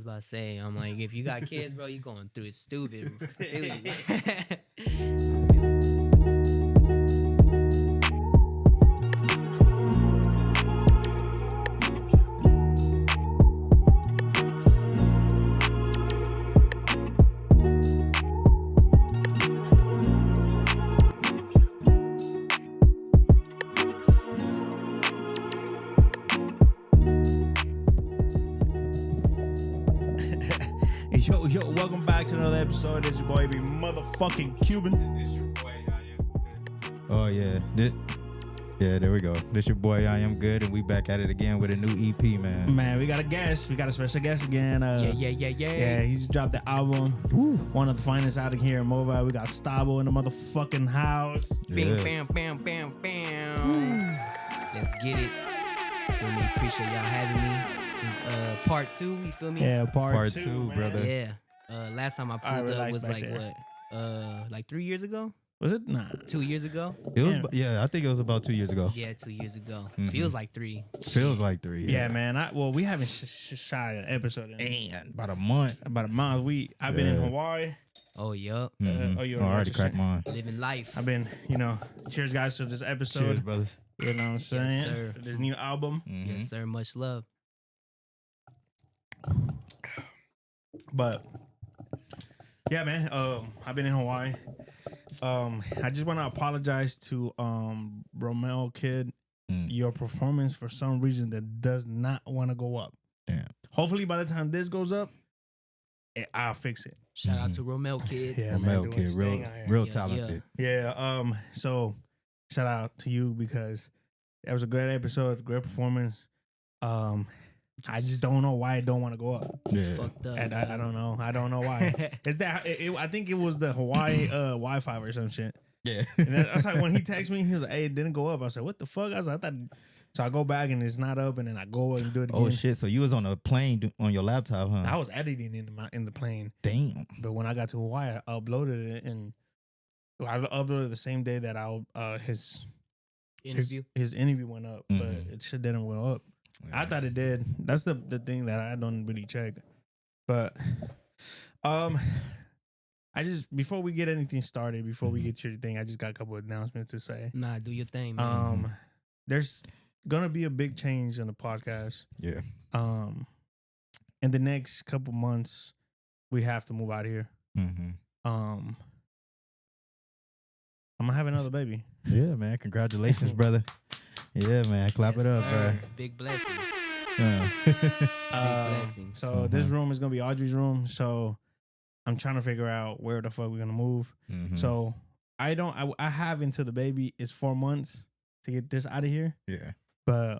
was about to say, I'm like, if you got kids, bro, you going through it stupid. Yo, welcome back to another episode. It's your boy, every motherfucking Cuban. It's your boy, I am. Oh, yeah. There we go. This your boy, I Am Good, and we back at it again with a new EP, man. Man, we got a guest. We got a special guest again. Yeah, he's dropped the album. Woo. One of the finest out here in Mobile. We got STAVO in the motherfucking house. Bam, Yeah. bam, bam, bam, bam. Let's get it. Feel me? Appreciate y'all having me. It's part 2, you feel me? Yeah, part two, two, man. brother. Yeah. Last time I pulled up relax was back like there. what? Like 3 years ago? Was it? Nah. 2 years ago? It was, Yeah. I think it was about 2 years ago. Yeah, 2 years ago. Mhm. Feels like 3. Feels like 3. Yeah, man. We haven't shot an episode in Man, about a month. about a month. I've been in Yeah. Hawaii. Oh, yup. Mhm. you I already already cracked mine. Living life. I've been, cheers guys to this episode. Cheers, brothers. You know what I'm saying? sir. For this new album. Mhm. Yes, sir. Much love. But yeah, man. I've been in Hawaii. I just want to apologize to Romel Kid. Mm. Your performance for some reason that does not want to go up. Damn. Hopefully by the time this goes up, I'll fix it. Shout out to Romel Kid. Yeah, Romel doing Kid, his thing out here. real Yeah, talented. Yeah. So shout out to you because that was a great episode, great performance. I just don't know why it don't want to go up. Yeah. Fucked up. And I don't know. I don't know why. It's that I think it was the Hawaii Wi-Fi or some shit. Yeah. And then I was like, when he texted me, he was like, "Hey, it didn't go up." I said, "What the fuck?" I was like, "I thought." So I go back and it's not up, and then I go and do it again. Oh, shit. So you was on a plane on your laptop, huh? I was editing in the plane, Damn. but when I got to Hawaii, I uploaded it, and I uploaded it the same day that his interview went up, Mhm. but it shit didn't go up. I thought it did. That's the thing that I don't really check. But I just before we get anything started, before we get to your thing, I just got a couple of announcements to say. Nah, do your thing, man. There's gonna be a big change in the podcast. Yeah. In the next couple months, we have to move out of here. Mm-hmm. I'm gonna have another baby. Yeah, man. Congratulations, brother. Yeah, man. Clap Yes, it up, sir. Big blessings. bro. Yeah. blessings. So this room is gonna be Audrey's room. So I'm trying to figure out where the fuck we're gonna move. Mhm. So I have until the baby is 4 months to get this out of here. Yeah. But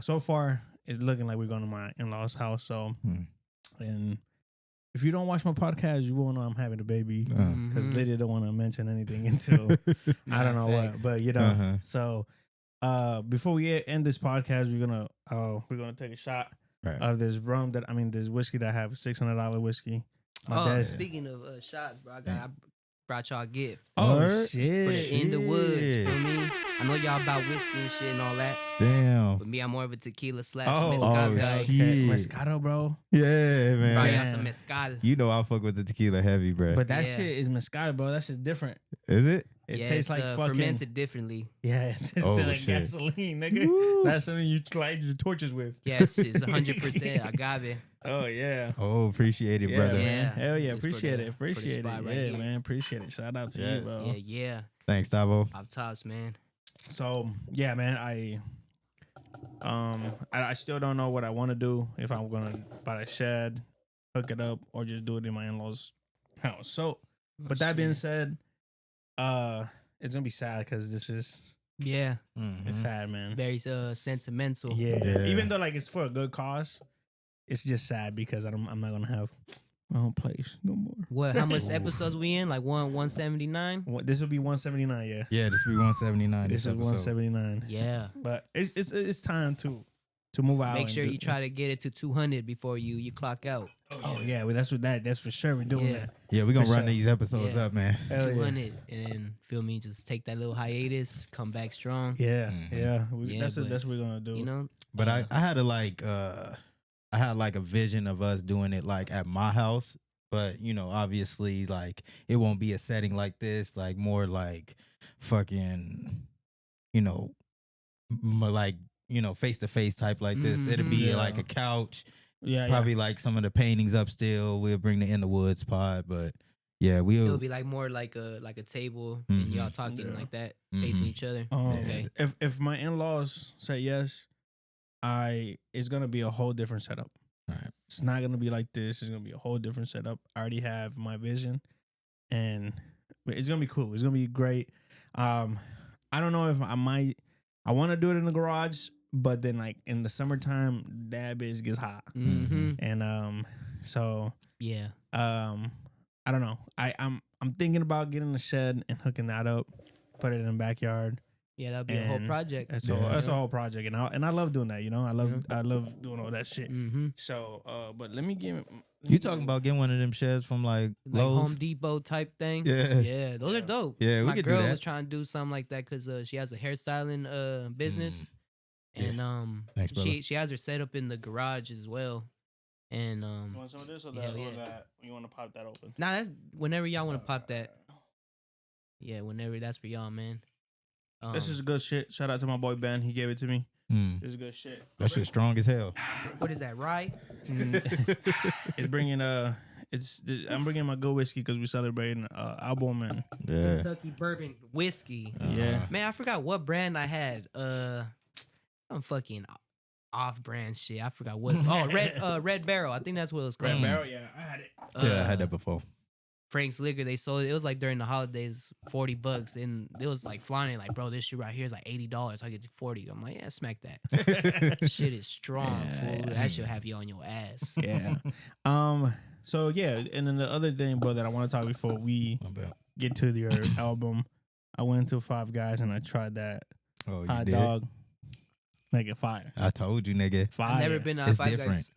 so far it's looking like we're going to my in-laws' house. So and if you don't watch my podcast, you won't know I'm having a baby because Mhm. Lydia don't want to mention anything until I don't know Facts. what. But Uh-huh. so before we end this podcast, we're gonna take a shot Right. of this this whiskey that I have, $600 whiskey. My Oh, dad. speaking of shots, bro, I brought y'all a gift Oh Word? shit! for the in the woods. Shit. Feel me? I know y'all about whiskey and shit and all that. Damn. But me, I'm more of a tequila / Oh, mezcal oh, guy. shit. Yeah. Moscato, bro. Yeah, Brought man. y'all Damn. some mezcal. You know I fuck with the tequila heavy, bro. But that Yeah. shit is Moscato, bro. That shit's different. Is it? It Yeah, tastes it's, like fucking. fermented differently. Yeah, it tastes Oh, like shit. gasoline, nigga. Woo. That's something you light your torches with. Yes, it's 100% agave. Oh yeah. Oh, appreciate it, Yeah, brother. man. Yeah. Hell yeah, It's for appreciate the- it. for the Appreciate spot it. right Yeah, here. man. Appreciate it. Shout out to Yes. you, bro. Yeah. Thanks, Stavo. Off tops, man. So yeah, man. I still don't know what I want to do. If I'm gonna buy a shed, hook it up, or just do it in my in-laws' house. So, but that being said, it's gonna be sad because this is Yeah, it's sad, man. very sentimental. Yeah. Yeah. Even though like it's for a good cause, it's just sad because I'm not gonna have my own place no more. What? How much episodes we in? Like 179? This will be 179. Yeah, Yeah, this will be 179. this is episode. 179. Yeah. But it's time to move out. Make and sure do- you try to get it to 200 before you clock out. Oh yeah, well, that's for sure. We're doing Yeah. that. Yeah, we're going to For run sure. these episodes Yeah. up, man. Hell yeah. 200 and then feel me, just take that little hiatus, come back strong. Yeah, Mhm. yeah. Yeah, That's but, what we're gonna do. You know, But I had to like I had like a vision of us doing it like at my house, but you know, obviously, like it won't be a setting like this, like more like fucking, you know, like face to face type like this. It'll be Yeah. like a couch, Yeah, probably like some of the paintings up still. We'll bring the In the Woods pod, but yeah, we'll. It'll be like more like a table and y'all talking Yeah. like that, facing each other. Okay. If my in-laws say yes, it's gonna be a whole different setup. Right. It's not gonna be like this. It's gonna be a whole different setup. I already have my vision, and it's gonna be cool. It's gonna be great. I don't know if I want to do it in the garage, but then like in the summertime, that bitch gets hot, and so Yeah. I don't know. I'm thinking about getting a shed and hooking that up, put it in the backyard. Yeah, that'll be a whole And project. That's a whole project, and I love doing that. You know, I love doing all that shit. So, but let me give. You talking about getting one of them sheds from like Like Lowe's? Home Depot type thing. Yeah. Yeah, those are dope. Yeah, we My could do girl that. was trying to do something like that because she has a hairstyling business, Yeah. and Thanks, brother. she has her set up in the garage as well. And You want some of this or hell that? yeah. Or that? You want to pop that open? nah, that's whenever y'all want to pop that. Yeah, whenever that's for y'all, man. This is good shit. Shout out to my boy Ben. He gave it to me. This is good shit. That shit strong as hell. what is that, rye? It's bringing I'm bringing my good whiskey because we celebrating album and Yeah. Kentucky bourbon whiskey. yeah. Man, I forgot what brand I had. Some fucking off-brand shit. I forgot what. Oh, Red Barrel. I think that's what it was called. Red Barrel. Yeah, I had it. Yeah, I had that before. Frank's Liquor. They sold it. It was like during the holidays, $40, and it was like flaunting like, bro, this shit right here is like $80. I get to 40. I'm like, yeah, smack that. Shit is strong, fool. That shit'll have you on your ass. Yeah. So yeah, and then the other thing, bro, that I want to talk before we My bad. get to your album, I went to Five Guys and I tried that Oh, you hot did? dog. Make it fire. I told you, nigga. Fire. I've never been It's Five different. Guys.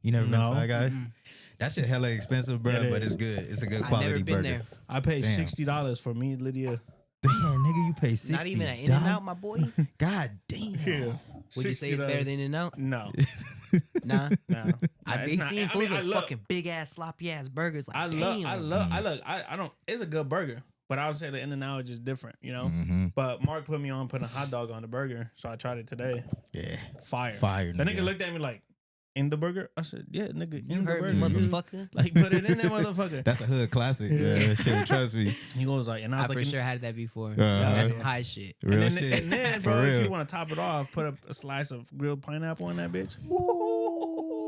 You never been No. to Five Guys? Mm-mm. That shit hella expensive, bro, It but is. it's good. It's a good I've quality never been burger. there. I paid Damn. $60 for me, Lydia. Damn, nigga, you pay 60. Not even an In and Out, my boy. God damn. Would you say it's better than In and Out? No, Nah. no. I've It's been not. seeing I fools mean, I with love- fucking big ass, sloppy ass burgers. Like, I damn. look. I don't. It's a good burger, but I would say the In and Out is just different, you know. Mm-hmm. But Mark put me on putting a hot dog on the burger, so I tried it today. Yeah. Fire. Fire, The nigga nigga. looked at me like, in the burger? I said, yeah, nigga, You in the heard burger. me, dude. motherfucker. Like, put it in there, motherfucker. That's a hood classic. Yeah, shit, trust me. He goes like, and I I was for like, sure had that before. Yeah, That's yeah. some high shit. Real and then, shit. And then, For bro, if real. you want to top it off, put a slice of grilled pineapple on that bitch.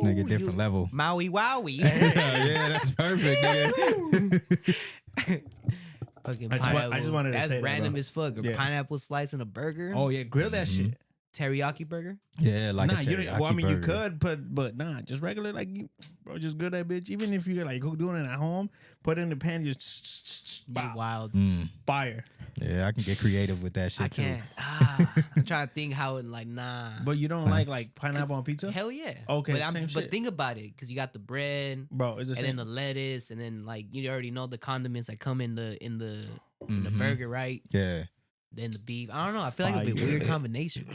Nigga, different level. Maui Wowie. Yeah, that's perfect, nigga. Fucking I just wa- I pineapple. just wanted to That's say that, random bro. as fuck. A Yeah. pineapple slice in a burger. Oh yeah, grill that shit. Teriyaki burger. Yeah, like Nah, a you teriyaki don't, well, I mean, you burger. could put, but nah, just regular, like you, bro, just grill that bitch. Even if you're like doing it at home, put it in the pan, just You bow, wild. fire. Yeah, I can get creative with that shit I too. can't. I'm trying to think how it like nah. But you don't like pineapple on pizza, Hell yeah. Okay, but, same but shit. think about it, because you got the bread bro. It's the and same. then the lettuce, and then like you already know the condiments that come in the Mhm. burger, right? Yeah. Then the beef. I don't know. I feel like it'd be a Fire. weird combination, bro.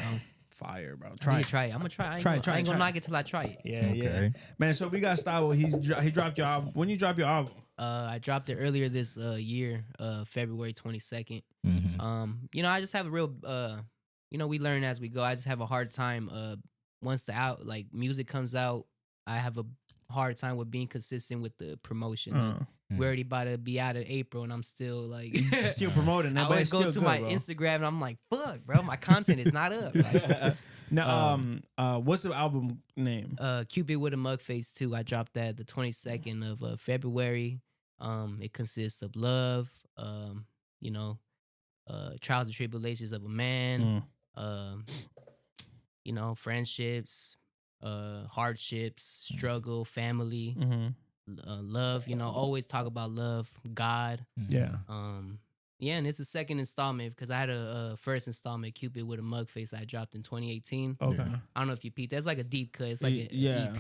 Fire, bro. I Try need it. to try it. I'm gonna try. I ain't Try gonna, it, try I it, ain't gonna try knock it till I try it. Yeah, yeah, Okay. man. So we got Stavo. He dropped your album. When you drop your album? I dropped it earlier this year, February 22nd. Mm-hmm. You know, I just have a real you know, we learn as we go. I just have a hard time once the music comes out, I have a hard time with being consistent with the promotion. We're already about to be out of April and I'm still like Still promoting that, I but always it's go still to good, my bro. Instagram and I'm like, fuck, bro, my content is not up. Like, Now, what's the album name? Cupid with a Mug Face 2. I dropped that the 22nd of February. It consists of love, you know, trials and tribulations of a man, you know, friendships, hardships, struggle, family, love. You know, always talk about love, God. Yeah. Yeah, and it's the second installment because I had a first installment, Cupid with a Mug Face, I dropped in 2018. Okay. I don't know if you peeped. That's like a deep cut. It's like an Yeah. EP.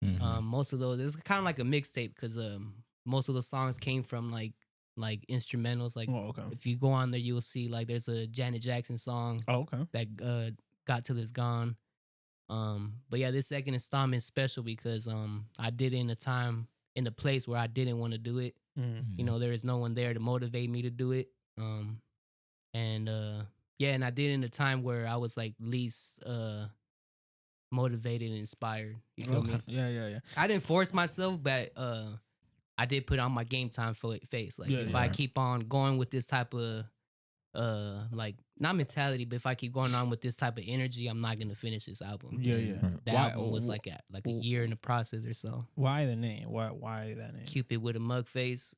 Mm-hmm. Most of those, it's kind of like a mixtape because most of the songs came from like instrumentals. Like Oh, okay. if you go on there, you'll see like there's a Janet Jackson song Oh, okay. that Got Till It's Gone. But yeah, this second installment is special because I did it in a time, in a place where I didn't want to do it. You know, there is no one there to motivate me to do it. And yeah, and I did it in a time where I was like least motivated and inspired. You feel me? Yeah. I didn't force myself, but I did put on my game time face. Like if I keep on going with this type of like not mentality, but if I keep going on with this type of energy, I'm not gonna finish this album. Yeah. The album was like a year in the process or so. Why the name? Why that name? Cupid with a mug face.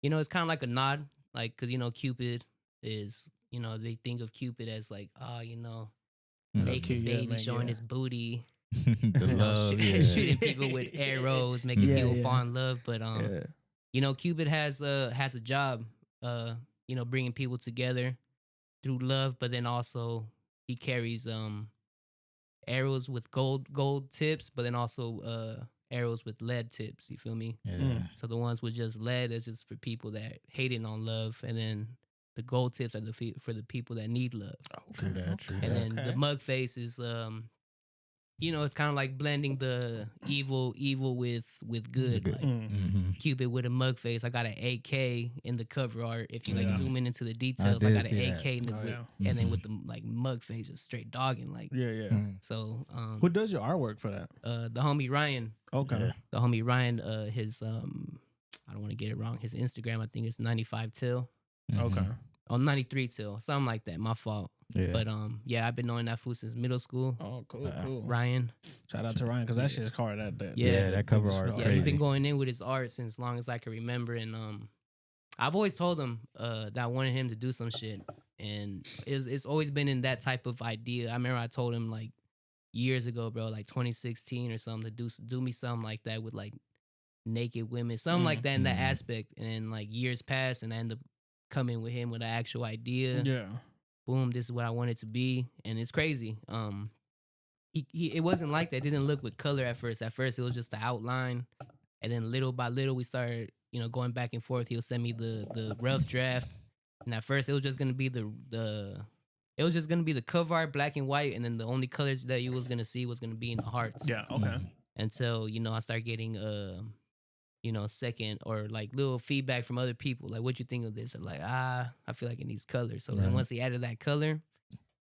You know, it's kind of like a nod, like because you know Cupid is, you know, they think of Cupid as like, you know, naked baby showing his booty. The love, shooting people with arrows, making people fall in love. But you know, Cupid has a job, you know, bringing people together through love. But then also he carries arrows with gold tips, but then also arrows with lead tips. You feel me? Yeah. So the ones with just lead is just for people that hating on love, and then the gold tips are for the people that need love. True that. And then the mug face is you know, it's kind of like blending the evil with good. Like Cupid with a mug face. I got an AK in the cover art. If you like zoom in into the details, I got an AK in the and then with the like mug face, just straight dogging. Like So who does your artwork for that? The homie Ryan. Okay. The homie Ryan. His I don't want to get it wrong. His Instagram, I think it's 95 till. Okay. Oh, 93 till, something like that. My fault. Yeah. But yeah, I've been knowing that fool since middle school. Oh, cool. Ryan. Shout out to Ryan because that shit's hard. That that cover art. Yeah, he's been going in with his art since long as I can remember, and I've always told him that I wanted him to do some shit, and it's always been in that type of idea. I remember I told him like years ago, bro, like 2016 or something, to do me something like that with like naked women, something like that in that aspect. And like years pass, and I end up coming with him with an actual idea. Yeah. Boom, this is what I want it to be. And it's crazy. It wasn't like that. It didn't look with color at first. At first, it was just the outline. And then little by little, we started, you know, going back and forth. He'll send me the rough draft. And at first, it was just going to be it was just going to be the cover art, black and white. And then the only colors that you was going to see was going to be in the hearts. Yeah, okay. Until, you know, I started getting, you know, second or like little feedback from other people. Like, what you think of this? Or like, I feel like it needs color. So then once he added that color,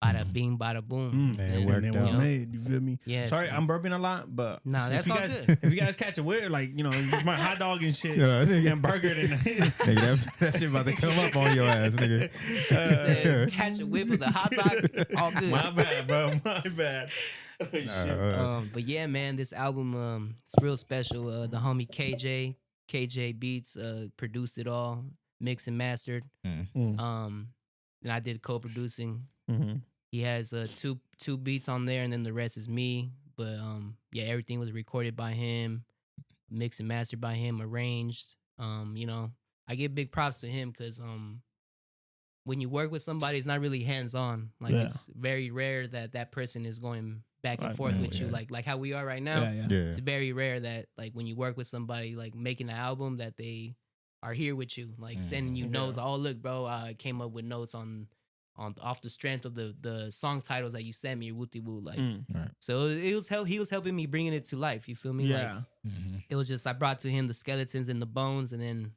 bada bing, bada boom. It worked and out. made, you feel me? Yeah. Sorry, I'm burping a lot, but nah, that's all good. If you guys catch a whip, like, you know, my hot dog and shit, and burger and Nigga, that shit about to come up on your ass, nigga. He said, catch a whip of the hot dog, all good. My bad, bro. My bad. But yeah, man, this album, it's real special. The homie KJ Beats, produced it all, mixed and mastered. And I did co-producing. He has two beats on there, and then the rest is me. But yeah, everything was recorded by him, mixed and mastered by him, arranged. You know, I give big props to him because when you work with somebody, it's not really hands-on. Like it's very rare that person is going back and forth with you, like how we are right now. It's very rare that like when you work with somebody, like making an album, that they are here with you, like sending you notes. Oh, look, bro, I came up with notes on off the strength of the song titles that you sent me, wooty woo. Like, so it was he was helping me bringing it to life. You feel me? Yeah. Like, it was just I brought to him the skeletons and the bones, and then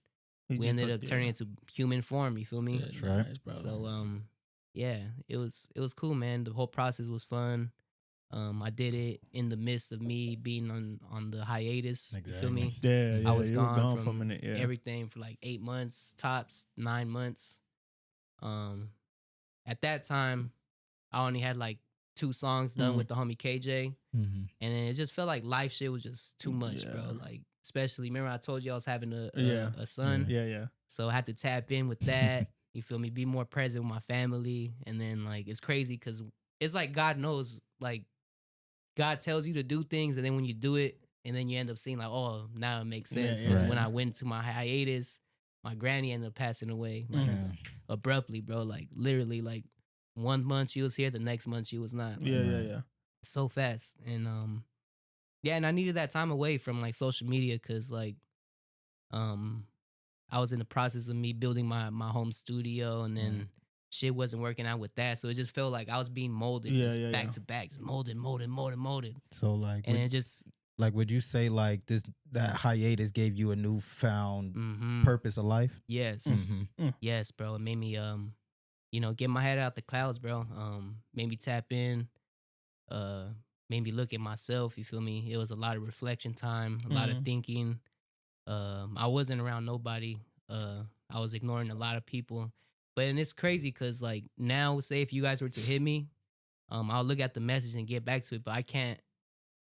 we ended up turning into human form. You feel me? That's right. Nice, bro. So yeah, it was cool, man. The whole process was fun. I did it in the midst of me being on the hiatus. Exactly. You feel me? Yeah, I was gone for a minute. Yeah. Everything for like 8 months, tops 9 months. At that time, I only had like 2 songs done with the homie KJ, and then it just felt like life shit was just too much, bro. Like, especially remember I told you I was having a son. Yeah. So I had to tap in with that. You feel me? Be more present with my family, and then like it's crazy because it's like God knows, like God tells you to do things, and then when you do it, and then you end up seeing like, oh, now it makes sense. Because when I went to my hiatus, my granny ended up passing away like abruptly, bro. Like literally, like 1 month she was here, the next month she was not. Like, Yeah. So fast, and yeah, and I needed that time away from like social media because like I was in the process of me building my home studio, and then shit wasn't working out with that. So it just felt like I was being molded back to back, just molded. So like, And it just like, would you say like that hiatus gave you a newfound purpose of life? yes. Yes, bro. It made me get my head out the clouds, bro. Made me tap in, made me look at myself, you feel me? It was a lot of reflection time, a lot of thinking. I wasn't around nobody. I was ignoring a lot of people. And it's crazy because like now, say if you guys were to hit me, I'll look at the message and get back to it, but I can't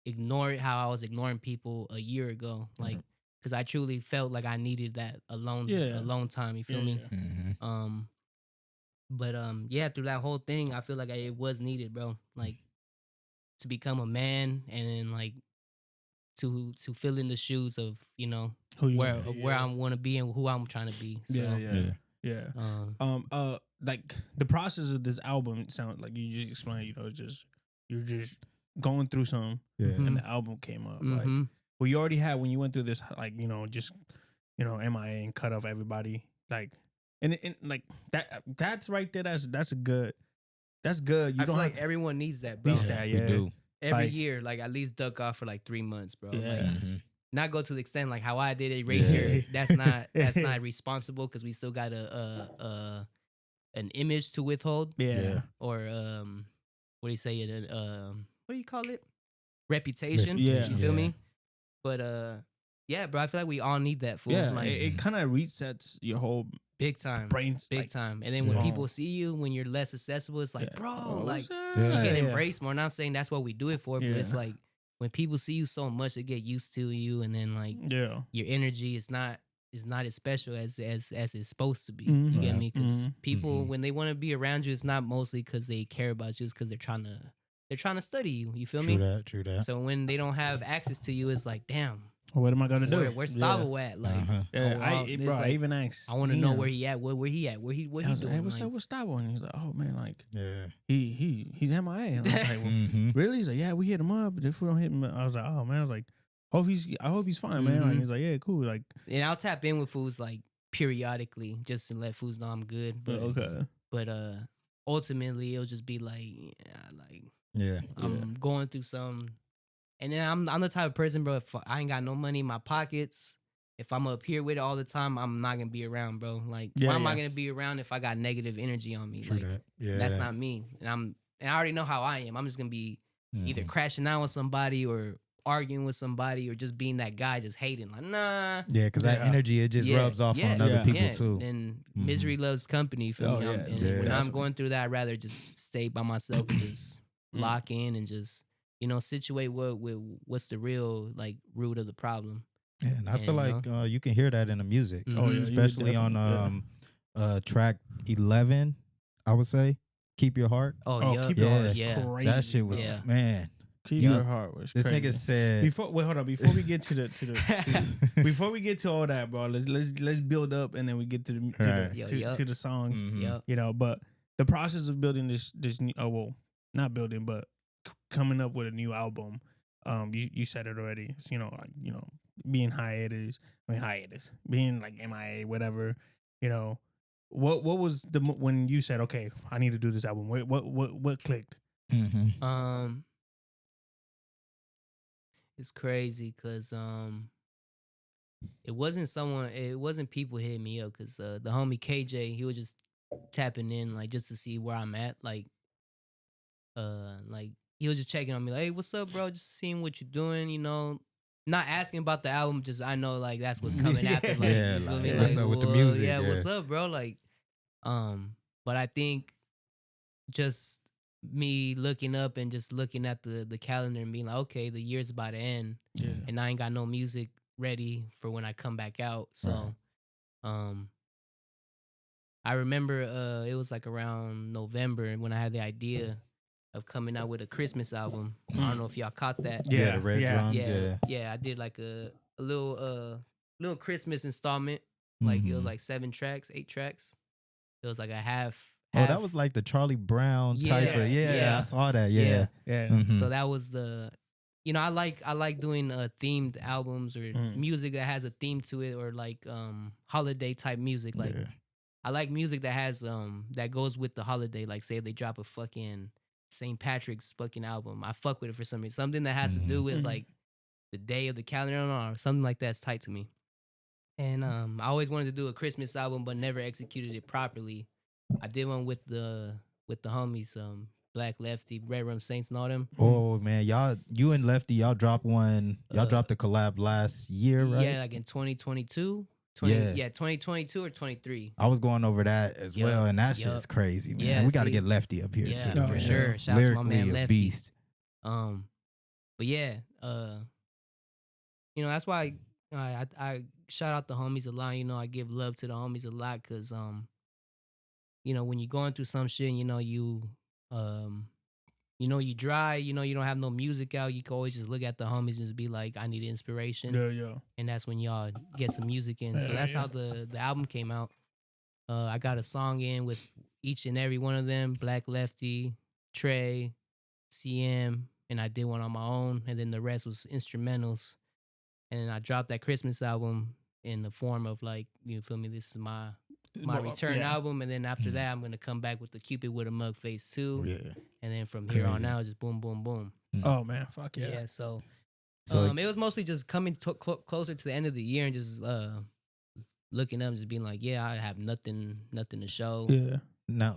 ignore it how I was ignoring people a year ago. Like, because I truly felt like I needed that alone time, you feel me? But through that whole thing, I feel like it was needed, bro. Like to become a man and then like to fill in the shoes of where I want to be and who I'm trying to be. So, like the process of this album sound like you just explained. You're just going through something, and the album came up. Like, well, you already had when you went through this, like just MIA and cut off everybody. Like, and like that's right there. That's good. That's good. I feel like everyone needs that, bro. Needs that, yeah. We do. Every year, like at least duck off for like 3 months, bro. Yeah. Like, not go to the extent like how I did it right here. That's not responsible because we still got an image to withhold. Yeah. Or what do you say it? What do you call it? Reputation. Yeah. You feel me? But yeah, bro. I feel like we all need that. Fool. Yeah. Like, it kind of resets your whole big time, brains, big time. And then when people see you, when you're less accessible, it's like, bro, like you get embraced more. Not saying that's what we do it for, but it's like when people see you so much, they get used to you, and then like your energy is not as special as it's supposed to be. You get me? Because people when they want to be around you, it's not mostly because they care about you, it's because they're trying to study you. You feel me? True that. So when they don't have access to you, it's like, damn. What am I gonna do? Where's Stavo at? Like, I even asked. I want to know where he at. Where he at? What he doing? Hey, what's up with Stavo? And he's like, oh man, like, he's MIA. And I was like, well, really? He's like, yeah, we hit him up. But if we don't hit him, I was like, oh man, I was like, I hope he's fine, man. Like, he's like, yeah, cool. Like, and I'll tap in with fools like periodically just to let fools know I'm good. But ultimately, it'll just be like, I'm going through some. And then I'm the type of person, bro, if I ain't got no money in my pockets, if I'm up here with it all the time, I'm not going to be around, bro. Like, why am I going to be around if I got negative energy on me? Like, that's not me. And I already know how I am. I'm just going to be either crashing out with somebody or arguing with somebody or just being that guy just hating. Like, nah. Yeah, because that energy, it just rubs off on other people, too. And misery loves company, you feel me? And when I'm going through that, I'd rather just stay by myself and just lock in and just... situate what's the real like root of the problem. Yeah, and I feel like you can hear that in the music. Especially on track 11, I would say. Keep Your Heart. Keep Your Heart is crazy. That shit was man. Keep Your Heart was crazy. This nigga said hold on, before we get to before we get to all that, bro, let's build up and then we get to the songs. But the process of building this not building, but coming up with a new album, you said it already. It's, being hiatus, being like MIA, whatever. What was when you said, okay, I need to do this album? What clicked? It's crazy because it wasn't people hitting me up because the homie KJ, he was just tapping in like just to see where I'm at, like he was just checking on me, like, hey, what's up, bro? Just seeing what you're doing, not asking about the album. Just I know like that's what's coming after. Like, what's up with the music? Yeah, what's up, bro? Like, but I think just me looking up and just looking at the calendar and being like, okay, the year's about to end, and I ain't got no music ready for when I come back out. So, I remember it was like around November when I had the idea of coming out with a Christmas album. I don't know if y'all caught that. Yeah, the red drums. Yeah. I did like a little Christmas installment. Like it was like 8 tracks. It was like a half. Oh, that was like the Charlie Brown type of. I saw that. Yeah. So that was the. I like doing themed albums or music that has a theme to it, or like holiday type music. Like I like music that has that goes with the holiday. Like say if they drop a fucking St. Patrick's fucking album, I fuck with it for some reason. Something that has to do with like the day of the calendar or something like that's tight to me. And I always wanted to do a Christmas album, but never executed it properly. I did one with the homies, Black Lefty, Red Rum Saints, and all them. Oh man, you and Lefty, y'all dropped one. Y'all dropped a collab last year, right? Yeah, like in 2022. 2022 or 23. I was going over that as well, and that shit's crazy, man. Yeah, we got to get Lefty up here too. For man. sure. Shout out to my man a Lefty. beast. But yeah, that's why I shout out the homies a lot. I give love to the homies a lot because when you're going through some shit, you dry, you don't have no music out, you can always just look at the homies and just be like, I need inspiration. Yeah. And that's when y'all get some music in. So that's how the album came out. I got a song in with each and every one of them, Black Lefty, Trey, CM, and I did one on my own, and then the rest was instrumentals. And I dropped that Christmas album in the form of like, you feel me, this is my return album, and then after that I'm gonna come back with the Cupid with a Mug Face 2. Yeah. And then from here on out, just boom, boom, boom. Oh man, fuck yeah. Yeah, so it was mostly just coming closer to the end of the year and just looking up and just being like, yeah, I have nothing to show. Yeah. Now,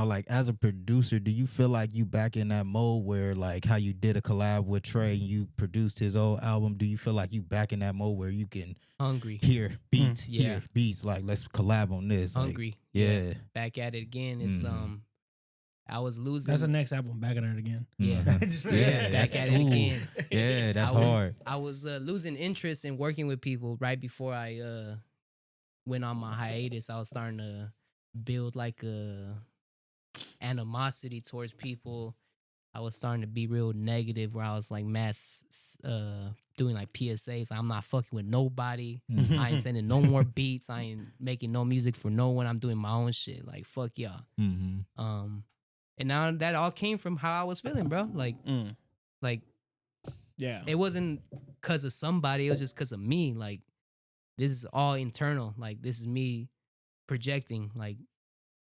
like as a producer, do you feel like you back in that mode where like how you did a collab with Trey and you produced his old album? Do you feel like you back in that mode where you can hear beats, hear beats, like let's collab on this? Hungry. Like, yeah. Back at it again. It's I was losing. That's the next album, back at it again. Yeah. Back at it again. Yeah, that's hard. I was losing interest in working with people right before I went on my hiatus. I was starting to build like a animosity towards people. I was starting to be real negative where I was like doing like PSAs. Like, I'm not fucking with nobody. I ain't sending no more beats. I ain't making no music for no one. I'm doing my own shit. Like fuck y'all. And now that all came from how I was feeling, bro. Like yeah, it wasn't because of somebody. It was just because of me. Like this is all internal. Like this is me projecting, like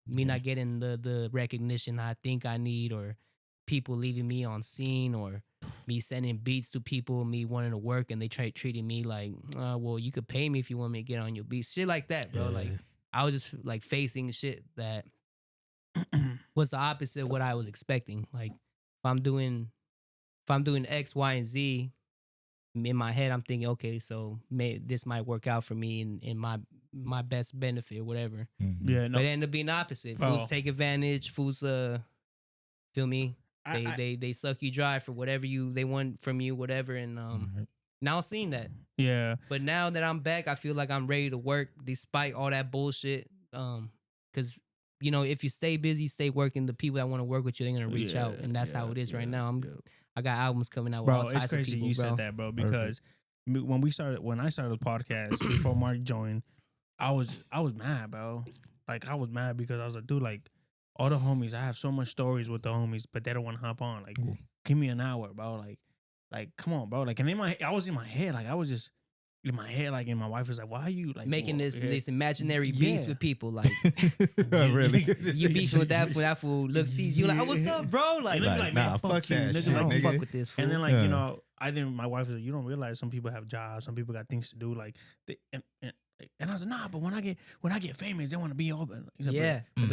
me not getting the recognition I think I need, or people leaving me on scene, or me sending beats to people, me wanting to work and they treating me like, well, you could pay me if you want me to get on your beats, shit like that, bro. Like I was just like facing shit that was the opposite of what I was expecting. Like if I'm doing X, Y, and Z, in my head I'm thinking, okay, so this might work out for me in my best benefit or whatever. Yeah, no. But it ended up being the opposite. Fools take advantage. Fools feel me? They suck you dry for whatever they want from you, whatever. And now seeing that. Yeah. But now that I'm back, I feel like I'm ready to work despite all that bullshit. Because if you stay busy, stay working, the people that want to work with you, they're gonna reach out, and that's how it is right now. I got albums coming out with all types of people. Bro, it's crazy you said that, bro, because when I started the podcast before Mark joined, I was mad, bro. Like I was mad because I was like, dude, like all the homies, I have so much stories with the homies, but they don't want to hop on. Like, give me an hour, bro. Like, come on, bro. Like, and I was in my head, like I was just in my head, like, and my wife was like, "Why are you like making this imaginary beef with people?" Like, really, you beefing with that fool. Look, sees you like, "Oh, what's up, bro?" Like, nah, man, fuck that you, shit, nigga. nigga. Fuck with this fool. And then I think my wife was like, "You don't realize some people have jobs, some people got things to do." Like, and I was like, "Nah, but when I get famous, they want to be open." Like, yeah, but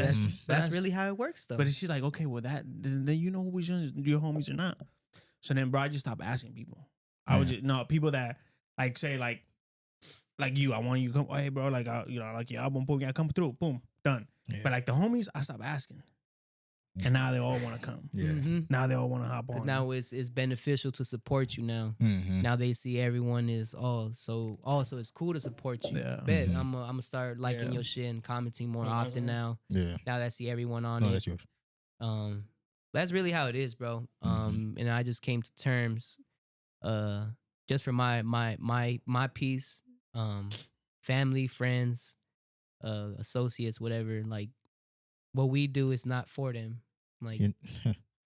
that's really how it works, though. But she's like, "Okay, well then you know who's your homies or not." So then, bro, I just stopped asking people. I would just people that like say like you, I want you to come. Oh, hey, bro, like I like your album, boom, yeah, come through, boom, done. Yeah. But like the homies, I stopped asking, and now they all want to come. Yeah, now they all want to hop on. Because now it's beneficial to support you. Now, now they see everyone is so it's cool to support you. Yeah. Bet I'm gonna start liking your shit and commenting more often now. Yeah, now that I see everyone on it. That's yours. That's really how it is, bro. And I just came to terms, just for my piece. Family, friends, associates, whatever. Like, what we do is not for them. Like, and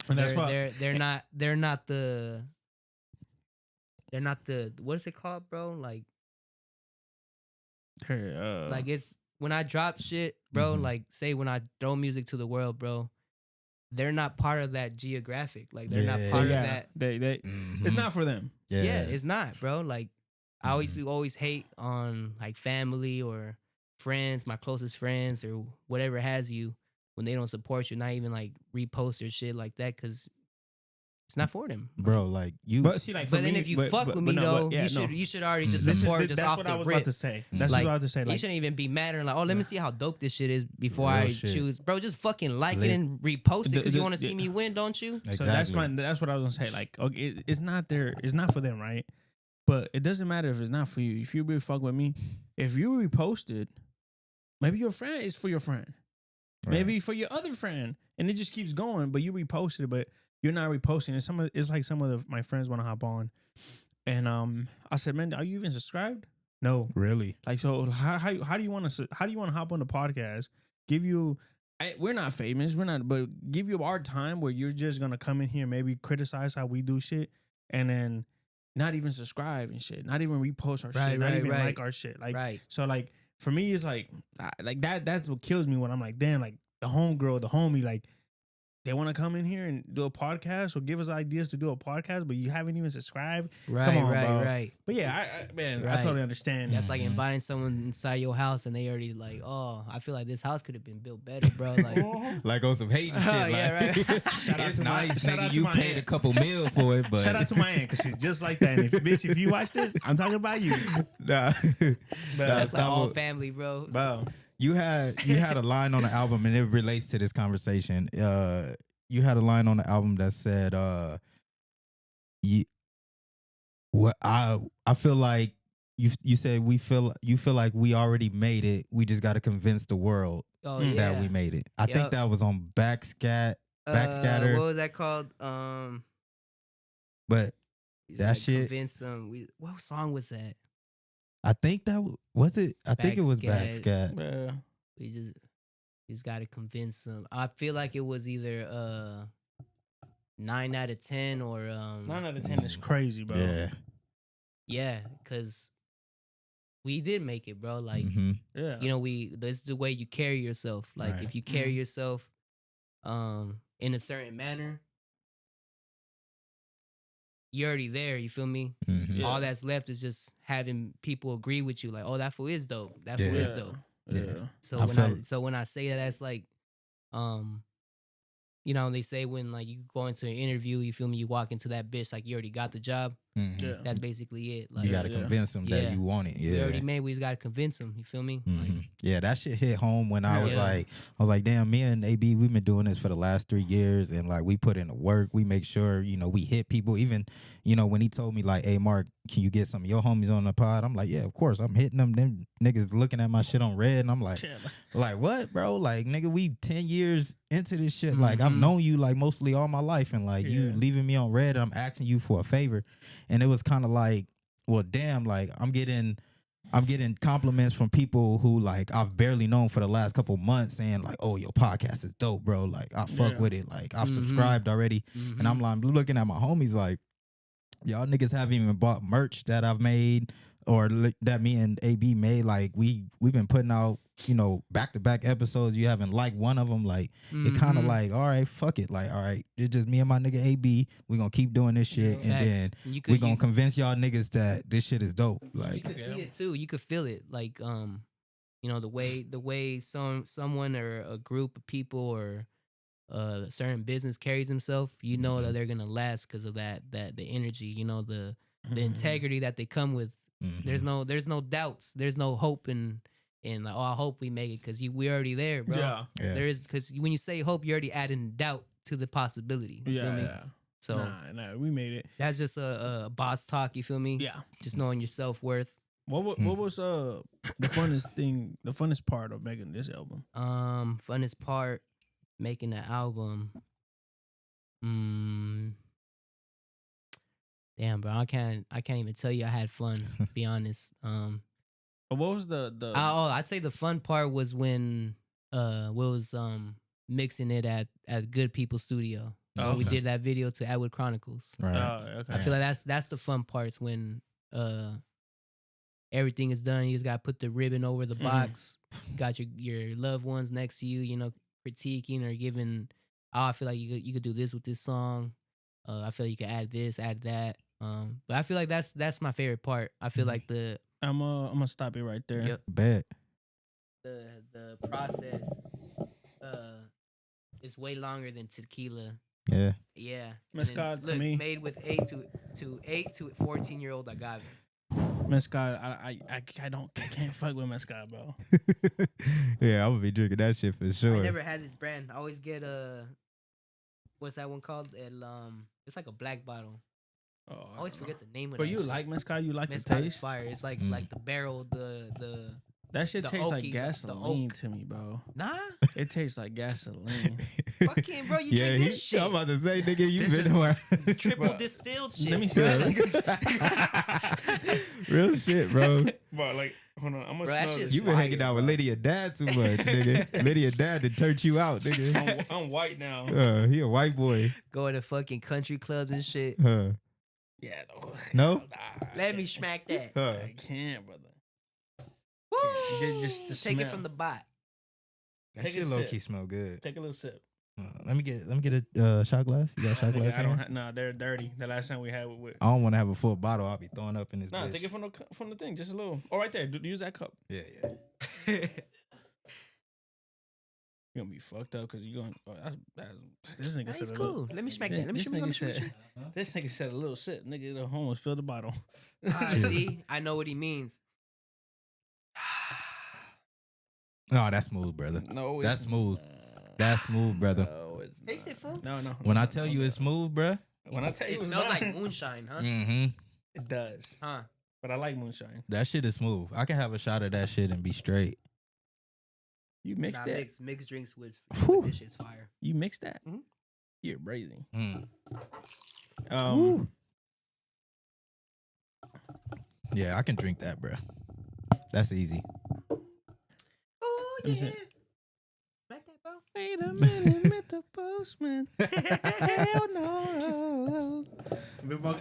that's why they're not the what is it called, bro? Like, it's when I drop shit, bro, Mhm. like say when I throw music to the world, bro, they're not part of that geographic. Like they're not Yeah. part of yeah, that. they Mhm. it's not for them. Yeah, it's not, bro. Like I Mhm. always hate on like family or friends, my closest friends or whatever has you when they don't support you, not even like repost or shit like that, because it's not for them, bro. Like, Like you, But see, like, for but then me, if you fuck with me no, though, yeah, you should already just Listen, support just that's off what the I was rip. about to say. That's Like, what I was about to say. you Like, shouldn't even be mad or like, oh, let me see how dope this shit is before Real I shit. choose, bro. Just fucking like Lit. it and repost it because The- you want to the- see me win, don't you? so exactly. that's what I was gonna say. Like, okay, it's not their, it's not for them, right? But it doesn't matter if it's not for you. If you really fuck with me, if you reposted, maybe your friend is for your friend, maybe for your other friend, and it just keeps going. But you reposted it, but you're not reposting. And it's like some of my friends want to hop on, and I said, man, are you even subscribed? No. Really? Like, so how do you want to hop on the podcast? Give you, we're not famous, we're not, but give you our time where you're just gonna come in here, maybe criticize how we do shit, and then not even subscribe and shit, not even repost our shit, not even like our shit, like, Right. so like for me, it's like that. That's what kills me when I'm like, damn, like the homegirl, the homie, like. They want to come in here and do a podcast or give us ideas to do a podcast, but you haven't even subscribed. Right, Come on, right, bro. right. But yeah, man, I Right. totally understand. That's like inviting someone inside your house and they already like, oh, I feel like this house could have been built better, bro. Like, Like on some hating shit. Like, yeah, right. Shout out it's to my- nice, shout out nigga. to You my paid aunt. a couple mil for it, but Shout out to my aunt because she's just like that. And if you watch this, I'm talking about you, nah. That's like all Stavo, family, bro. bro. you had a line on the album, and it relates to this conversation. You had a line on the album that said, you, what I feel like you said you feel like we already made it. We just got to convince the world Oh Mm. yeah. that we made it. I think Yup. that was on Backscatter. What was that called? But it's that shit- Convince them. What song was that? I think that was it. I think it was Backscat. Backscat. Yeah. We just got to convince them. I feel like it was either 9 out of 10 or 9 out of 10 is crazy, bro. Yeah. yeah, because we did make it, bro. Like Mhm. Yeah. you know, this is the way you carry yourself. Like Right. if you carry yourself in a certain manner, you're already there, you feel me? Mhm. Yeah. All that's left is just having people agree with you, like, oh, that fool is dope. That fool Yeah. is dope. Yeah. So I when I say that, that's like, you know, they say when like you go into an interview, you feel me, you walk into that bitch like you already got the job. Mhm. Yeah. That's basically it. Like You got to Yeah. convince them that Yeah. you want it. we Yeah. already made, we just gotta convince them. You feel me? Like, Mhm. Yeah, that shit hit home when I was Yeah. like, damn, me and AB, we've been doing this for the last 3 years, and like we put in the work. We make sure, we hit people. Even, when he told me like, hey, Mark, can you get some of your homies on the pod? I'm like, yeah, of course. I'm hitting them. Them niggas looking at my shit on red, and I'm like, what, bro? Like, nigga, we 10 years into this shit. Like, I've Mhm. known you like mostly all my life, and like you Yeah. leaving me on red, and I'm asking you for a favor, and it was kind of like, well, damn, like I'm getting compliments from people who like I've barely known for the last couple months, saying like, "Oh, your podcast is dope, bro. Like I fuck Yeah. with it. Like I've Mhm. subscribed already." mhm. And I'm like looking at my homies like, y'all niggas haven't even bought merch that I've made or that me and AB made. Like we've been putting out, back to back episodes. You haven't liked one of them. Like it kind of Mhm. like, all right, fuck it. Like, all right, it's just me and my nigga AB. We gonna keep doing this shit, Yeah. and then Facts. You we gonna convince y'all niggas that this shit is dope. you Like, could see it too. You could feel it, like the way someone or a group of people or a certain business carries himself. You know that they're gonna last because of that the energy. The integrity that they come with. mhm. There's no doubts. There's no hope and like, oh, I hope we make it because we already there, bro. Yeah. Yeah. There is, because when you say hope, you're already adding doubt to the possibility. You feel me? Yeah. So Nah, we made it. that's just a boss talk. You feel me? Yeah. Just knowing your self worth. What was the funnest part of making this album? Funnest part making the album. Damn, bro, I can't even tell you I had fun. Be honest. But what was the I'd say the fun part was when was mixing it at Good People Studio. Oh, When we okay. did that video to Atwood Chronicles. Right. okay. I feel like that's the fun parts when everything is done. You just gotta put the ribbon over the box. Got your loved ones next to you, you know, critiquing or giving. Oh, I feel like you could do this with this song. I feel like you could add this, add that. But I feel like that's my favorite part. I feel like the I'm gonna stop it right there. Yep. Bet. The process is way longer than tequila. Yeah. Yeah. Mezcal to me, made with 8 to 14-year-old agave. mezcal. I can't fuck with mezcal, bro. Yeah, I'm gonna be drinking that shit for sure. I never had this brand. I always get what's that one called? It's like a black bottle. Oh, I always forget the name of But that. you shit. like mezcal? You like Mezcal the is taste? fire. It's like the barrel, the That shit the tastes like oaky, the gasoline oak. to me, bro. nah. It tastes like gasoline. Fucking bro, you drink this shit. I'm about to say, nigga, you This been around. Triple Bro, distilled shit. Let me see that. Real shit, bro. Bro, like, hold on. I'm gonna Bro, that smell shit's this. You been fire, hanging out with bro. Lydia Dad too much, nigga. Lydia Dad to turned you out, nigga. I'm white now. He a white boy. Go to fucking country clubs and shit. Yeah, No? Nah, Let me smack that. I can't, brother. Woo! Just take it smell. from the bot. That Take a shit low sip. key smell good. Take a little sip. Let me get a shot glass. You got a shot Nigga, glass? I don't here? have. Nah, they're dirty. The last time we had with. I don't want to have a full bottle. I'll be throwing up in this Nah, bitch. take it from the thing, just a little. Oh, right there. Use that cup. Yeah. You're gonna be fucked up because you're going. This nigga That's said a cool. little. Let me smack Yeah, that. Let me this show nigga you. said. This nigga said a little shit. Nigga, the homeless filled the bottle. See, I know what he means. No, that's smooth, brother. No, That's smooth. That's smooth, brother. No, it's Taste not. it, fool. No. When I tell you it's smooth, bruh. When I tell you It it's smells not, like moonshine, huh? Mm-hmm. it does. Huh? But I like moonshine. That shit is smooth. I can have a shot of that shit and be straight. You mixed that. Mix drinks with Whew. this shit's fire. You mixed that. Mhm. You're brazy. Mm. Yeah, I can drink that, bruh. That's easy. Oh Let me see. yeah. Smack that, bro. Wait a minute, Mr. Postman. Hell no.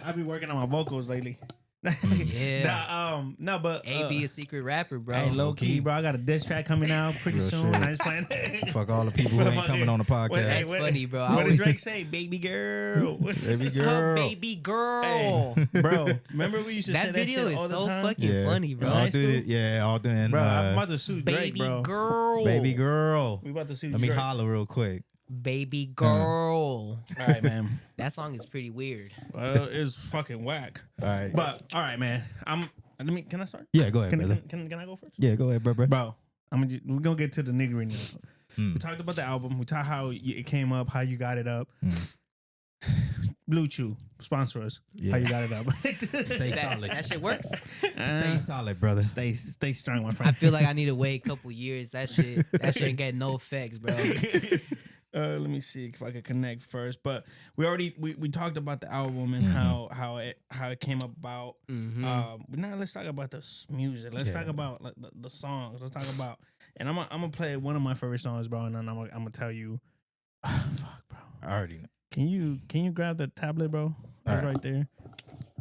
I've been working on my vocals lately. Yeah. No, but AB a secret rapper, bro. hey, low low-key. key, bro. I got a diss track coming out pretty Real soon. shit. I just playing. Fuck all the people who ain't coming on the podcast. That's funny, bro. I What did always- Drake say? Baby girl. Baby Oh, girl. baby girl. Hey, bro, remember we used to say That that video shit is all the so time? fucking funny, bro. High All school? doing, yeah, all doing. Bro, I'm about to sue Drake, Baby bro. girl. Baby girl. We about to sue Let me Drake. holler real quick. Baby girl. All right, man. That song is pretty weird. Well, it's fucking whack. All right. But all right, man. Can I start? Yeah, go ahead, brother. Can I go first? Yeah, go ahead, bro. Bro, we're gonna get to the nitty now. Mm. We talked about the album. We talked how it came up, how you got it up. Blue Chew, sponsor us. Yeah. How you got it up? Stay That, solid. that shit works. Stay solid, brother. Stay strong, my I friend. feel like I need to wait a couple years. That shit ain't got no effects, bro. Let me see if I could connect first. But we talked about the album and how it came about. Mm-hmm. But now let's talk about the music. Let's talk about like, the songs. Let's talk about. And I'm gonna play one of my favorite songs, bro. And then I'm gonna tell you. Fuck, bro. I already know. Can you grab the tablet, bro? That's right there.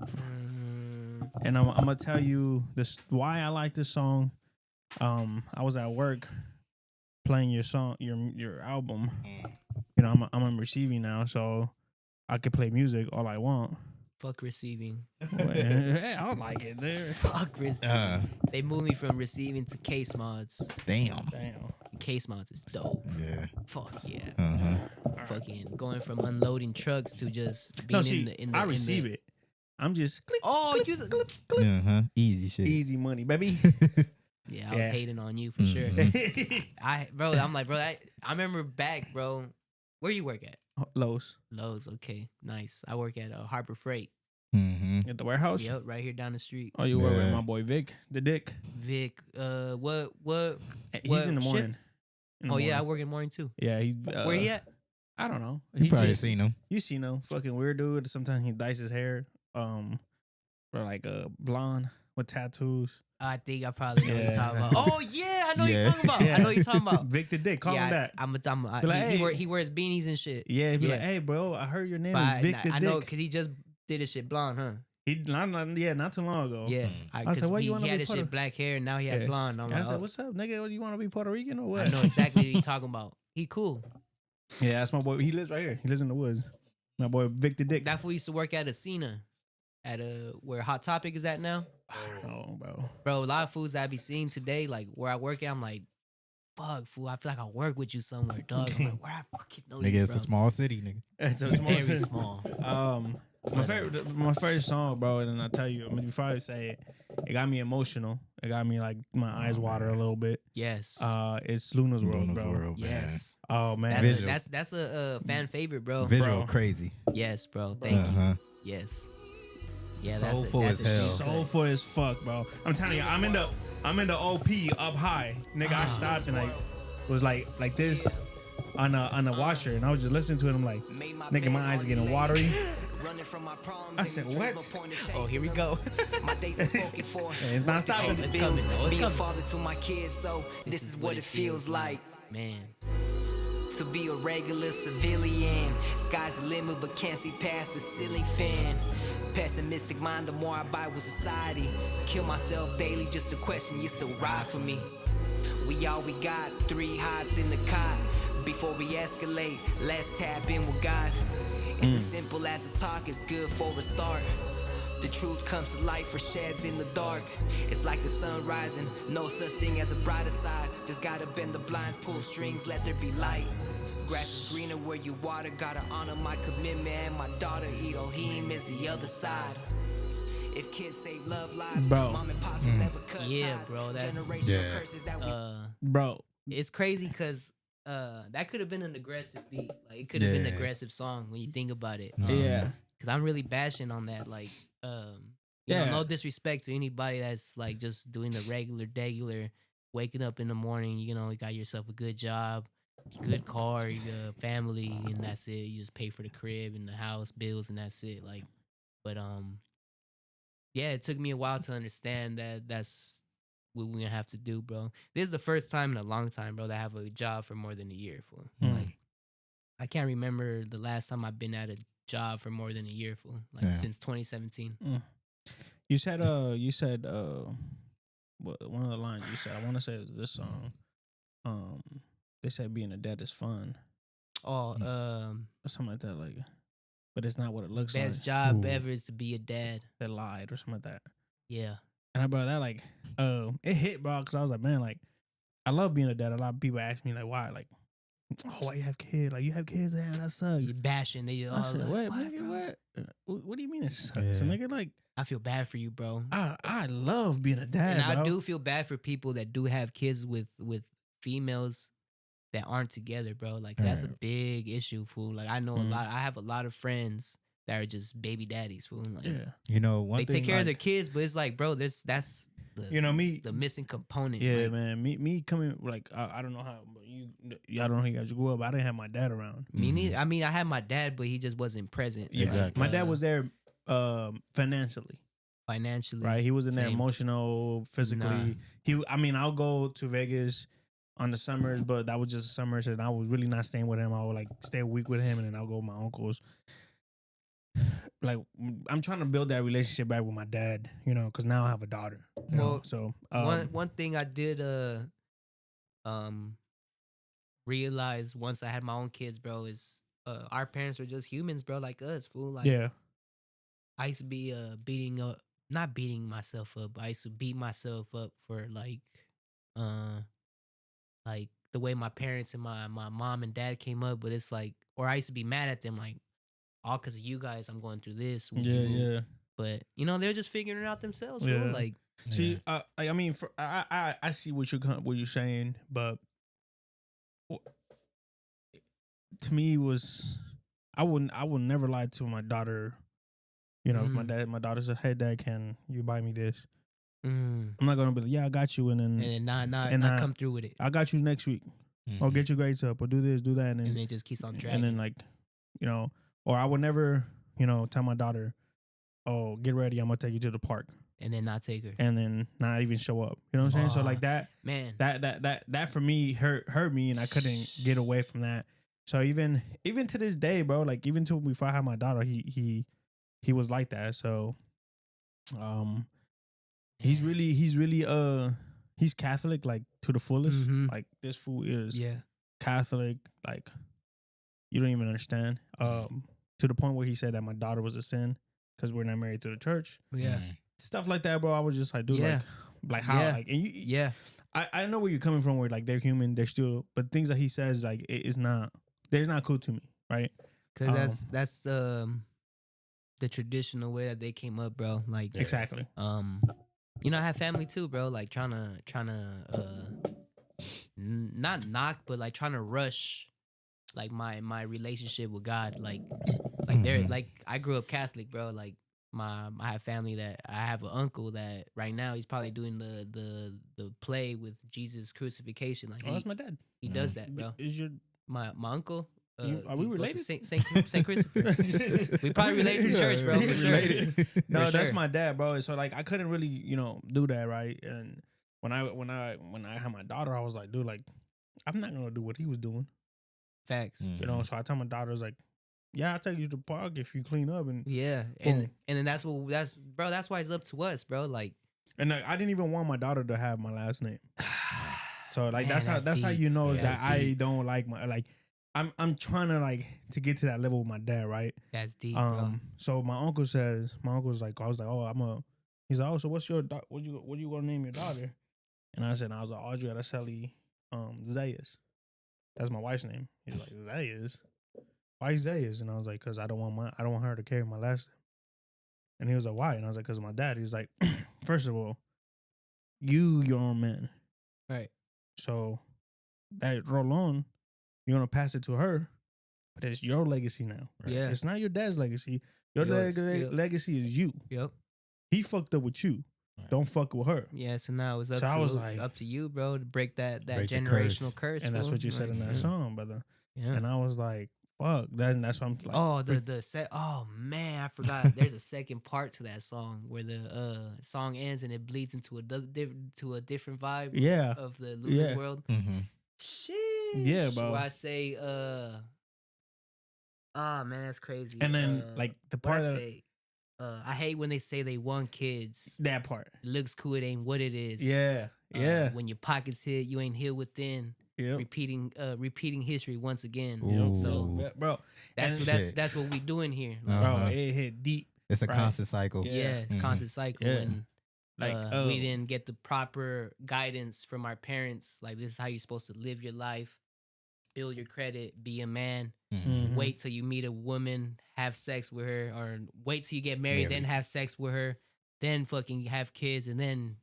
Mm, And I'm gonna tell you this why I like this song. I was at work playing your song, your album. You know, I'm receiving now, so I can play music all I want. fuck receiving. Hey, I don't like it. There. Fuck receiving. They moved me from receiving to case mods. Damn. Damn. Case mods is dope. Yeah. Fuck yeah. Uh-huh. Fucking going from unloading trucks to just being No, see, in the I receive it. I'm just click, Oh, click, you the, click, click. Uh-huh. Easy shit. Easy money, baby. Yeah, I was Yeah. hating on you for sure. I'm like, bro, I remember back, bro. Where you work at? Lowe's Lowe's. Okay, nice. I work at Harbor Freight. Mm-hmm. at the warehouse. Yep, right here down the street. Oh, you work with Yeah. my boy Vic, the Dick. Vic, what? He's What in the shift? morning. In the Oh yeah, I morning. work in the morning too. Yeah, he. Where he at? I don't know. You probably just- seen him. You seen him, fucking weird dude. Sometimes he dyes his hair, or like a blonde with tattoos. I think I probably know what you're Yeah. talking about. Oh yeah, I know what Yeah. you're talking about. I know what you're talking about. Vic the Dick, call him that. I'm Be like, he, hey. he wears beanies and shit. Yeah, he'd be Yeah. like, hey, bro, I heard your name But is Vic the I know Dick. because he just did his shit blonde, huh? not too long ago. Yeah, I said, "What you want he to had be his shit black hair, and now he had blonde. I'm I like, said, oh, "What's up, nigga? What, you want to be Puerto Rican or what?" I know exactly what you talking about. He cool. Yeah, that's my boy. He lives right here. He lives in the woods. My boy Victor Dick. That fool used to work at Ascena, at where Hot Topic is at now. Oh, bro. Bro, a lot of fools that I be seeing today, like where I work at, I'm like, fuck, fool. I feel like I work with you somewhere, dog. I'm like, where I fucking know Nigga, you it's from? a small city, nigga. It's a Very city. small. My favorite song, bro. And I tell you, I mean, before I say it, it got me emotional. It got me like my eyes water a little bit. Yes. It's Luna's World, Luna's bro. World, man. Yes. Oh man, That's a fan favorite, bro. Visual Bro. crazy. Yes, bro. Thank you. Yes. Yeah, Soulful that's as hell. soulful as fuck, bro. I'm telling you, I'm in the OP up high, nigga. I stopped and I was like this on a washer, and I was just listening to it. I'm like, nigga, my eyes are getting watery. I said, what? Oh, here we go. It's not stopping. It's coming. Oh, it's Be a coming. father to my kids, so this is what it feels like. Man. To be a regular civilian. Sky's the limit, but can't see past the ceiling fan. Pessimistic mind, the more I buy with society. Kill myself daily just to question you still ride for me. We all we got, 3 hots in the cot. Before we escalate, let's tap in with God. It's as simple as a talk, it's good for a start. The truth comes to light for sheds in the dark. It's like the sun rising, no such thing as a brighter side. Just gotta bend the blinds, pull strings, let there be light. Grass is greener where you water, gotta honor my commitment. And my daughter Elohim is the other side. If kids save love lives, Bro. mom and pops will never cut Yeah, ties. bro, that's- Generational Yeah. curses that we Bro, It's crazy because that could have been an aggressive beat. Like it could have been an Yeah. aggressive song when you think about it. yeah. Because I'm really bashing on that. Like, you know, Yeah. no disrespect to anybody that's like just doing the regular, waking up in the morning. You know, you got yourself a good job, good car, you got a family, and that's it. You just pay for the crib and the house bills, and that's it. Like, but yeah, it took me a while to understand that that's what we're gonna have to do, bro. This is the first time in a long time, bro, that I have a job for more than a year. For like, I can't remember the last time I've been at a job for more than a year. For like since 2017. You said one of the lines you said, I want to say it was this song. They said being a dad is fun Oh, or something like that, like, but it's not what it looks best like. job ever is to be a dad. They lied or something like that. Yeah. And I brought that like, it hit, bro, because I was like, man, like, I love being a dad. A lot of people ask me like, why, like, oh, why you have kids? Like, you have kids, damn, that sucks. You bashing. They all I said, like, what, "Why, nigga, bro?" what do you mean it sucks? Yeah. Nigga, like, I feel bad for you, bro. I love being a dad, And bro. I do feel bad for people that do have kids with females that aren't together, bro. Like that's a big issue, fool. Like I know a lot. I have a lot of friends that are just baby daddies, fool. Like Yeah. You know, one they thing take care of their like- kids, but it's like, bro, that's the You know, me, the missing component. yeah, like, man. Me coming like I don't know how I don't know how you guys grew up. But I didn't have my dad around. Me neither. I mean, I had my dad, but he just wasn't present. Yeah. Exactly. My dad was there financially, financially, right? He was in there Same. emotional, physically. I'll go to Vegas on the summers, but that was just summers, and I was really not staying with him. I would like stay a week with him, and then I'll go with my uncles. Like I'm trying to build that relationship back with my dad, you know, because now I have a daughter. You know? Well, So one thing I did realize once I had my own kids, bro, is our parents are just humans, bro, like us, fool. Like yeah, I used to be not beating myself up, but I used to beat myself up for like the way my parents and my mom and dad came up, but it's like, or I used to be mad at them, like, all because of you guys, I'm going through this. yeah. But you know, they're just figuring it out themselves, fool. Yeah. Like, See, I mean, I see what you're saying, but to me it was I would never lie to my daughter. You know, if my daughter said, "Hey, Dad, can you buy me this?" I'm not gonna be like, "Yeah, I got you," and then not come through with it, I got you next week, or get your grades up, or do this, do that, and and it just keeps on dragging. and then like, you know, or I would never, you know, tell my daughter, "Oh, get ready, I'm gonna take you to the park," and then not take her. and then not even show up. You know what I'm saying? So like that. Man, That for me hurt me, and I couldn't get away from that. So even to this day, bro, like even to before I had my daughter, he was like that. So He's really he's Catholic, like to the fullest. Mhm. Like this fool is Yeah. Catholic, like you don't even understand. To the point where he said that my daughter was a sin because we're not married to the church. Yeah. Stuff like that, bro. I was just like, dude, Yeah. like how, Yeah. like, and you, Yeah. I know where you're coming from. Where like they're human, they're still, but things that he says, like it's not, they're not cool to me, right? Cause that's the traditional way that they came up, bro. Like Exactly. you know, I have family too, bro. Like trying to not knock, but like trying to rush like my relationship with God. Like they're like I grew up Catholic, bro. Like I have family that I have an uncle that right now he's probably doing the play with Jesus crucifixion. Like Oh, that's my dad. he does that, bro. Is your My uncle. are we he goes to related? Saint Christopher. We probably related to church, bro. For sure. No, For that's sure. my dad, bro. So like I couldn't really, do that, right? And when I had my daughter, I was like, dude, like I'm not gonna do what he was doing, Facts. So I tell my daughter, I was like, yeah, I'll take you to the park if you clean up, and Yeah, Boom. and then that's why it's up to us, bro. Like I didn't even want my daughter to have my last name. So like Man, that's how deep. you know Yeah, that that's I deep. don't like my like I'm trying to like to get to that level with my dad, right? That's deep, bro. So my uncle's like, I was like, oh, he's like, oh, so what's what you gonna name your daughter? And I said, I was like, Audrey Araceli Zayas. That's my wife's name. He's like, Zayas? Why Zayas? And I was like, because I don't want her to carry my last name. And he was like, why? And I was like, because of my dad. He's like, first of all, you're your own man. Right. So that Rolon, you're gonna pass it to her, but it's your legacy now. Right. Yeah. It's not your dad's legacy. Your Yours. Yep. legacy is you. Yep. He fucked up with you. Right. Don't fuck with her. Yeah. So now it's up So to I was like- up to you, bro, to break that Break the generational curse. curse. And that's fool. what you said in Like, that song, brother. Yeah. And I was like, fuck. That's why I'm like, Oh, the set. Oh man, I forgot. There's a second part to that song where the song ends and it bleeds into a different vibe. yeah. Of the Luda's Yeah. world. Mm-hmm. Sheesh. Yeah, bro. Where I say, oh man, that's crazy. And then like the what part I that say, I hate when they say they want kids. that part. It looks cool, it ain't what it is. Yeah. Yeah. When your pockets hit, you ain't healed within. Yep. Repeating history once again. Ooh. So Yeah, bro. that's And- that's what we doing here. Like, Bro, Uh-huh. it hit deep. It's a Right. constant cycle. yeah, it's a Mhm. constant cycle. Yeah. And Like, we didn't get the proper guidance from our parents. Like, this is how you're supposed to live your life, build your credit, be a man. Mhm. Wait till you meet a woman, have sex with her, or wait till you get married, then have sex with her, then fucking have kids, and then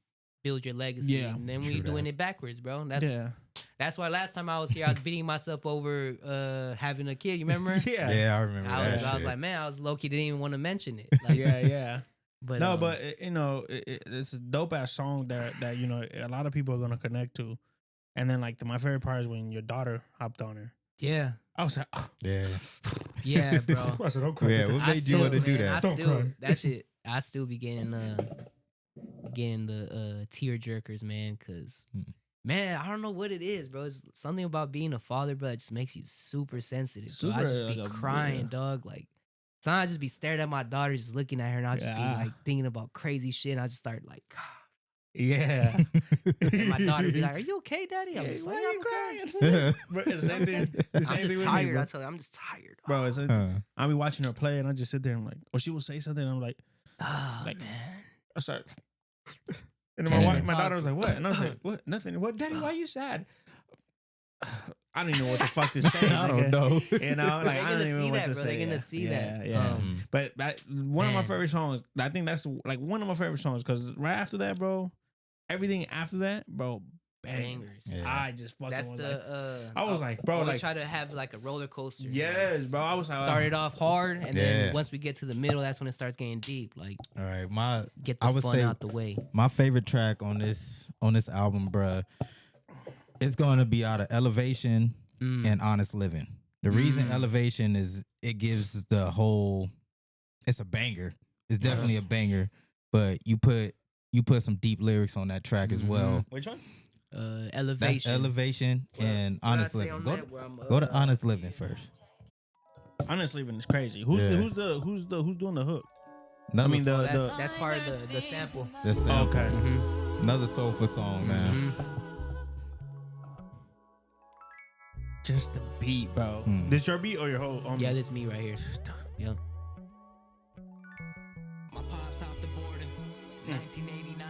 build your legacy. Yeah, And then true we're doing that. it backwards, bro. Yeah. That's why last time I was here, I was beating myself over having a kid. You remember? Yeah. Yeah, I remember I that. was shit. like, man, I was low key didn't even want to mention it. Like, Yeah. Yeah. but No, but it's a dope ass song that a lot of people are gonna connect to, and then like my favorite part is when your daughter hopped on her. yeah, I was like, oh. Yeah. yeah, bro. I said, don't cry. Yeah, what made you want to do that? Don't cry. That shit. I still be getting the tear jerkers, man. Cause man, I don't know what it is, bro. It's something about being a father, but it just makes you super sensitive. So I just be like crying, dog. Like sometimes I just be staring at my daughter, just looking at her, and I just be Yeah. like thinking about crazy shit. And I just start like, Yeah. and my daughter be like, "Are you okay, daddy?" I'm just like, Why "I'm you okay." crying? But it's the same thing. The I'm same just thing with tired. me, bro. I tell you, I'm just tired. Bro, it's Huh. I be watching her play, and I just sit there and like, or she will say something, and I'm like, Oh, like- man. I start. And Can't then even my talk. daughter was like, "What?" And I was like, "What? Nothing. What, Daddy? Why you sad?" I don't even know what the fuck to say. I don't nigga. know. You know, like They're I don't gonna even know see what that, to bro. say. They're gonna see that. Yeah. But one of my Man. favorite songs. I think that's like one of my favorite songs because right after that, bro, everything after that, bro, bangers. Bangers. Yeah. I just fucking That's was the. like, I was like, bro, always like, try to have like a roller coaster. yes, bro. I was like, Started off hard, and Yeah. then once we get to the middle, that's when it starts getting deep. Like, All right, get I the would fun say- out the way. my favorite track on this album, bruh, it's going to be out of Elevation and Honest Living. The reason Elevation is it gives the whole, it's a banger. It's definitely a banger, but you put some deep lyrics on that track as well. which one? That's Elevation. Elevation and Honest Living. Go to Honest Living first. Honest Living is crazy. Who's Yeah. who's doing the hook? I mean that's part of the sample. the sample. Okay. Another soulful song, man. Just the beat, bro. This your beat or your whole? Yeah, this me right here. Yep. My pops hopped the border, 1989.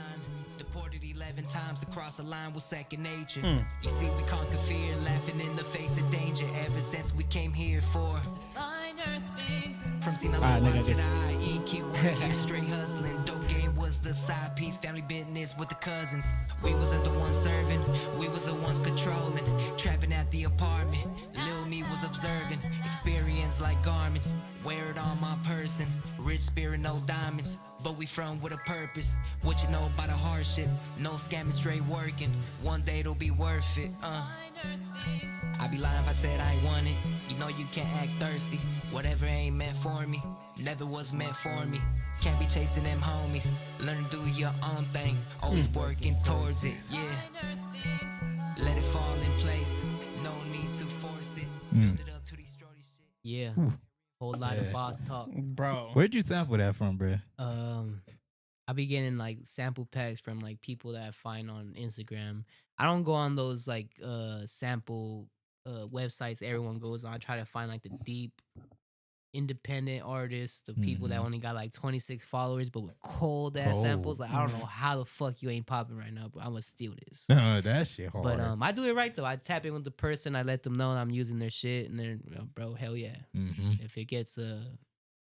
Deported 11 times across the line was second nature. You see, we conquer fear, laughing in the face of danger. Ever since we came here for finer things. From Sinaloa to the IEQ, we're here straight hustling. Dope game was the side piece, family business with the cousins. We wasn't the ones serving, we was the ones controlling. Trapping at the apartment, Lil me was observing. Experience like garments, wear it on my person. Rich spirit, no diamonds, but we from with a purpose. What you know about a hardship? No scamming, straight working. One day it'll be worth it. I'd be lying if I said I ain't want it. You know you can't act thirsty. Whatever ain't meant for me, never was meant for me. Can't be chasing them homies. Learn to do your own thing. Always working towards it. Yeah. Let it fall in place. No need to force it. Build it up to destroy this shit. Yeah. Whole lot of boss talk. bro. Where'd you sample that from, bro? I be getting like sample packs from like people that I find on Instagram. I don't go on those like sample websites everyone goes on. I try to find like the deep independent artists, the people that only got like 26 followers but with cold ass samples. Like I don't know how the fuck you ain't popping right now, but I'm gonna steal this. That shit hard. But I do it right though. I tap in with the person, I let them know I'm using their shit, and they're bro, hell yeah. If it gets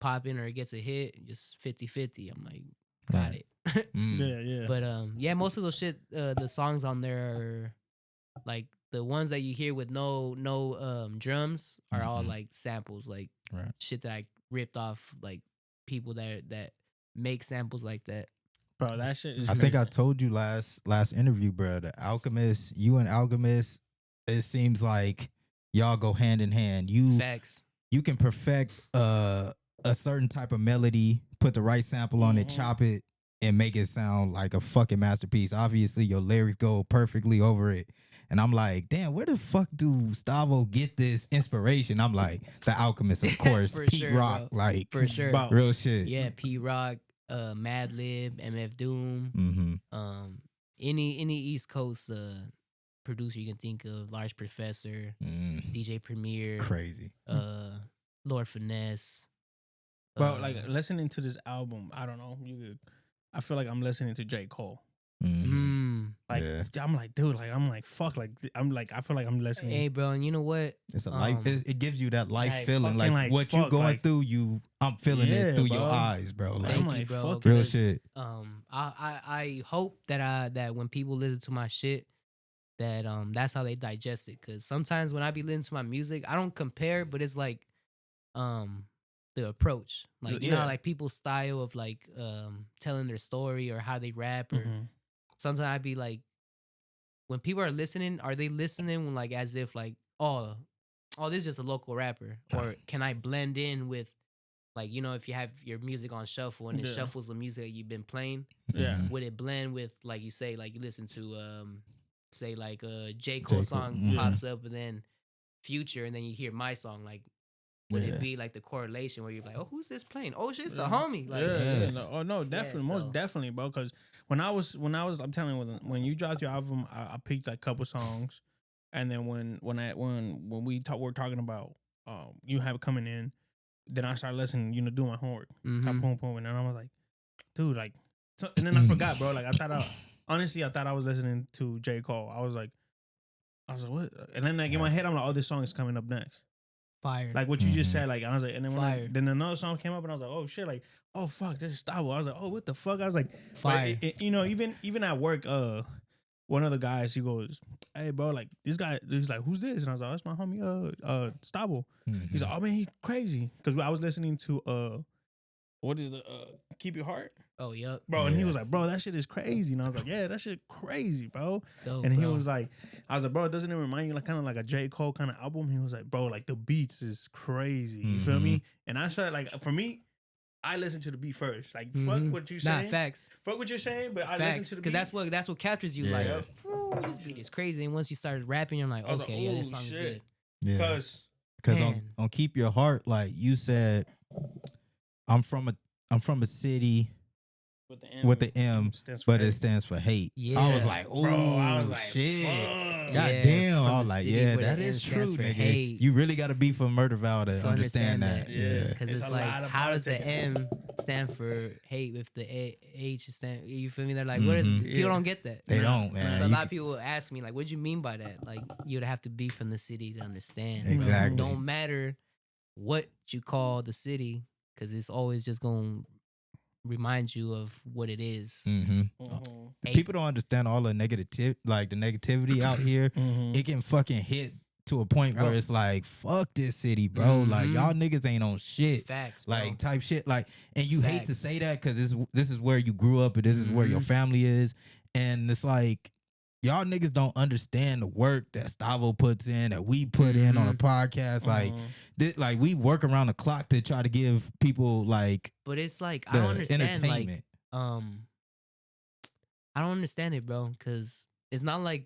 popping or it gets a hit, just 50-50. I'm like, got it. Yeah. But yeah, most of those shit, the songs on there are like the ones that you hear with no drums are all like samples, like shit that I ripped off like people that make samples like that. Bro, that shit is I think I told you last interview, bro. The Alchemist, you and Alchemist, it seems like y'all go hand in hand. Facts. You can perfect a certain type of melody, put the right sample on it, chop it, and make it sound like a fucking masterpiece. Obviously, your lyrics go perfectly over it. And I'm like, damn, where the fuck do Stavo get this inspiration? I'm like, The Alchemist, of course. For Pete sure, Rock, bro. like, For sure. Bro. real shit. Yeah, Pete Rock, Madlib, MF Doom, any East Coast producer you can think of, Large Professor, DJ Premier, Crazy. Lord Finesse. Bro, like listening to this album, I don't know. I feel like I'm listening to J. Cole. Like I'm like, dude, like I'm like, fuck, like I'm like, I feel like I'm listening. Hey, bro, and you know what? It's a life. It gives you that life like, feeling, fucking, like what fuck, you going like- through. I'm feeling it through bro. your eyes, bro. Like, Thank I'm you, like, bro. fuck real because, shit. I hope that when people listen to my shit, that that's how they digest it. Cause sometimes when I be listening to my music, I don't compare, but it's like the approach, like you know, how, like people's style of like telling their story or how they rap, or sometimes I be like, when people are listening, are they listening when, like as if like oh this is just a local rapper, or can I blend in with, like, you know, if you have your music on shuffle and it shuffles the music that you've been playing, would it blend with, like you say, like you listen to say like a J. Cole song pops up and then Future, and then you hear my song, like would it be like the correlation where you're like, oh, who's this playing? Oh shit, it's the homie. Like, no, definitely, most definitely, bro. Because when I was, I'm telling you, when you dropped your album, I picked like a couple songs, and then when we're talking about you have coming in, then I started listening, you know, doing my homework, boom, and then I was like, dude, like, and then I forgot, bro. Like I thought I was listening to J. Cole. I was like, what? And then like in my head, I'm like, oh, this song is coming up next. Fire. Like what you just said, like I was like, and then then another song came up, and I was like, oh shit, like, oh fuck, this is STAVO. I was like, oh, what the fuck? I was like, fire. You know, even at work, one of the guys, he goes, hey bro, like this guy, he's like, who's this? And I was like, that's my homie, STAVO. He's like, oh man, he crazy, because I was listening to what is the Keep Your Heart? Oh, yep. Bro, and he was like, bro, that shit is crazy. And I was like, yeah, that shit crazy, bro. Dope, and he bro. was like, I was like, bro, doesn't it remind you like kind of like a J. Cole kind of album? He was like, bro, like the beats is crazy. You feel me? And I started like, for me, I listen to the beat first. Like, fuck what you saying. Nah, facts. Fuck what you're saying, but I Facts. listen to the beat. Because that's what captures you. Like, ooh, this beat is crazy. And once you started rapping, you're like, I was okay, like, yeah, oh, this song is shit. good. Yeah. Because Because Man. on Keep Your Heart, like you said, I'm from I'm from a city with the M, stands for but it hate. stands for hate. Yeah. I was like, oh, Bro, I was like, shit. fuck. God Yeah, damn. from I was the like, city yeah, where that the M is true, stands for nigga. hate. You really got to be from Murderville to understand that. Yeah. Because It's it's a like, lot of how does the politicking. M stand for hate if the H stand? You feel me? They're like, what is? Mhm. People don't get that. They No. don't, man. So a You lot of people ask me like, "What do you mean by that?" Like, you'd have to be from the city to understand. bro. Exactly. Don't matter what you call the city, because it's always just gonna remind you of what it is. Mhm. Mhm. Hate. People don't understand all the negativity out here. Mhm. It can fucking hit to a point where Bro. it's like, fuck this city, bro. Like, Mhm. y'all niggas ain't on shit. Facts, bro. Like, type shit. Like, and you hate to Facts. say that because this is where you grew up and this is where your Mhm. family is. And it's like, y'all niggas don't understand the work that Stavo puts in, that we put in on a podcast. Like, like we work around the clock to try to give people like But it's like I the don't understand. Like, entertainment. I don't understand it, bro. Because it's not like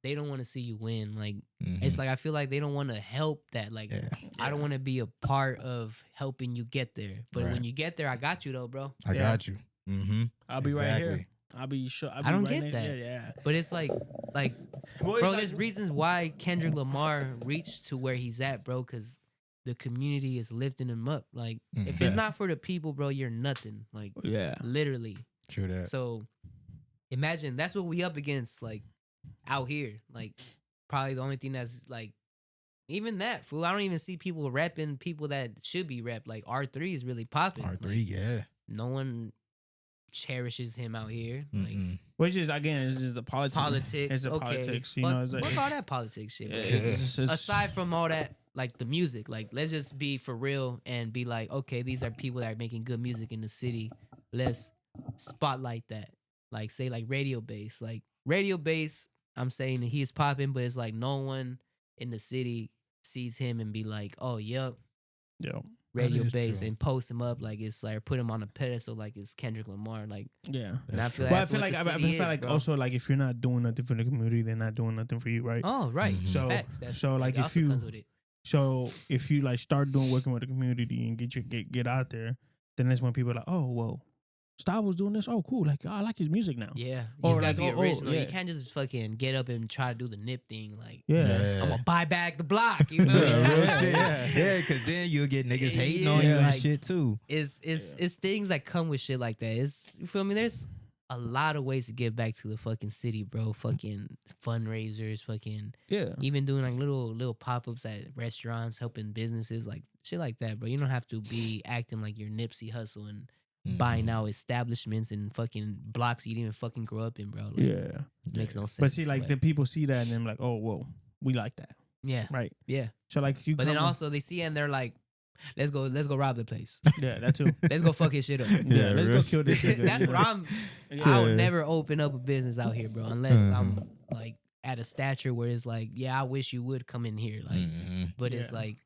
they don't want to see you win. Like, it's Mhm. like I feel like they don't want to help that. Like, Yeah. I don't want to be a part of helping you get there. But Right. when you get there, I got you though, bro. I Yeah. got you. Mm-hmm. I'll be right here. Exactly. I'll be sure. I don't get next- that. Yeah. But it's like, Well, it's bro, like- there's reasons why Kendrick Lamar reached to where he's at, bro, because the community is lifting him up. Like, if it's Yeah. not for the people, bro, you're nothing. Like, Yeah. literally. True that. So imagine that's what we up against, like, out here. Like, probably the only thing that's like, even that, fool. I don't even see people repping people that should be repped. Like, R3 is really popping. R3, Like, yeah. no one cherishes him out here. Like, Mm-mm. Which is again, it's just the politics. politics. It's the okay. politics. You fuck, know, it's like, fuck all that politics shit. yeah, bro. it's- Aside from all that, like the music, like let's just be for real and be like, okay, these are people that are making good music in the city. Let's spotlight that. Like, say like Radio Bass. Like Radio Bass, I'm saying that he is popping, but it's like no one in the city sees him and be like, oh, yep, yeah, Radio is Bass, true. and post him up like it's like put him on a pedestal like it's Kendrick Lamar. Like, yeah. and I feel But I that's feel what like the I city feel is, like bro. also like if you're not doing nothing for the community, they're not doing nothing for you, right? Oh, right. Mhm. So Facts. That's- so like that if also you comes with it. so if you like start doing working with the community and get out there, then that's when people are like, oh, whoa, Stavo's doing this. Oh, cool. Like I like his music now. Yeah, you Or just gotta like, be oh, original. yeah. You can't just fucking get up and try to do the nip thing. Like, Yeah. I'm gonna buy back the block. You know, Yeah, real Yeah, shit. yeah. Yeah, because then you'll get niggas hating on Yeah, you and like- shit too. it's things that come with shit like that. It's, you feel me? There's a lot of ways to give back to the fucking city, bro. Fucking fundraisers, fucking Yeah. even doing like little pop ups at restaurants, helping businesses, like shit like that, bro. You don't have to be acting like you're Nipsey Hussle and buying out establishments and fucking blocks you didn't even fucking grow up in, bro. Like, Yeah. makes no sense. But see, like the people see that and they're like, oh, whoa, we like that, yeah, right? yeah. So like you. But then come- also they see it and they're like, let's go rob the place. yeah, that too. Let's go fuck his shit up. Yeah, let's real go kill this shit. That's what I'm. I would never open up a business out here, bro, unless I'm like at a stature where it's like, yeah, I wish you would come in here, like, but it's Yeah. like,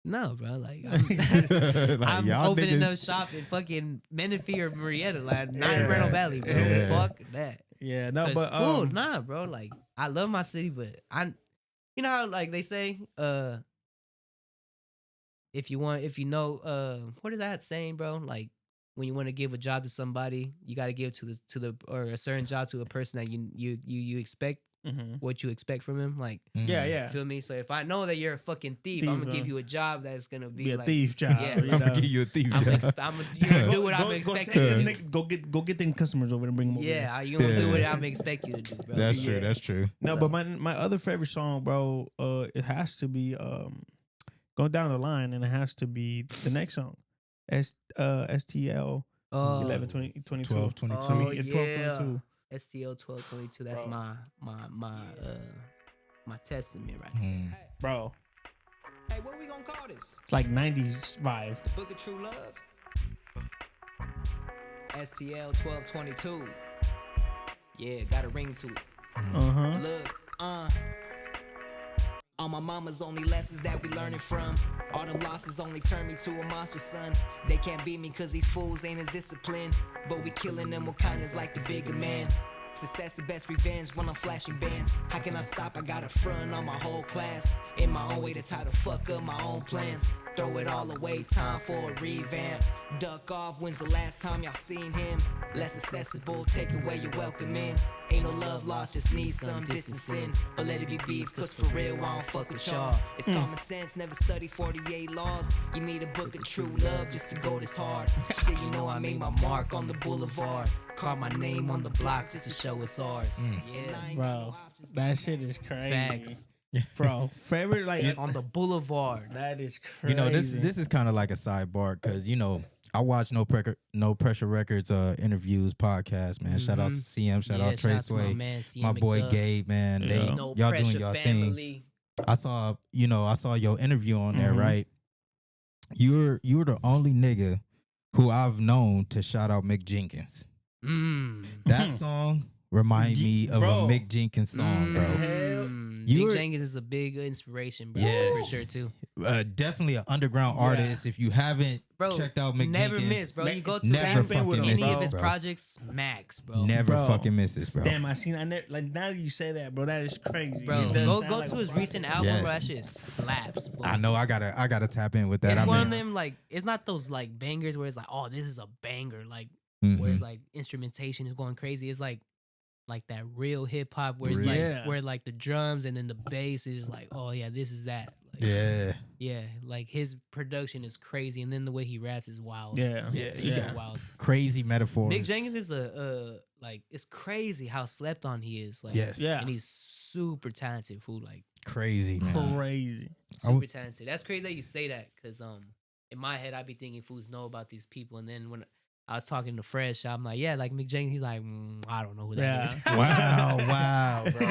no, bro, like Like, I'm y'all opening niggas- up shop in fucking Menifee or Marietta, like not Yeah. in Reno Valley, bro. Yeah. Fuck that. Yeah, no, 'Cause but food, nah, bro. Like I love my city, but you know how like they say, if you know, what is that saying, bro? Like when you want to give a job to somebody, you got to give to the or a certain job to a person that you expect what you expect from him. Like, yeah, yeah, feel me? So if I know that you're a fucking thief, I'm gonna give you a job that's gonna be be a like, thief job. Yeah, you I'm know? gonna give you a thief I'm job. you're gonna do what I'm Go expecting take you them to do. nigg- go get them customers over and bring them over. there. Yeah, you gonna do Yeah. what I'm expect you to do, bro. That's Yeah. true. That's true. No, So- but my other favorite song, bro, it has to be going down the line, and it has to be the next song, STL 11 20 22. 12, 22. I mean, Oh, it's 12 yeah. 22. STL 1222. That's Bro. my testament right there. Mm. Bro, Hey, what we gonna call this? it's like 90s vibe. The Book of True Love? STL 1222. Yeah, got a ring to it. Uh-huh. Look, all my mama's only lessons that we learning from. All them losses only turn me to a monster, son. They can't beat me cause these fools ain't as disciplined. But we killing them with kindness like the bigger man. Success the best revenge when I'm flashing bands. How can I stop? I got a front on my whole class. In my own way to tie the fuck up my own plans. Throw it all away, time for a revamp. Duck off, when's the last time y'all seen him? Less accessible, take away your welcome in. Ain't no love lost, just need some distancing. But let it be beef, cause for real, I don't fuck with y'all. It's common sense, never study 48 laws. You need a book of true love just to go this hard. Shit, you know I made my mark on the boulevard. Carve my name on the block just to show it's ours. Yeah, Bro, that shit is crazy. Facts. Bro, favorite like On the boulevard. that is crazy. You know, this is kind of like a sidebar because you know I watch No Pressure Records interviews podcast, man. Shout out to CM, shout out Trey Sway, my boy McDuff. Gabe, man. Yeah. They No y'all Pressure doing your family. thing. I saw your interview on there, Mhm. right? You're the only nigga who I've known to shout out Mick Jenkins. That song remind me of Bro. a Mick Jenkins song, bro. Big Jenkins is a big inspiration, bro. Yes. For sure, too. Definitely an underground artist. If you haven't Bro, checked out Mick never Jenkins, miss, bro. You go to never any fucking miss of this, his bro. projects, max, bro. Never Bro. fucking misses, bro. Damn, I never like now that you say that, bro. That is crazy. Bro, It does go sound like to a his project. recent album, bro. That Yes. shit slaps, bro. I know I gotta tap in with that. It's I one mean, of them, like, it's not those, like, bangers where it's like, oh, this is a banger, like, mhm. where it's, like, instrumentation is going crazy. It's, like that real hip-hop where it's, Real. like, Yeah. where, like, the drums and then the bass is just like, oh, yeah, this is that. Like, Yeah, Yeah, like, his production is crazy, and then the way he raps is wild. Yeah. Yeah, he Super got- wild. crazy metaphors. Mick Jenkins is like, it's crazy how slept on he is. Like, Yes. Yeah. and he's super talented, fool. Like, Crazy, man. Crazy. super talented. That's crazy that you say that, because in my head I be thinking fools know about these people, and then when I was talking to Fresh, I'm like, yeah, like Mick Jenkins. He's like, I don't know who that is. Wow, bro.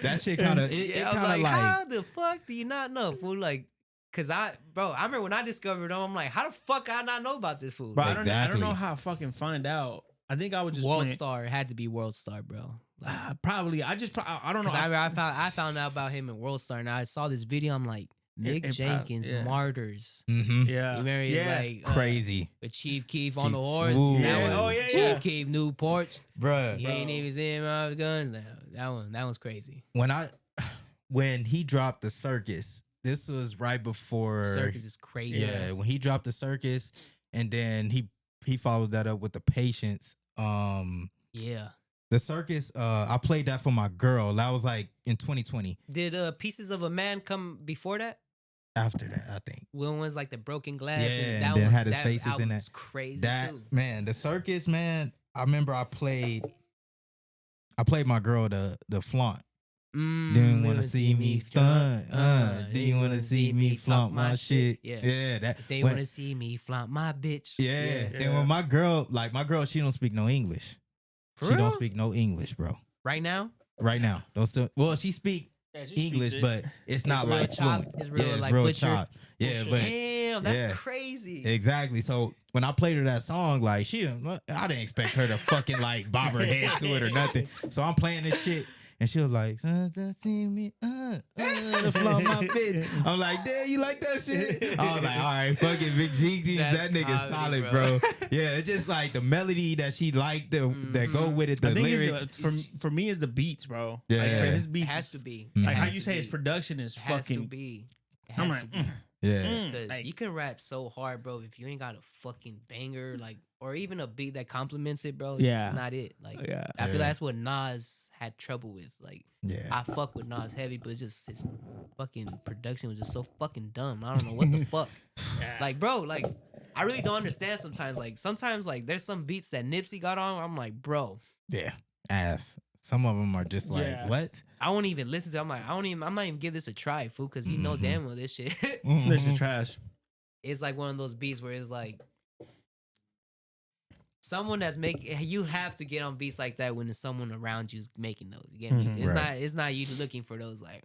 That shit kind of it Yeah, I'm kind of like, like how the fuck do you not know, fool? Like, cause I remember when I discovered him, I'm like, how the fuck I not know about this fool? Bro, Like, I Exactly. don't know how I fucking find out. I think I would just World play- Star, it had to be World Star, bro. Like, Probably. I don't know. cause I found out about him in World Star, and I saw this video. I'm like, Mick it Jenkins, yeah. Martyrs. mhm. Yeah. You remember he's yeah. like Crazy, with Chief Keef on the horse. Ooh. That Yeah. one, Oh, yeah, Chief yeah. Keef Newport. bruh. He ain't even seen my guns now. That one's crazy. When he dropped the Circus, this was right before Circus is crazy. Yeah, when he dropped the Circus, and then he followed that up with the Patience. Yeah. The Circus, I played that for my girl. That was like in 2020. Did Pieces of a Man come before that? After that, I think. When was like the broken glass? Yeah, and and then had his that faces in album's that. crazy That too. man, the Circus, man. I remember I played my girl the flaunt. Do you want to see me flaunt? Do you want to see me flaunt my shit? Yeah. That. If they when- want to see me flaunt my bitch. Yeah. Yeah. Then when my girl, she don't speak no English. For She real? don't speak no English, bro. Right now? Right now, don't still. Well, she speak Yeah, she English, speaks it. but it's not real like chopped. fluent. It's real, yeah, it's like, real butchered. chopped. Yeah, but Damn, that's yeah. crazy. exactly. So when I played her that song, like I didn't expect her to fucking like bob her head to it or nothing. So I'm playing this shit, and she was like, "See me, to flaunt my bitch." I'm like, "Damn, you like that shit?" I was like, "All right, fucking Big Jenkins, That's that nigga comedy, solid, bro. bro." Yeah, it's just like the melody that she liked, that go with it, the I think lyrics. for me is the beats, bro. Yeah. Like, for his It beats has is- to be. Mhm. Like how Has you to say his be. production is It has to fucking. be. It I'm has like, to be. yeah, Because like- you can rap so hard, bro. If you ain't got a fucking banger, like, or even a beat that complements it, bro, it's Yeah. not it. Like, Yeah. I feel Yeah. that's what Nas had trouble with. Like, yeah. I fuck with Nas heavy, but it's just his fucking production was just so fucking dumb. I don't know what the fuck. Like, bro, like, I really don't understand sometimes. Like, sometimes, like, there's some beats that Nipsey got on. Where I'm like, bro, Yeah, ass. Some of them are just like, Yeah. what? I won't even listen to it. I'm like, I'm not even give this a try, fool, because you know Mhm. damn well this shit. This is trash. It's like one of those beats where it's like someone that's making, you have to get on beats like that when there's someone around you's making those. You get me? Mhm. It's Right. not you looking for those like,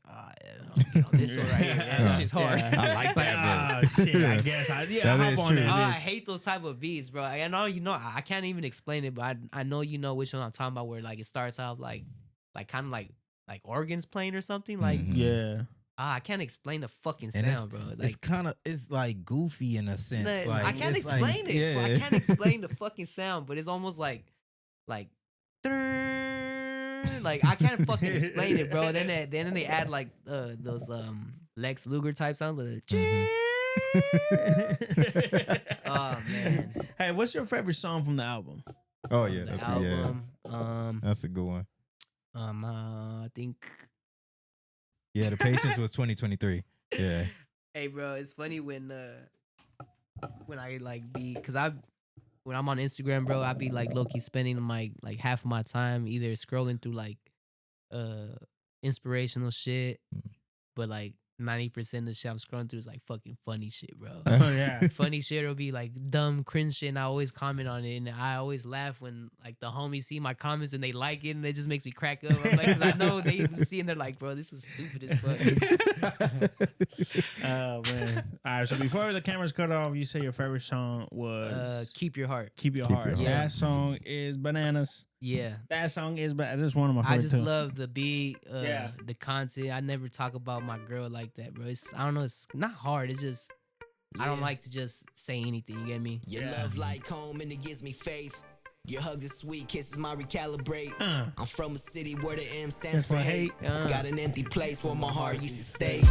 this one right here. Yeah, this shit's hard. Yeah. I like that, bro. Shit, I guess I That hop is on true. that. I bitch. hate those type of beats, bro. I know I can't even explain it, but I know you know which one I'm talking about. Where like it starts off like kind of like organs playing or something. Like Mhm. Yeah. I can't explain the fucking And sound, bro. It's Like kind of it's like goofy in a sense. Like I can't it's like- explain it. Yeah. Bro. I can't explain the fucking sound, but it's almost like like I can't fucking explain it, bro. Then they add like those Lex Luger type sounds like Mhm. Oh man. Hey, what's your favorite song from the album? Oh yeah, The that's album. that's a good one. I think. Yeah, the Patience was 2023. Yeah. Hey, bro, it's funny when I like when I'm on Instagram, bro, I be like low key spending like half of my time either scrolling through like inspirational shit, but like 90% of the shit I'm scrolling through is like fucking funny shit, bro. Oh yeah. Funny shit will be like dumb cringe shit, and I always comment on it, and I always laugh when like the homies see my comments and they like it, and it just makes me crack up. I'm like, cause I know they even see and they're like, bro, this was stupid as fuck. Oh man. All right. So before the cameras cut off, you say your favorite song was Keep Your Heart. "Keep Your Keep Heart." Your Heart. That song is bananas. Yeah. That song is, but this is one of my I favorites just too. love the beat, Yeah. the content. I never talk about my girl like that, bro. I don't know, it's not hard. It's just I don't like to just say anything. You get me? Your love like home and it gives me faith. Your hugs are sweet, kisses my recalibrate. I'm from a city where the M stands for hate. Got an empty place where my heart used to stay.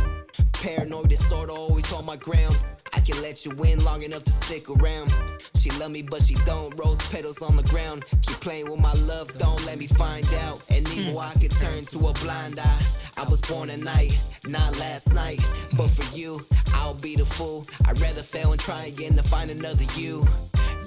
Paranoid disorder, always on my ground. I can let you win long enough to stick around. She love me, but she don't. Rose petals on the ground. Keep playing with my love, don't let me find out. And evil I could turn to a blind eye. I was born at night, not last night. But for you, I'll be the fool. I'd rather fail and try again to find another you.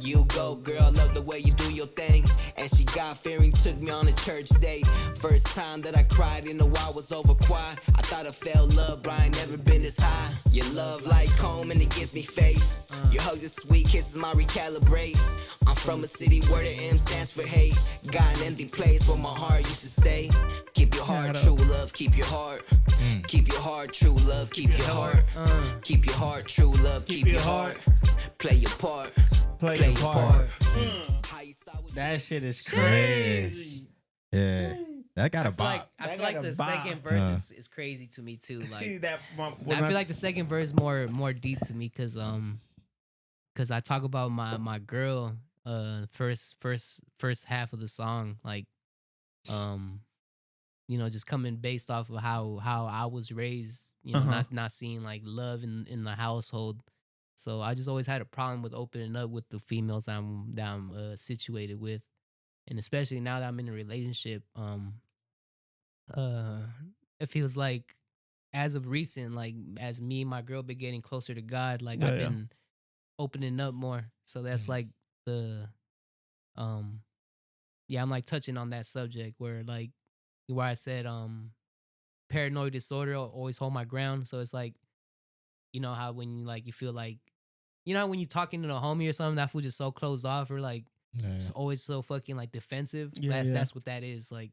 You go, girl, love the way you do your thing. And she God-fearing, took me on a church day. First time that I cried in a while was over quiet. I thought I felt love, but I ain't never been this high. Your love like home and it gives me faith. Your hugs are sweet, kisses my recalibrate. I'm from a city where the M stands for hate. Got an empty place where my heart used to stay. Keep your heart, true love, keep your heart. Keep your heart, true love, keep your heart. Keep your heart, true love, keep your heart. Play your part. Play your part. That shit is crazy. Yeah. That got a I feel bop. like the second verse is crazy to me too. Like See that? I feel like the second verse more deep to me because I talk about my girl first half of the song, like you know, just coming based off of how I was raised, you know, not seeing like love in the household. So I just always had a problem with opening up with the females that I'm situated with, and especially now that I'm in a relationship, it feels like as of recent, like as me and my girl been getting closer to God, like I've been opening up more. So that's like the yeah, I'm like touching on that subject where I said paranoid disorder, I'll always hold my ground. So it's like, you know how when you feel like, you know, when you're talking to a homie or something, that fool just so closed off or like it's always so fucking like defensive. That's what that is, like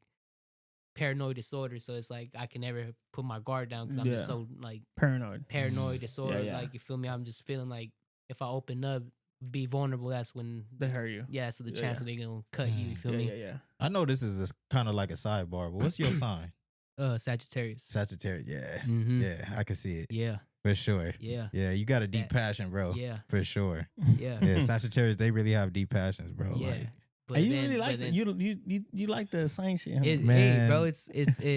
paranoid disorder. So it's like I can never put my guard down because I'm just so like paranoid disorder. Like, you feel me? I'm just feeling like if I open up, be vulnerable, that's when they hurt you. Yeah, so the chance they're gonna cut you. You feel me? Yeah. I know this is kind of like a sidebar, but what's your sign? Sagittarius. Sagittarius. Yeah. Mhm. Yeah, I can see it. Yeah. For sure. Yeah. Yeah, you got a deep passion, bro. Yeah. For sure. Yeah. Yeah, Sagittarius, they really have deep passions, bro. Yeah. Like, But you really like that? You like the science shit, huh? Hey, bro, it's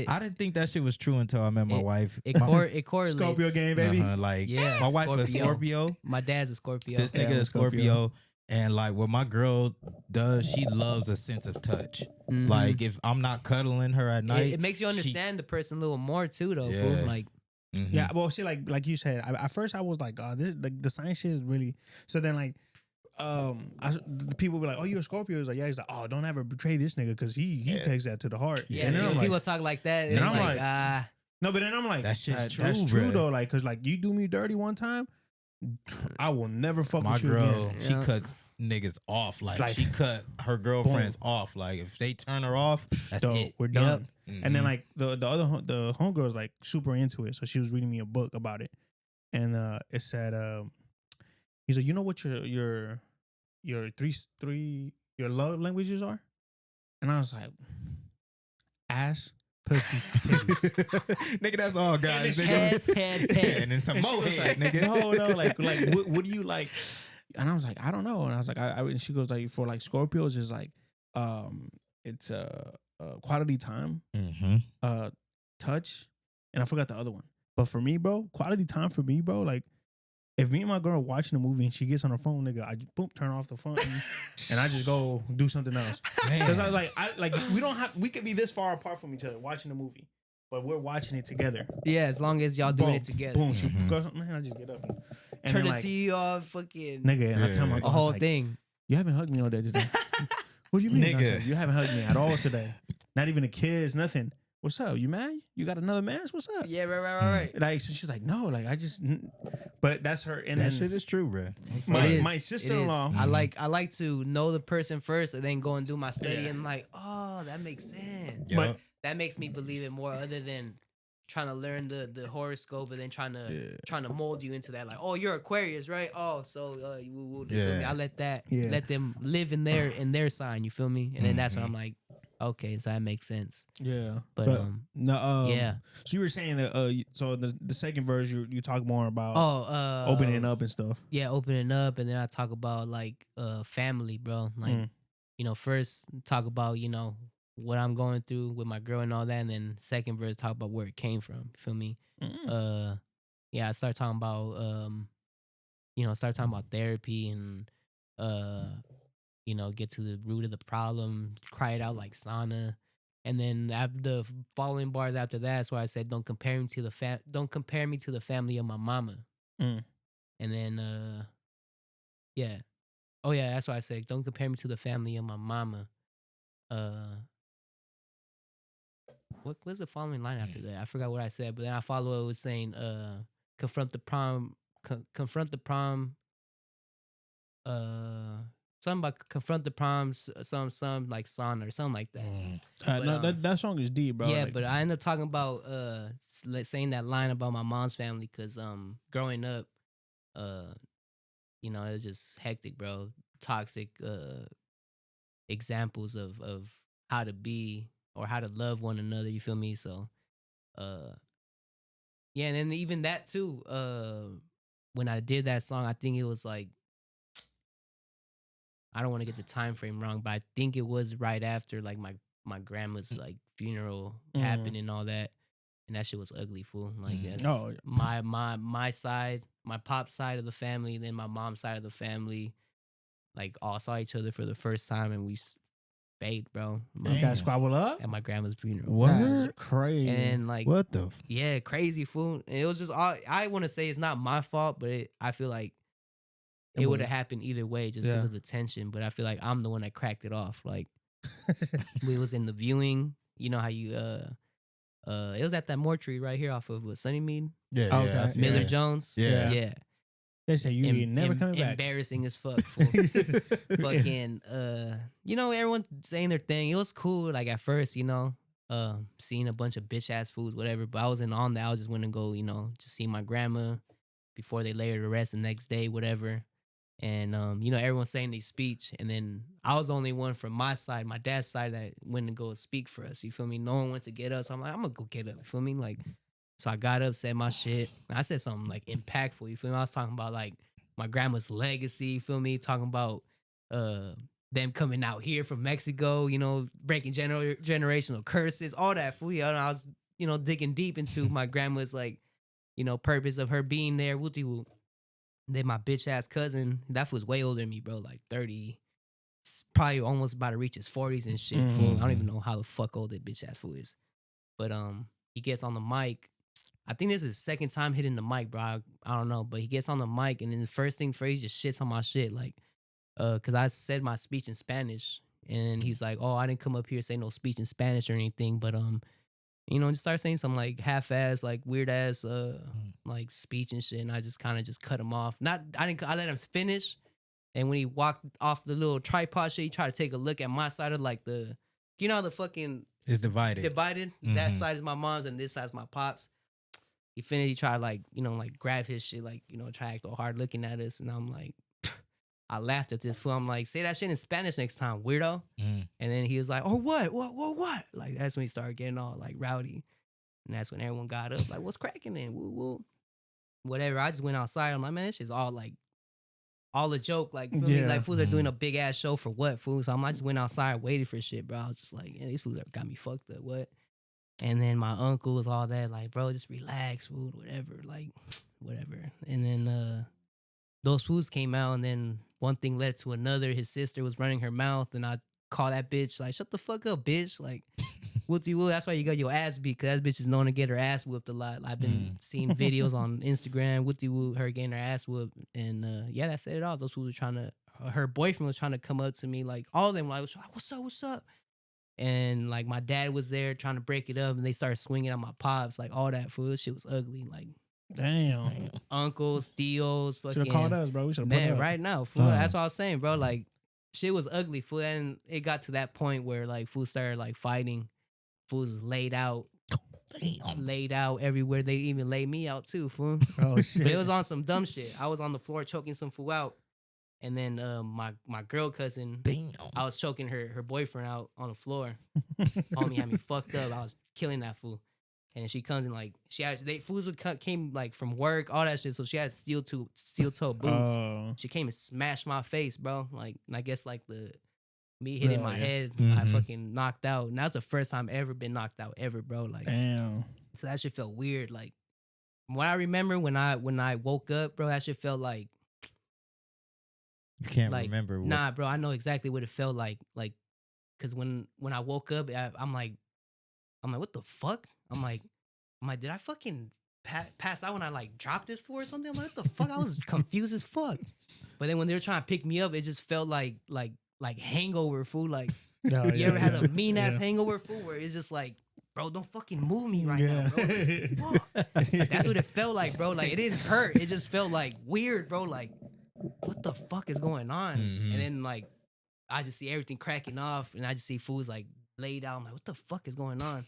I didn't think that shit was true until I met my wife. It correlates. Scorpio game, baby. Like, Yeah, my wife is Scorpio. My dad's a Scorpio. This nigga is Scorpio. And like what my girl does, she loves a sense of touch. Mhm. Like if I'm not cuddling her at night, it makes you understand the person a little more too, though. Yeah. Fool. Like, Yeah, well, see, like you said, at first I was like, oh, this like the science shit is really. So then like, the people were like, oh, you're a Scorpio. He's like, yeah. He's like, oh, don't ever betray this nigga because he takes that to the heart. yeah, And then see, I'm when like, people talk like that, it's and I'm like, like, no, but then I'm like, That shit's true, That's true bruh. though. Like, cause like you do me dirty one time, I will never fuck my with you girl, again. she cuts niggas off. Like she cut her girlfriends off. Like if they turn her off, that's So it. we're done. Mhm. And then like the homegirl was like super into it, so she was reading me a book about it, and it said he's like, you know what your three your love languages are, and I was like, ass, pussy, titties. Nigga, that's all, guys. head, And then some more head, nigga. No, like what do you like? And I was like, I don't know. And I was like, and she goes like, for like Scorpios is like, it's quality time, touch, and I forgot the other one. But for me, bro, quality time for me, bro, like if me and my girl watching a movie and she gets on her phone, nigga, I just, boom, turn off the phone and I just go do something else. Because I like we could be this far apart from each other watching a movie, but we're watching it together. Yeah, as long as y'all doing it together. Boom, she goes, man, I just get up and Turn then, the TV off, fucking nigga, and I tell my girl, a whole like, thing. you haven't hugged me all day today. What do you mean, Nigga? said, you haven't hugged me at all today. Not even the kids, nothing. What's up? You mad? You got another mask? What's up? Yeah, right. Like, so she's like, no, like I just, but that's her. And that then shit is true, bro. my sister-in-law. I like to know the person first and then go and do my study and like, oh, that makes sense. Yep. But That makes me believe it more, other than trying to learn the horoscope and then trying to mold you into that. Like, oh, you're Aquarius, right? Oh, so we'll I let them live in their sign. You feel me? And then that's when I'm like, okay, so that makes sense. yeah, But yeah. So you were saying that so the second verse you talk more about opening up and stuff. Yeah, opening up, and then I talk about like family, bro. Like first talk about what I'm going through with my girl and all that, and then second verse talk about where it came from. You feel me? Yeah, I start talking about therapy and get to the root of the problem, cry it out like sauna. And then after the following bars after that's where I said, don't compare me to the family of my mama. And then that's why I said, don't compare me to the family of my mama. What's the following line after that? I forgot what I said, but then I follow it with saying, confront the prom, something about confront the proms, some like sauna or something like that. But, that song is deep, bro. Yeah, like, but I end up talking about saying that line about my mom's family because growing up, it was just hectic, bro. Toxic examples of how to be or how to love one another. You feel me? So, yeah, and then even that too. When I did that song, I think it was like, I don't want to get the time frame wrong, but I think it was right after like my grandma's like funeral happened and all that, and that shit was ugly, fool. Like that's my side, my pop side of the family, then my mom's side of the family, like all saw each other for the first time, and we fade, bro. You guys squabble up at my grandma's funeral. What? That's crazy. And like, what the? Yeah, crazy, fool. And it was just all, I want to say it's not my fault, but I feel like it would have happened either way just because of the tension. But I feel like I'm the one that cracked it off. Like, we was in the viewing. You know how you it was at that mortuary right here off of Sunnymead. Yeah, Miller Jones. Yeah. They say you ain't never coming back. Embarrassing as fuck. Fucking everyone saying their thing. It was cool. Like at first, seeing a bunch of bitch ass foods, whatever. But I wasn't on that. I was just want to go, just see my grandma before they lay her to rest the next day, whatever. And everyone's saying their speech, and then I was the only one from my side, my dad's side, that went to go speak for us. You feel me? No one went to get us. So I'm like, I'm gonna go get up. You feel me? Like, so I got up, said my shit. I said something like impactful. You feel me? I was talking about like my grandma's legacy. You feel me? Talking about them coming out here from Mexico. Breaking generational curses, all that. Fool. And I was digging deep into my grandma's like purpose of her being there. Wooty woo. Then my bitch ass cousin, that was way older than me, bro, like 30, probably almost about to reach his 40s and shit. Fool. I don't even know how the fuck old that bitch ass fool is. But he gets on the mic. I think this is his second time hitting the mic, bro. I don't know, but he gets on the mic, and then the first thing he just shits on my shit, like, cause I said my speech in Spanish, and he's like, "Oh, I didn't come up here to say no speech in Spanish or anything, but just start saying some like half-ass, like weird-ass, like speech and shit." And I just kind of just cut him off. I let him finish. And when he walked off the little tripod shit, he tried to take a look at my side of like the fucking it's divided. That side is my mom's and this side's my pop's. He finished. He tried like grab his shit, like try to act all hard looking at us, and I'm like, I laughed at this fool. I'm like, say that shit in Spanish next time, weirdo. And then he was like, oh, what? Like, that's when he started getting all like rowdy. And that's when everyone got up, like, what's cracking then? Woo, woo. Whatever. I just went outside. I'm like, man, this shit's all like, all a joke. Like, feel me? Like, fools are doing a big ass show for what, fool? So I just went outside, waited for shit, bro. I was just like, yeah, these fools got me fucked up. What? And then my uncle was all that, like, bro, just relax, fool, whatever. Like, whatever. And then, those foods came out, and then one thing led to another. His sister was running her mouth, and I call that bitch like, "Shut the fuck up, bitch!" Like, whoopty whoop. That's why you got your ass beat, because that bitch is known to get her ass whooped a lot. I've been seeing videos on Instagram, whoopty whoop, her getting her ass whooped, and yeah, that said it all. Those fools were trying to. Her boyfriend was trying to come up to me, like all of them, like, "What's up? What's up?" And like my dad was there trying to break it up, and they started swinging on my pops, like all that food. Shit was ugly. Like, damn. uncles, tios, Should have fucking called us, bro. We should have put man, up. right now, fool. That's what I was saying, bro. Like, shit was ugly, fool. And it got to that point where like food started like fighting. Food was laid out everywhere. They even laid me out too, fool. Oh shit. But it was on some dumb shit. I was on the floor choking some fool out. And then my girl cousin, I was choking her boyfriend out on the floor. Homie had me fucked up. I was killing that fool. And she comes in like fools came like from work, all that shit. So she had steel toe boots. She came and smashed my face, bro. Like, and I guess like me hitting my head, I fucking knocked out. And that's the first time I ever been knocked out ever, bro. Like, damn. So that shit felt weird. Like, what I remember when I woke up, bro, that shit felt like. You can't like, remember. Nah, bro, I know exactly what it felt like. Like, cause when I woke up, I'm like, what the fuck? I'm like, did I fucking pass out when I like dropped this fool or something? I'm like, what the fuck? I was confused as fuck. But then when they were trying to pick me up, it just felt like hangover, fool. Like, you ever had a mean ass hangover, fool, where it's just like, bro, don't fucking move me right now, bro. Like, that's what it felt like, bro. Like, it didn't hurt. It just felt like weird, bro. Like, what the fuck is going on? And then like, I just see everything cracking off, and I just see fools like laid out. I'm like, what the fuck is going on?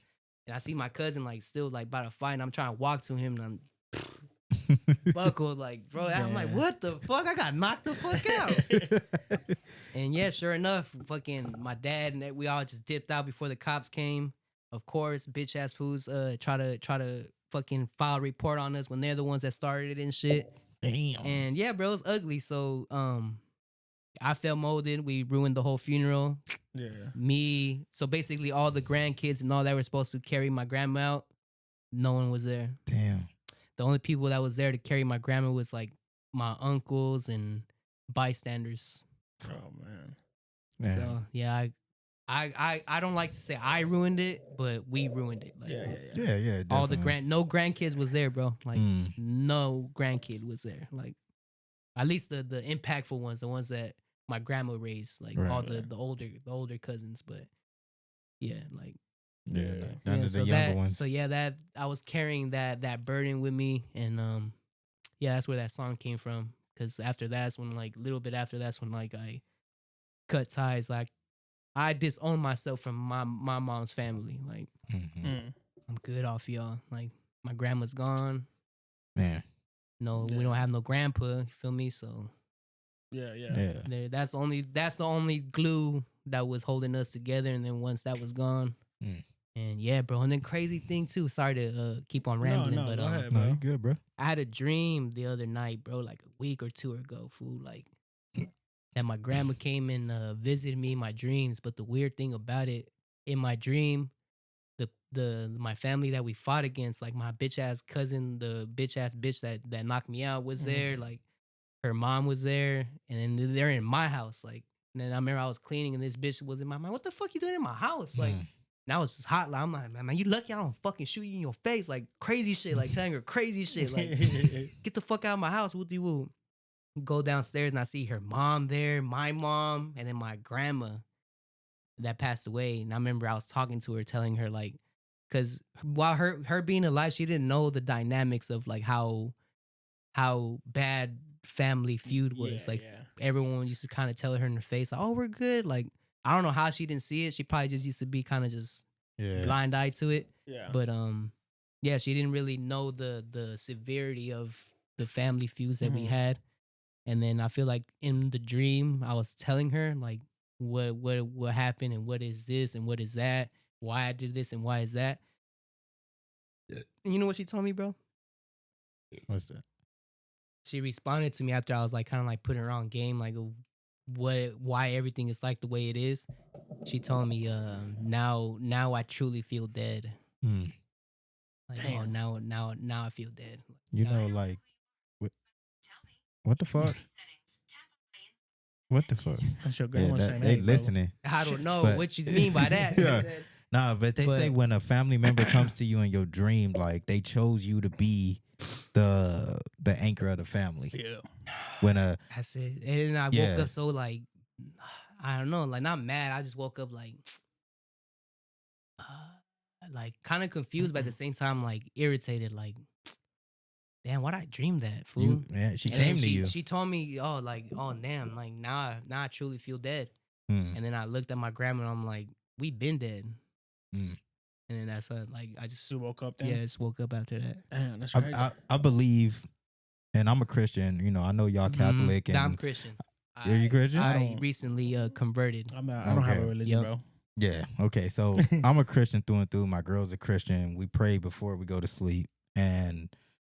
And I see my cousin like still like about to fight, and I'm trying to walk to him, and I'm buckled like, bro. I'm like, what the fuck? I got knocked the fuck out. And yeah, sure enough, fucking my dad and we all just dipped out before the cops came. Of course, bitch ass fools try to fucking file a report on us when they're the ones that started it and shit. Damn. And yeah, bro, it was ugly. So I felt molded. We ruined the whole funeral. Yeah. Me. So basically all the grandkids and all that were supposed to carry my grandma out, no one was there. Damn. The only people that was there to carry my grandma was like my uncles and bystanders. Oh man. So yeah, I don't like to say I ruined it, but we ruined it. Like, Yeah. all the definitely. no grandkids was there, bro. Like no grandkid was there. Like, at least the impactful ones, the ones that my grandma raised, like all the older cousins. But yeah, like None of the younger ones. So yeah, that I was carrying that burden with me, and yeah, that's where that song came from. Because after that's when like little bit after that's when like I cut ties. Like, I disowned myself from my mom's family. Like, I'm good off y'all. Like, my grandma's gone. Man. No, we don't have no grandpa. You feel me? So yeah. that's the only glue that was holding us together. And then once that was gone, and yeah, bro. And then crazy thing too. Sorry to keep on rambling, No, but go ahead, No, bro. you good, bro. I had a dream the other night, bro, like a week or two ago, fool. Like, that my grandma came and visited me in my dreams. But the weird thing about it, in my dream, my family that we fought against, like my bitch ass cousin, the bitch ass bitch that knocked me out was there. Like, her mom was there, and then they're in my house. Like, and then I remember I was cleaning, and this bitch was in my mind. What the fuck you doing in my house? Like, and I was just hot. Like, I'm like, man, you lucky I don't fucking shoot you in your face. Like, crazy shit. Like, telling her crazy shit. Like, get the fuck out of my house. Whoopty woo. Go downstairs, and I see her mom there, my mom, and then my grandma that passed away. And I remember I was talking to her, telling her like, because while her being alive, she didn't know the dynamics of like how bad family feud was. Everyone used to kind of tell her in the face, like, oh, we're good. Like, I don't know how she didn't see it. She probably just used to be kind of just blind eye to it. Yeah. But yeah, she didn't really know the severity of the family feuds that we had. And then I feel like in the dream, I was telling her like what happened and what is this and what is that, why I did this and why is that. And you know what she told me, bro? What's that? She responded to me after I was like kind of like putting her on game, like why everything is like the way it is. She told me, now I truly feel dead. Like, oh, now I feel dead. You know, like What the fuck? What the fuck? That's your Yeah, grandma saying, they hey, bro. listening. I don't know But- what you mean by that. Yeah. Nah, but they say But- when a family member comes to you in your dream, like they chose you to be the anchor of the family. Yeah. When a That's it. And I Yeah. woke up so like, I don't know, like not mad. I just woke up like kind of confused, but at the same time like irritated. Like, damn, why'd I dream that, fool? you, man, she And then came to you. She told me, oh damn, like now I truly feel dead. Mm, And then I looked at my grandma and I'm like, we been dead. mm. And then that's like I just You woke up then? yeah, just woke up after that. Damn, that's crazy. I believe, and I'm a Christian. You know, I know y'all Catholic, Nah, I'm and Christian. are you Christian? I recently converted. I don't have a Okay. religion, Yep. bro. Yeah. Okay. So I'm a Christian through and through. My girl's a Christian. We pray before we go to sleep. And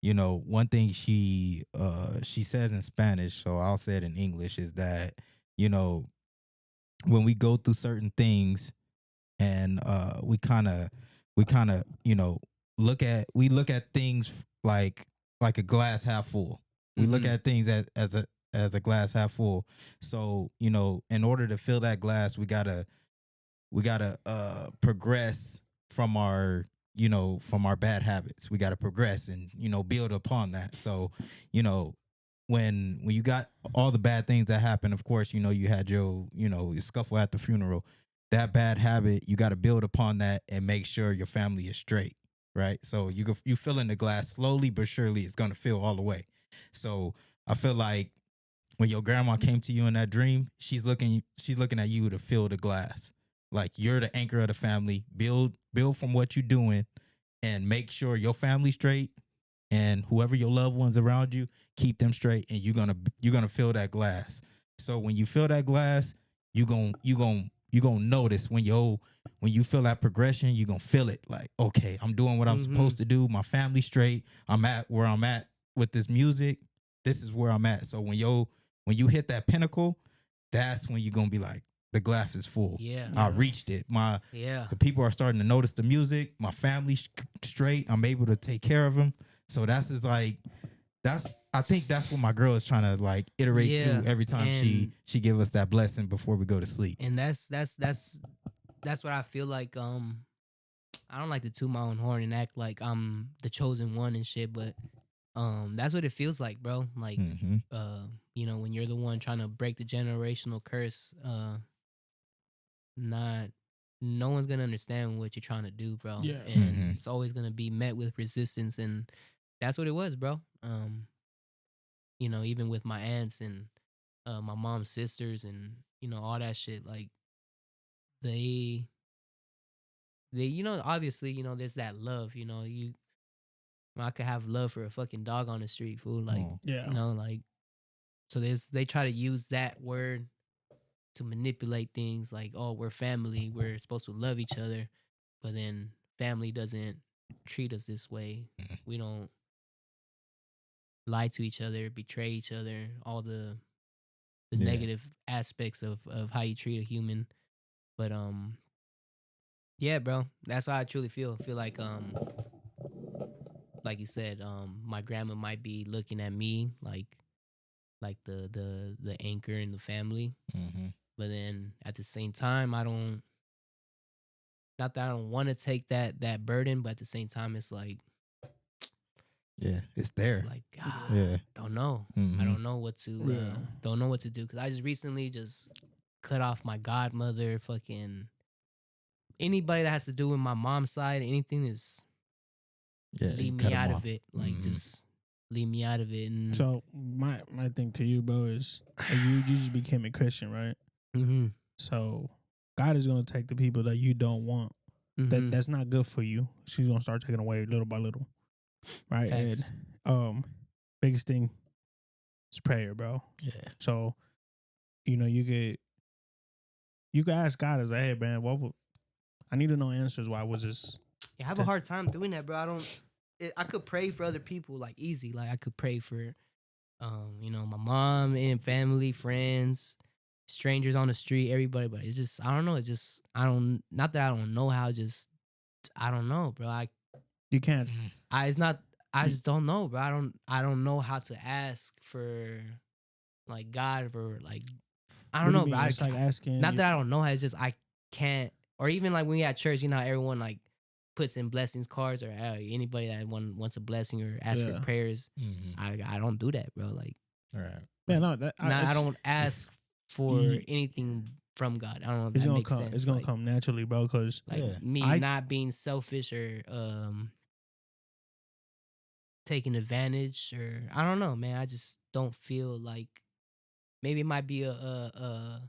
you know, one thing she says in Spanish, so I'll say it in English, is that, you know, when we go through certain things and we kind of, you know, look at things like a glass half full. We look at things as a glass half full. So, you know, in order to fill that glass, we gotta progress from our bad habits. We gotta progress and, you know, build upon that. So, you know, when you got all the bad things that happen, of course, you know, you had your scuffle at the funeral. That bad habit, you got to build upon that and make sure your family is straight, right? So you fill in the glass slowly but surely, it's gonna fill all the way. So I feel like when your grandma came to you in that dream, she's looking at you to fill the glass. Like, you're the anchor of the family. Build from what you're doing and make sure your family's straight, and whoever your loved ones around you, keep them straight, and you're gonna fill that glass. So when you fill that glass, you gonna notice when you feel that progression, you're gonna feel it like, okay, I'm doing what I'm supposed to do. My family's straight. I'm at where I'm at with this music. This is where I'm at. So when you hit that pinnacle, that's when you're gonna be like, the glass is full. Yeah. I reached it. The people are starting to notice the music. My family's straight. I'm able to take care of them. So I think that's what my girl is trying to like iterate to every time she give us that blessing before we go to sleep. And that's what I feel like. I don't like to toot my own horn and act like I'm the chosen one and shit, but that's what it feels like, bro. Like you know, when you're the one trying to break the generational curse, no one's gonna understand what you're trying to do, bro. Yeah. And it's always gonna be met with resistance, and that's what it was, bro. You know, even with my aunts and my mom's sisters and, you know, all that shit, like they you know, obviously, you know, there's that love, you know, I could have love for a fucking dog on the street, fool, like, Yeah. you know, like, so they try to use that word to manipulate things like, oh, we're family, we're supposed to love each other, but then family doesn't treat us this way. We don't lie to each other, betray each other, all the negative aspects of how you treat a human. But yeah, bro, that's how I truly feel. I feel like you said, my grandma might be looking at me like the anchor in the family. But then at the same time, not that I don't want to take that burden, but at the same time, it's like, yeah, it's there. It's like, don't know. I don't know what to do, because I just recently just cut off my godmother, fucking anybody that has to do with my mom's side, anything is leave me out of it. Like, just leave me out of it. And So my thing to you, bro, is you just became a Christian, right? So God is gonna take the people that you don't want. That's not good for you. She's gonna start taking away little by little, right? Facts. And biggest thing is prayer, bro. Yeah. So, you know, you could ask God, as hey man, I need to know answers. Why was this? I have a hard time doing that, bro. I could pray for other people, like, easy. Like, I could pray for, you know, my mom and family, friends, strangers on the street, everybody. But it's just, I don't know. It's just, not that I don't know how, just, I don't know, bro. You can't. It's not, I just don't know, bro. I don't know how to ask for like God for like I don't know, bro. It's like asking. Not that I don't know. It's just I can't. Or even like when we at church, you know how everyone like puts in blessings cards or anybody that wants a blessing or asks for prayers. I don't do that, bro. Like, Right. Yeah, no, I don't ask for anything from God. I don't know if it's that gonna makes come. sense. It's gonna like, come naturally, bro. Because like me not being selfish or taking advantage or I don't know, man. I just don't feel like maybe it might be a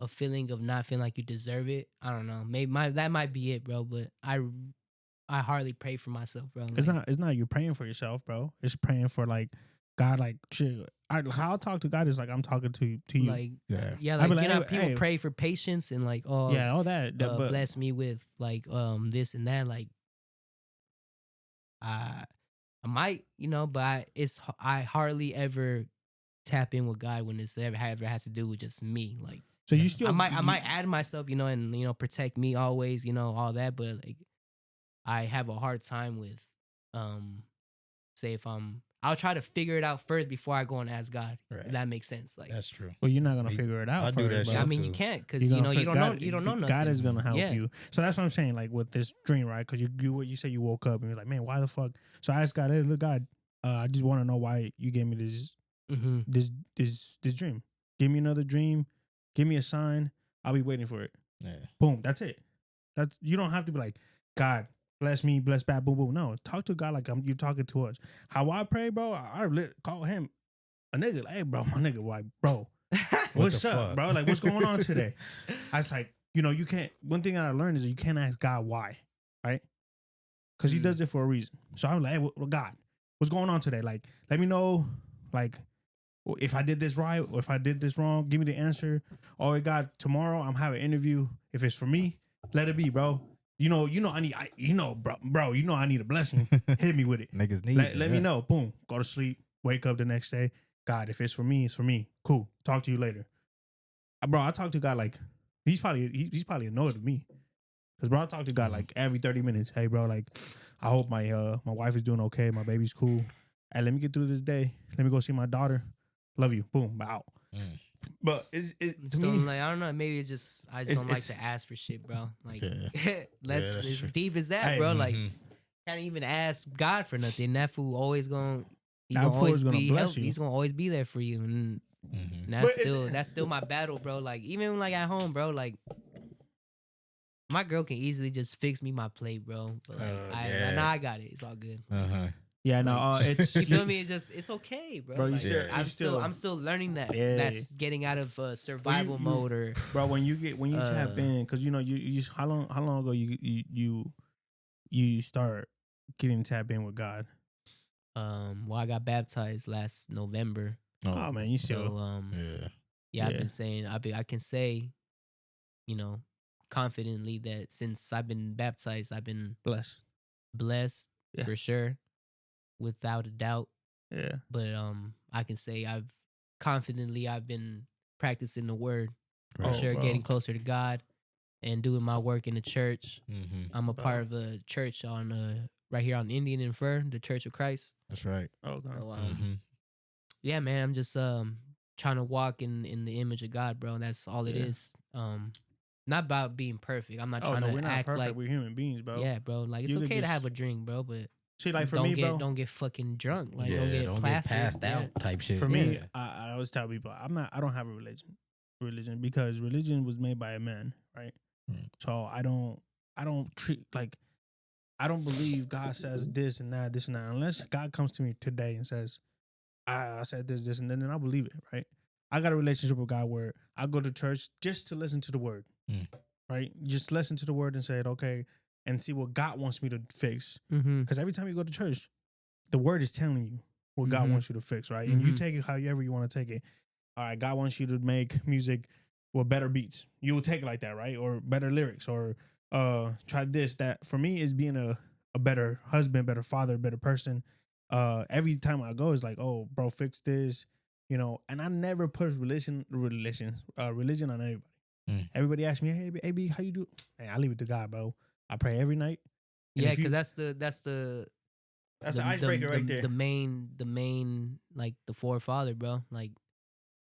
feeling of not feeling like you deserve it. I don't know. Maybe that might be it, bro. But I hardly pray for myself, bro. it's Like, not you praying for yourself, bro. It's praying for like God, like shit. How I talk to God is like I'm talking to you. like Yeah. like, like, you know, hey, people hey. pray for patience and like all all that. But bless me with like this and that. Like I might, you know, but I hardly ever tap in with God when it's ever has to do with just me. Like so you still I might add myself, you know, and you know protect me always, you know, all that. But like I have a hard time with say if I'll try to figure it out first before I go and ask God. Right. If that makes sense. Like That's true. Well, you're not gonna figure it out. I do that first, shit bro. I mean, you too. can't because You're you know gonna you don't know you don't know nothing. God is gonna help Yeah. you. So that's what I'm saying. Like with this dream, right? Because you say you woke up and you're like, man, why the fuck? So I asked God, hey, look, God, I just want to know why you gave me this Mm-hmm. this dream. Give me another dream. Give me a sign. I'll be waiting for it. Yeah. Boom. That's it. That's you don't have to be like, God, bless me, bless bad, boom, boom. No, talk to God like you talking to us. How I pray, bro. I call him a nigga. Like, hey, bro, my nigga, like, bro, what's up, fuck? bro? Like, what's going on today? I was like, you know, you can't. One thing that I learned is you can't ask God why, right? Because He does it for a reason. So I'm like, hey, well, God, what's going on today? Like, let me know, like, if I did this right or if I did this wrong. Give me the answer. Oh, God, tomorrow I'm having an interview. If it's for me, let it be, bro. You know, bro. You know, I need a blessing. Hit me with it. Niggas need Let me know. Boom. Go to sleep. Wake up the next day. God, if it's for me, it's for me. Cool. Talk to you later. Bro, I talk to God like he's probably annoyed with me. Cause bro, I talk to God like every 30 minutes. Hey, bro, like I hope my wife is doing okay. My baby's cool. Hey, let me get through this day. Let me go see my daughter. Love you. Boom. Out. But it's to me, like, I don't know. Maybe it's just I just don't like to ask for shit, bro. Like, that's as true. deep as that, Hey, bro. Like, can't even ask God for nothing. That fool always gonna That fool is gonna bless you. He's gonna always be there for you, and that's still my battle, bro. Like even like at home, bro. Like my girl can easily just fix me my plate, bro. But like I know I got it. It's all good. yeah, no, it's You feel me? It's okay, bro. Bro, you Like, still- I'm still learning that. Yeah. That's getting out of survival mode or bro. When you tap in, because you know you how long ago you start getting tap in with God. well, I got baptized last November. Oh man, you still So Yeah. yeah, I've Yeah. been saying I can say, you know, confidently that since I've been baptized, I've been blessed Yeah. for sure, without a doubt. yeah. But I can say I've been practicing the word for Oh, sure, bro. getting closer to God and doing my work in the church. I'm a Bro. part of a church on right here on Indian and Fur, the Church of Christ. That's right. Okay. So yeah, man, I'm just trying to walk in the image of God, bro. That's all it Yeah. is. Not about being perfect. I'm not Oh trying no, to we're not act perfect. like we're human beings, bro. yeah, bro. Like it's You could okay to just- have a drink, bro, but See, like for don't me, get bro. don't get fucking drunk. Like Yeah, don't get plastered. passed Yeah. out type shit. For me, Yeah. I always tell people I don't have a religion because religion was made by a man, right? So I don't treat like I don't believe God says this and that unless God comes to me today and says I said this and then I believe it, right? I got a relationship with God where I go to church just to listen to the word, right? Just listen to the word and say it okay and see what God wants me to fix. Mm-hmm. Because every time you go to church, the word is telling you what God wants you to fix, right? And you take it however you want to take it. All right, God wants you to make music with better beats. You will take it like that, right? Or better lyrics, or try this, that. For me, is being a better husband, better father, better person. Every time I go, it's like, oh, bro, fix this, you know. And I never push religion on anybody. Everybody asks me, hey, AB, how you do? Hey, I leave it to God, bro. I pray every night. And Yeah, if you- because that's the That's an icebreaker right there. The main like the forefather, bro. Like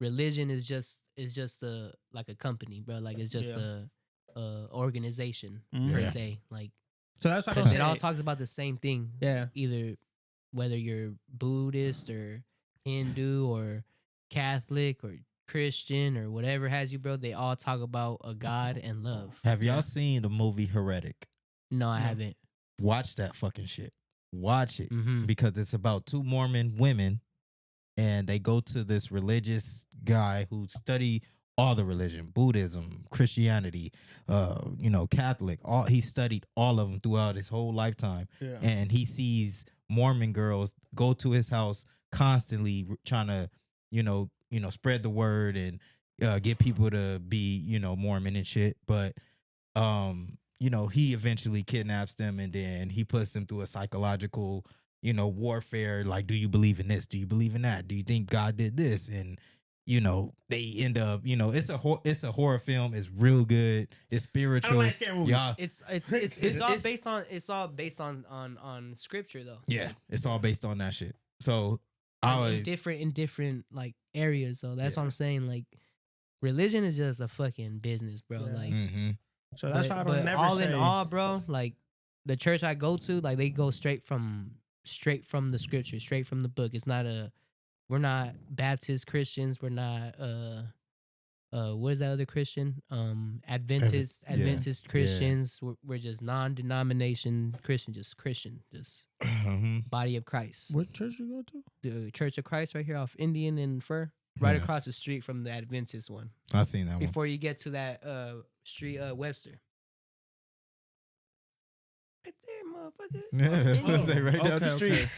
religion is just a like a company, bro. Like it's just a organization per se. Like so that's why it all talks about the same thing. Yeah. Either whether you're Buddhist or Hindu or Catholic or Christian or whatever has you, bro, they all talk about a God and love. Have y'all seen the movie Heretic? No, I haven't. Watch that fucking shit. Watch it Mm-hmm. because it's about two Mormon women, and they go to this religious guy who study all the religion, Buddhism, Christianity, Catholic. He studied all of them throughout his whole lifetime, and he sees Mormon girls go to his house constantly trying to, spread the word and get people to be, Mormon and shit. But, he eventually kidnaps them, and then he puts them through a psychological, warfare. Like, do you believe in this? Do you believe in that? Do you think God did this? And, they end up, it's a horror film. It's real good. It's spiritual. I don't like scary movies. Yeah. It's all based on scripture though. Yeah, it's all based on that shit. So in different like areas. So that's what I'm saying. Like religion is just a fucking business, bro. Like so that's why I don't never all say. in all, bro. Like the church I go to, like they go straight from the scripture, straight from the book. It's not we're not Baptist Christians. We're not what is that other Christian? Adventist Christians. Yeah. We're just non-denomination Christian, just body of Christ. What church you go to? The Church of Christ right here off Indian and Fur, right across the street from the Adventist one. I seen that one. Before you get to that street, Webster. Right there, motherfucker. Yeah, say right down the street.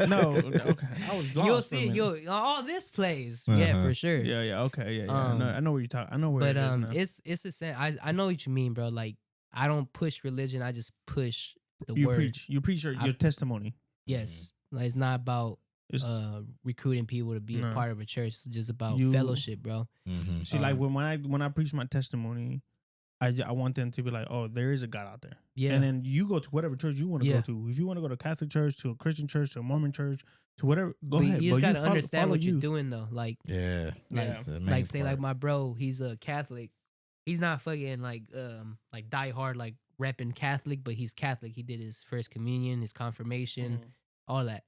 No, okay. I was lost. You'll see. All this plays. Yeah, for sure. Yeah. Okay. Yeah. I know what you're talking. I know where it is now. It's the same. I know what you mean, bro. Like I don't push religion. I just push the you word. You preach your testimony. Yes. Like it's not about recruiting people to be a part of a church. It's just about fellowship, bro. Mm-hmm. See, like when I preach my testimony, I want them to be like, oh, there is a God out there. Yeah. And then you go to whatever church you want to go to. If you want to go to a Catholic church, to a Christian church, to a Mormon church, to whatever, go ahead. You just got to understand what you're doing, though. Like, like say, like my bro, he's a Catholic. He's not fucking like die hard, like repping Catholic, but he's Catholic. He did his first communion, his confirmation, all that.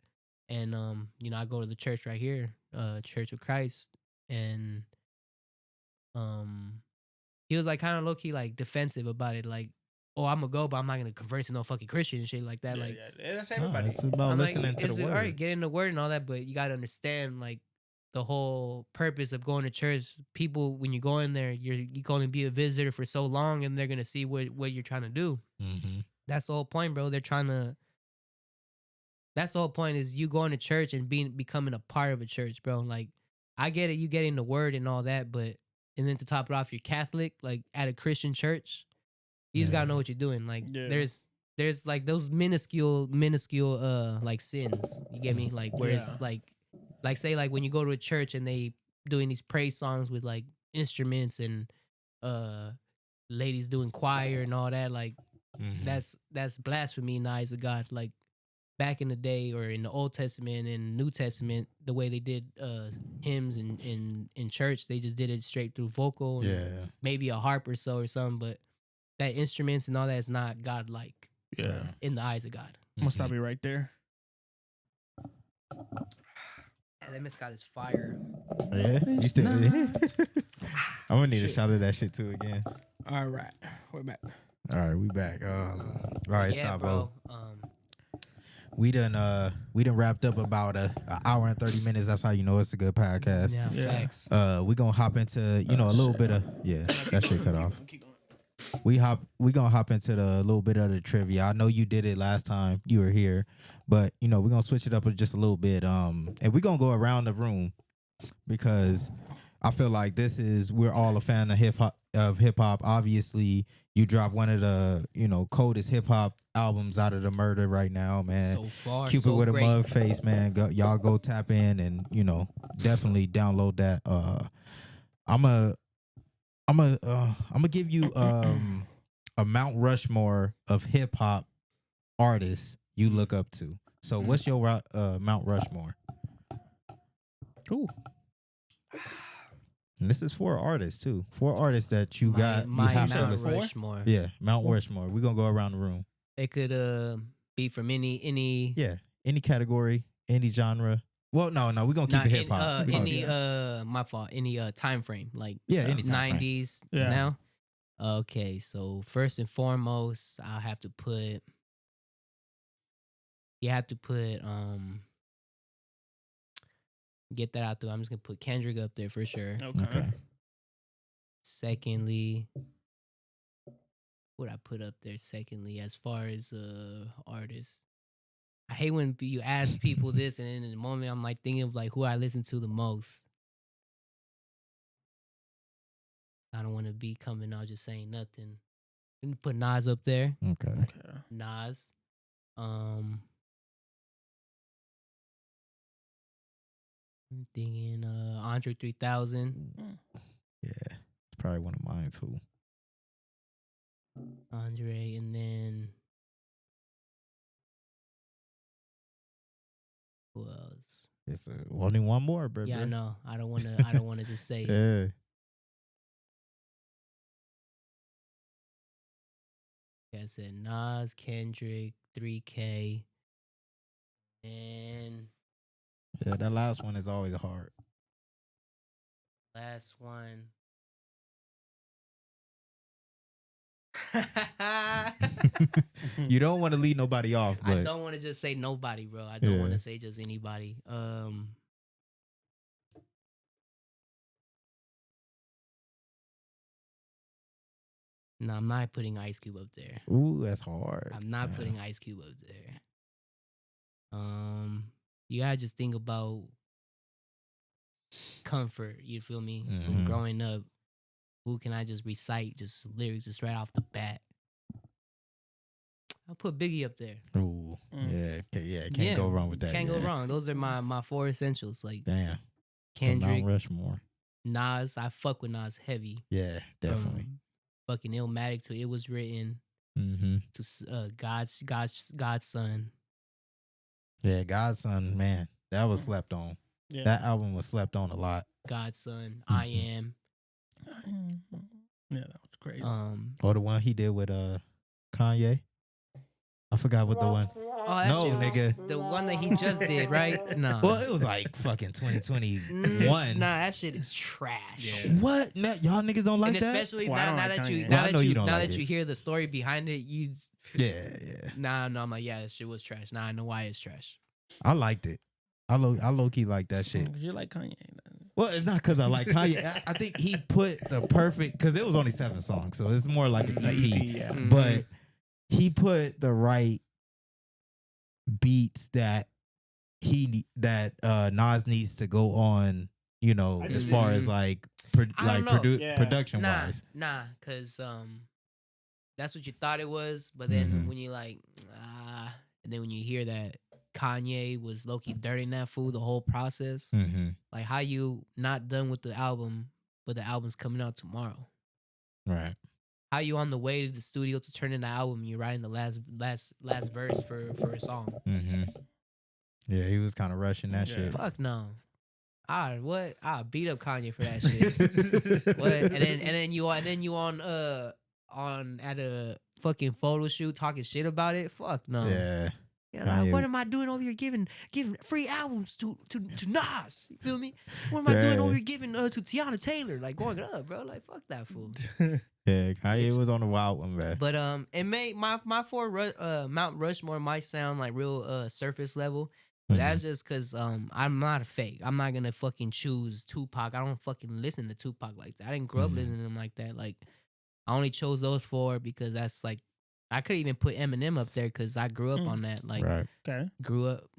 And, I go to the church right here, Church of Christ. And, he was like kind of low key like defensive about it, like, "Oh, I'm gonna go, but I'm not gonna convert to no fucking Christian and shit like that." That's everybody. It's about listening to the word. All right, get in the word and all that, but you gotta understand like the whole purpose of going to church. People, when you go in there, you can only be a visitor for so long, and they're gonna see what you're trying to do. Mm-hmm. That's the whole point, bro. That's the whole point is you going to church and becoming a part of a church, bro. Like I get it, you getting the word and all that, but. And then to top it off, you're Catholic, like at a Christian church. You just gotta know what you're doing. Like there's like those minuscule like sins. You get me? Like where it's like say like when you go to a church and they doing these praise songs with like instruments and ladies doing choir and all that. Like that's blasphemy in the eyes of God. Like back in the day or in the Old Testament and New Testament, the way they did hymns in church, they just did it straight through vocal and maybe a harp or so or something, but that instruments and all that is not God-like in the eyes of God. I'm going to stop you right there. That mezcal is fire. Yeah? You still I'm going to need a shot of that shit too again. All right. We're back. All right, we back. All right, yeah, Stavo. Bro. We done wrapped up about an hour and 30 minutes. That's how you know it's a good podcast. Yeah, facts. We gonna hop into a little bit of that shit cut off. We gonna hop into the little bit of the trivia. I know you did it last time you were here, but we're gonna switch it up just a little bit. And we're gonna go around the room because I feel like we're all a fan of hip hop. Obviously, you dropped one of the coldest hip hop albums out of the murder right now, man. So far, Cupid so with great. a mug face, man. Y'all go tap in and definitely download that. I'm gonna give you a Mount Rushmore of hip hop artists you look up to. So what's your Mount Rushmore? Cool. And this is 4 artists too. 4 artists that you got. My you have to Mount listen. Rushmore. Yeah, Mount Rushmore. We're gonna go around the room. It could be from any Yeah, any category, any genre. Well, no, we're gonna keep it hip hop. My fault. Any time frame, like any time frame. 90s Yeah. now. Okay, so first and foremost, I'll have to put. You have to put get that out there. I'm just gonna put Kendrick up there for sure. Okay. Secondly, what I put up there secondly as far as artists. I hate when you ask people this and then in the moment I'm like thinking of like who I listen to the most. I don't want to be coming out just saying nothing. I'm gonna put Nas up there. Okay. Nas. I'm thinking Andre 3000. Yeah, it's probably one of mine too. Andre, and then who else? It's only one more, bro. Yeah, I know. I don't want to just say it. Yeah. Like I said, Nas, Kendrick, 3K, and Yeah, that last one is always hard. last one. You don't want to leave nobody off, but I don't want to just say nobody, bro. I don't Yeah. want to say just anybody. No, I'm not putting Ice Cube up there. ooh, that's hard. I'm not Yeah. putting Ice Cube up there. You gotta just think about comfort. You feel me? From Mhm. growing up, who can I just recite just lyrics just right off the bat? I'll put Biggie up there. Ooh, yeah, can't go wrong with that. Can't go yeah. wrong. Those are my 4 essentials. Like Damn, Kendrick, Mount Rushmore. Nas. I fuck with Nas heavy. Yeah, definitely. From fucking Illmatic to It Was Written Mm-hmm. to God's Son. Yeah, Godson, man, that was slept on. Yeah. That album was slept on a lot. God's Son. I Am. Yeah, that was crazy. Or the one he did with Kanye. I forgot what the one. Oh, that No, shit was- nigga. The one that he just did, right? Nah. Well, it was like fucking 2021. Nah, that shit is trash. Yeah. What? Now, y'all niggas don't like And that? especially Well, I now, don't now like that you Kanye. Well, I know you don't now like that it. you hear the story behind it, you Yeah. no, I'm like, yeah, that shit was trash. Now I know why it's trash. I liked it. I low key like that shit. Because you like Kanye. Well, it's not because I like Kanye. I think he put the perfect, because it was only 7 songs, so it's more like an EP. Yeah. Mhm. But he put the right beats that Nas needs to go on. You know, as far as like I don't know. Yeah. production Nah, wise. cause that's what you thought it was, but then Mhm. when you like and then when you hear that Kanye was low key dirtying that fool the whole process, Mm-hmm. like how you not done with the album, but the album's coming out tomorrow. Right. How you on the way to the studio to turn in the album? You're writing the last verse for a song. Mm-hmm. Yeah, he was kind of rushing that Yeah. shit. Fuck no. I beat up Kanye for that shit. What? And then you on at a fucking photo shoot talking shit about it. Fuck no. Yeah. Yeah, Kanye- like, what am I doing over here giving free albums to Nas? You feel me? What am I doing Yeah. over here giving to Tiana Taylor? Like going up, bro. Like fuck that fool. Yeah, Kanye was on the wild one, man. But it may my Mount Rushmore might sound like real surface level. But that's just because I'm not a fake. I'm not gonna fucking choose Tupac. I don't fucking listen to Tupac like that. I didn't grow up listening to him like that. Like I only chose those 4 because that's like I could even put Eminem up there because I grew up on that. Like Right. Okay.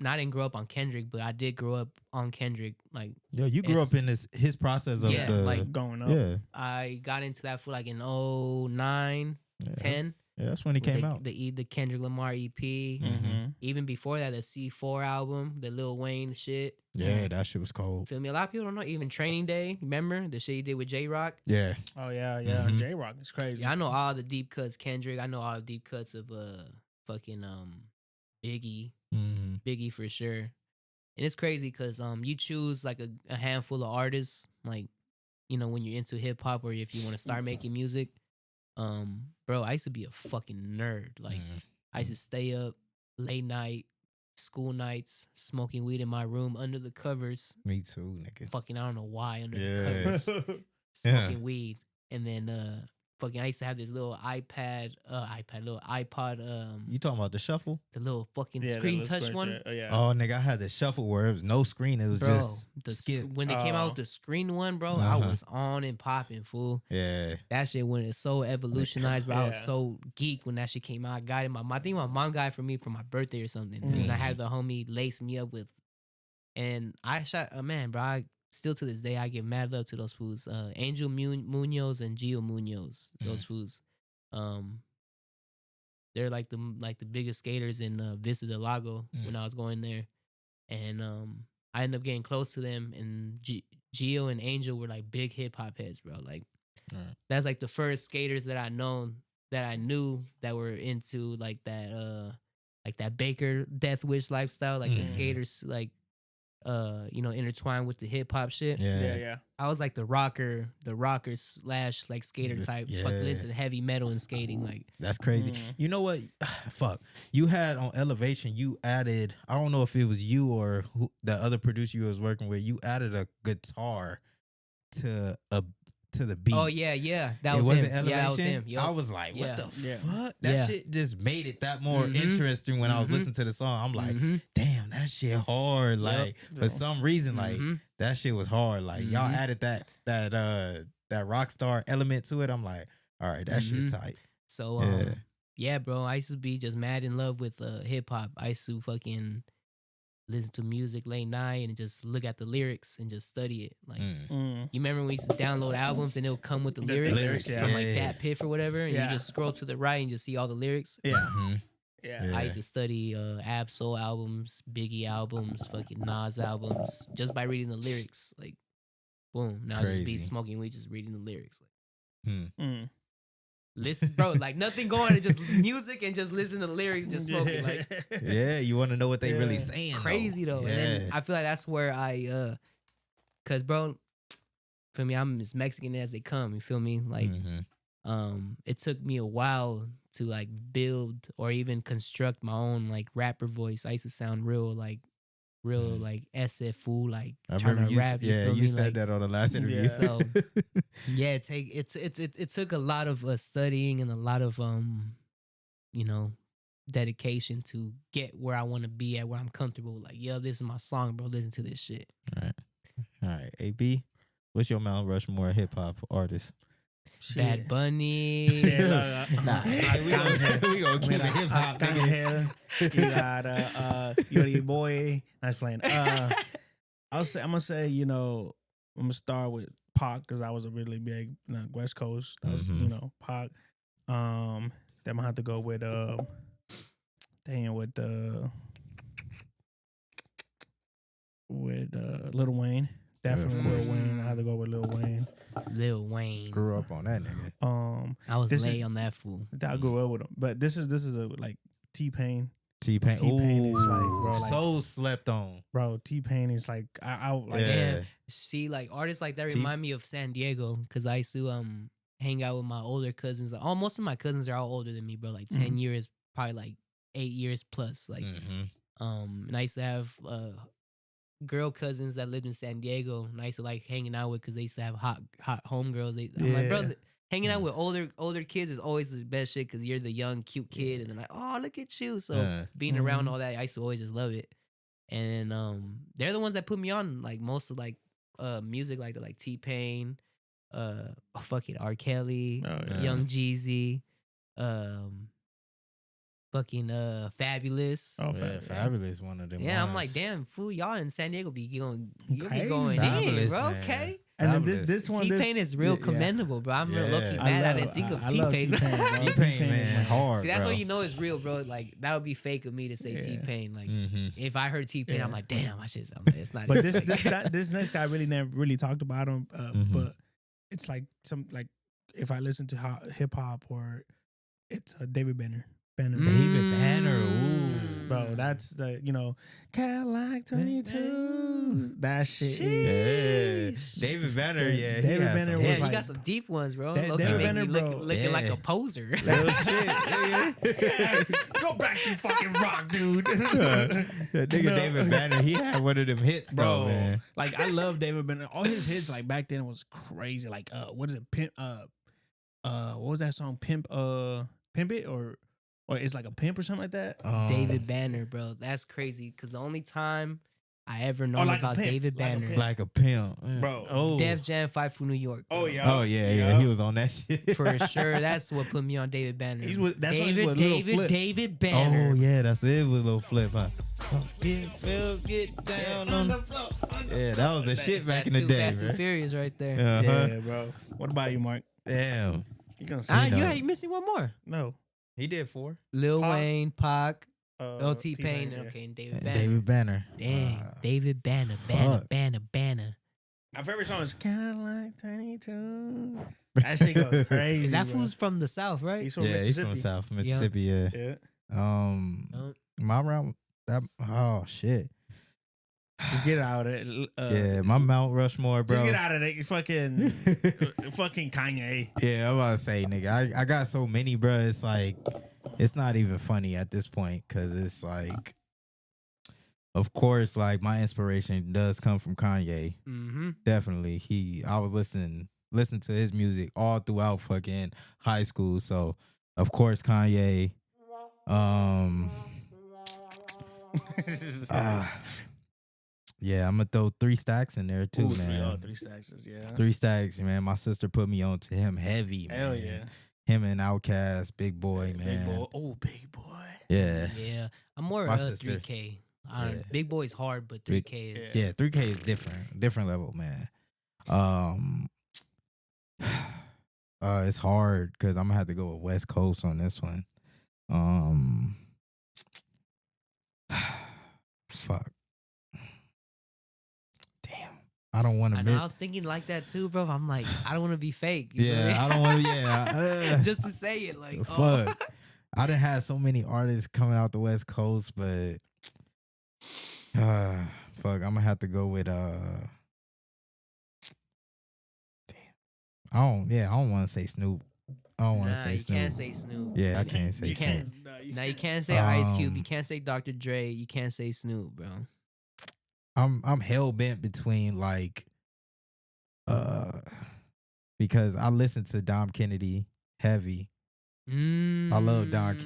I didn't grow up on Kendrick, but I did grow up on Kendrick. Like Yeah, you grew It's- up in his process of Yeah, the like, Going up. yeah. I got into that for like in 09, Yeah, 10. Yeah, that's when he with came out. The Kendrick Lamar EP. Mm-hmm. Even before that, the C4 album, the Lil Wayne shit. Yeah, that shit was cold. Feel me? A lot of people don't know. Even Training Day, remember the shit he did with J Rock? Yeah. Oh yeah, yeah. Mhm. J Rock is crazy. Yeah, I know all the deep cuts. Kendrick, I know all the deep cuts of fucking Biggie, Mhm. Biggie for sure. And it's crazy because you choose like a handful of artists, like when you're into hip hop or if you want to start making music. Bro, I used to be a fucking nerd. Like I used to stay up late night, school nights, smoking weed in my room under the covers. Me too, nigga. Fucking, I don't know why under Yeah. the covers, Yeah. smoking weed, and then fucking, I used to have this little little iPod, You talking about the shuffle? the little fucking Yeah, screen that touch little one. screen, yeah. Oh, nigga, I had the shuffle where it was no screen. It was Bro, just skip. when they came out Oh. with the screen one, bro, I Uh-huh. was on and popping, fool. Yeah. That shit when it's so evolutionized, bro. I was Yeah. so geek when that shit came out. I got it. I think my mom got it for me for my birthday or something. And I Mhm. had the homie lace me up with, and I shot a man, bro. I still to this day I give mad love to those fools. Angel Munoz and Gio Munoz. Those fools. They're like the biggest skaters in Vista del Lago when I was going there, and I ended up getting close to them. And Gio and Angel were like big hip hop heads, bro. Like that's like the first skaters that I knew that were into like that Baker Death Wish lifestyle, like the skaters like intertwined with the hip hop shit. Yeah. I was like the rocker slash like skater type, fucking into heavy metal and skating. Like That's crazy. You know what? Fuck. You had on Elevation, you added, I don't know if it was you or the other producer you was working with, you added a guitar to the beat. oh yeah, that It was wasn't him. Elevation? Yeah, that was him. Yup. I was like, what Yeah. the Yeah. fuck? That Yeah. shit just made it that more Mhm. interesting when I was Mhm. listening to the song. I'm like, Mhm. damn, that shit hard. Like for some reason, like Mhm. that shit was hard. Like y'all Mhm. added that rock star element to it. I'm like, all right, that shit Mhm. tight. So yeah, bro, I used to be just mad in love with hip hop. I used to fucking listen to music late night and just look at the lyrics and just study it. Like you remember when we used to download albums and it would come with the lyrics, lyrics, from like yeah. that Piff or whatever, and Yeah. you just scroll to the right and just see all the lyrics. Yeah. Mhm. Yeah. I used to study Ab-Soul albums, Biggie albums, fucking Nas albums, just by reading the lyrics. Like, boom. Now I just be Crazy. smoking weed, just reading the lyrics. Like, Mm. listen, bro, like nothing going, it's just music and just listen to the lyrics and just smoking. Like, Yeah, you want to know what they really Yeah. saying. crazy though. Yeah. And then I feel like that's where cause bro, feel me, I'm as Mexican as they come. You feel me? Like, it took me a while to like build or even construct my own like rapper voice. I used to sound real like SF-fool, like I trying remember to you, rap. You yeah, feel you me? said Like, that on the last interview. Yeah. So yeah, it took a lot of studying and a lot of dedication to get where I want to be at, where I'm comfortable. Like, yo, this is my song, bro. Listen to this shit. All right. AB, what's your Mount Rushmore hip hop artist? Bad Bunny. Shit, Nah, we gonna keep it hip hop, nigga. You got Yori Boy. Nice playing. I'm gonna say, I'm gonna start with Pac because I was a really big West Coast. That was, Pac. Then I'm gonna have to go with Lil Wayne. Definitely Lil Wayne. I had to go with Lil Wayne. Lil Wayne. Grew up on that nigga. I was this lay is- on that fool. I grew up with him, but this is a like T-Pain. T-Pain. T-Pain is like, bro, like- so slept on. Bro, T-Pain is like I like Yeah. Damn. See, like artists like that remind me of San Diego because I used to hang out with my older cousins. Most of my cousins are all older than me, bro. Like 10 years, probably like 8 years plus. Like and I used to have girl cousins that lived in San Diego, and I used to like hanging out with because they used to have hot homegirls. I'm like, bro, hanging out with older kids is always the best shit because you're the young cute kid, and they're like, oh, look at you. So being around all that, I used to always just love it. And they're the ones that put me on like most of like music like T-Pain, fucking R. Kelly, Young Jeezy, fucking Fabulous. Oh, Yeah, Fabulous, one of them. Yeah, I'm ones. like, damn, fool, y'all in San Diego be going, you'll Okay. be going in, Fabulous, bro. man. Okay. And then Fabulous. this one, T-Pain is real commendable, bro. I'm real low-key Yeah. mad I didn't think of I love T-Pain. T-Pain, bro. T-Pain, is man, my- hard. See, that's bro. what you know is real, bro. Like, that would be fake of me to say Yeah. T-Pain. Like, Mhm. if I heard T-Pain, Yeah. I'm like, damn, I'm like, it's not. But this like, this next guy really never really talked about him. But it's like if I listen to hip hop or it's David Banner. David Banner, ooh, Bro, That's the Cadillac 22. That shit is. Yeah, David Banner. Yeah, David Banner was you like got some deep ones, bro. David Loki Banner, make me bro. looking like a poser. Real shit. Yeah. go back to fucking rock, dude. That nigga David Banner, he had one of them hits, though, Bro, man. like I love David Banner. All his hits like back then was crazy. Like what is it? Pimp what was that song? Pimp It or it's like a pimp or something like that. David Banner, bro. That's crazy. Because the only time I ever known like a about pimp. David Like a Banner, pimp. Like a pimp, Bro. Oh, Def Jam 5 from New York. Bro. Oh yeah. Oh yeah. He was on that shit For sure. That's what put me on David Banner. That's why he's with Lil Flip. David Banner. Oh yeah, that's it. With Lil Flip, huh? Get down on the floor. Yeah, that was the shit back That's in the too day, Fast and right? Furious right there. Yeah, bro. What about you, Mark? Damn, You gonna Ah, say you missing one more. no? he did 4. Lil Pac. Wayne, Pac, T-Pain, T-Pain, yeah. okay, and David Banner. David Banner. Dang, David Banner, fuck. Banner. My favorite song is Cadillac 22. That shit go crazy. And that bro. fool's from the South, right? He's from Yeah, he's Mississippi. from South Mississippi. Yeah. Yeah. Oh, My round. That. Oh shit. Just get out of it. Yeah, my Mount Rushmore, bro. Just get out of it. You fucking Kanye. Yeah, I'm about to say, nigga. I got so many, bro. It's like, it's not even funny at this point because it's like, of course, like my inspiration does come from Kanye. mm-hmm. Definitely, I was listening to his music all throughout fucking high school. So, of course, Kanye. Yeah, I'm gonna throw 3 Stacks in there too, Ooh, man. 3 Stacks, yeah. 3 Stacks, man. My sister put me on to him heavy, man. Hell yeah. Him and Outkast, Big Boy, man. Big boy. Oh, big boy. Yeah. Yeah, I'm more My sister. 3K. Yeah. Big Boy's hard, but 3K is. Yeah, 3K is different level, man. It's hard because I'm gonna have to go with West Coast on this one. Fuck. Damn, I don't want to. I know. I was thinking like that too, bro. I'm like, I don't want to be fake. You know what Yeah, I don't want to. Yeah, just to say it, like, fuck. I done had so many artists coming out the West Coast, but fuck, I'm gonna have to go with I don't want to say Snoop. I don't want to say you Snoop. can't say Snoop. Yeah, I can't say You can't. Snoop. Now you can't say Ice Cube. You can't say Dr. Dre. You can't say Snoop, bro. I'm hell bent between like because I listen to Dom Kennedy heavy. I love Don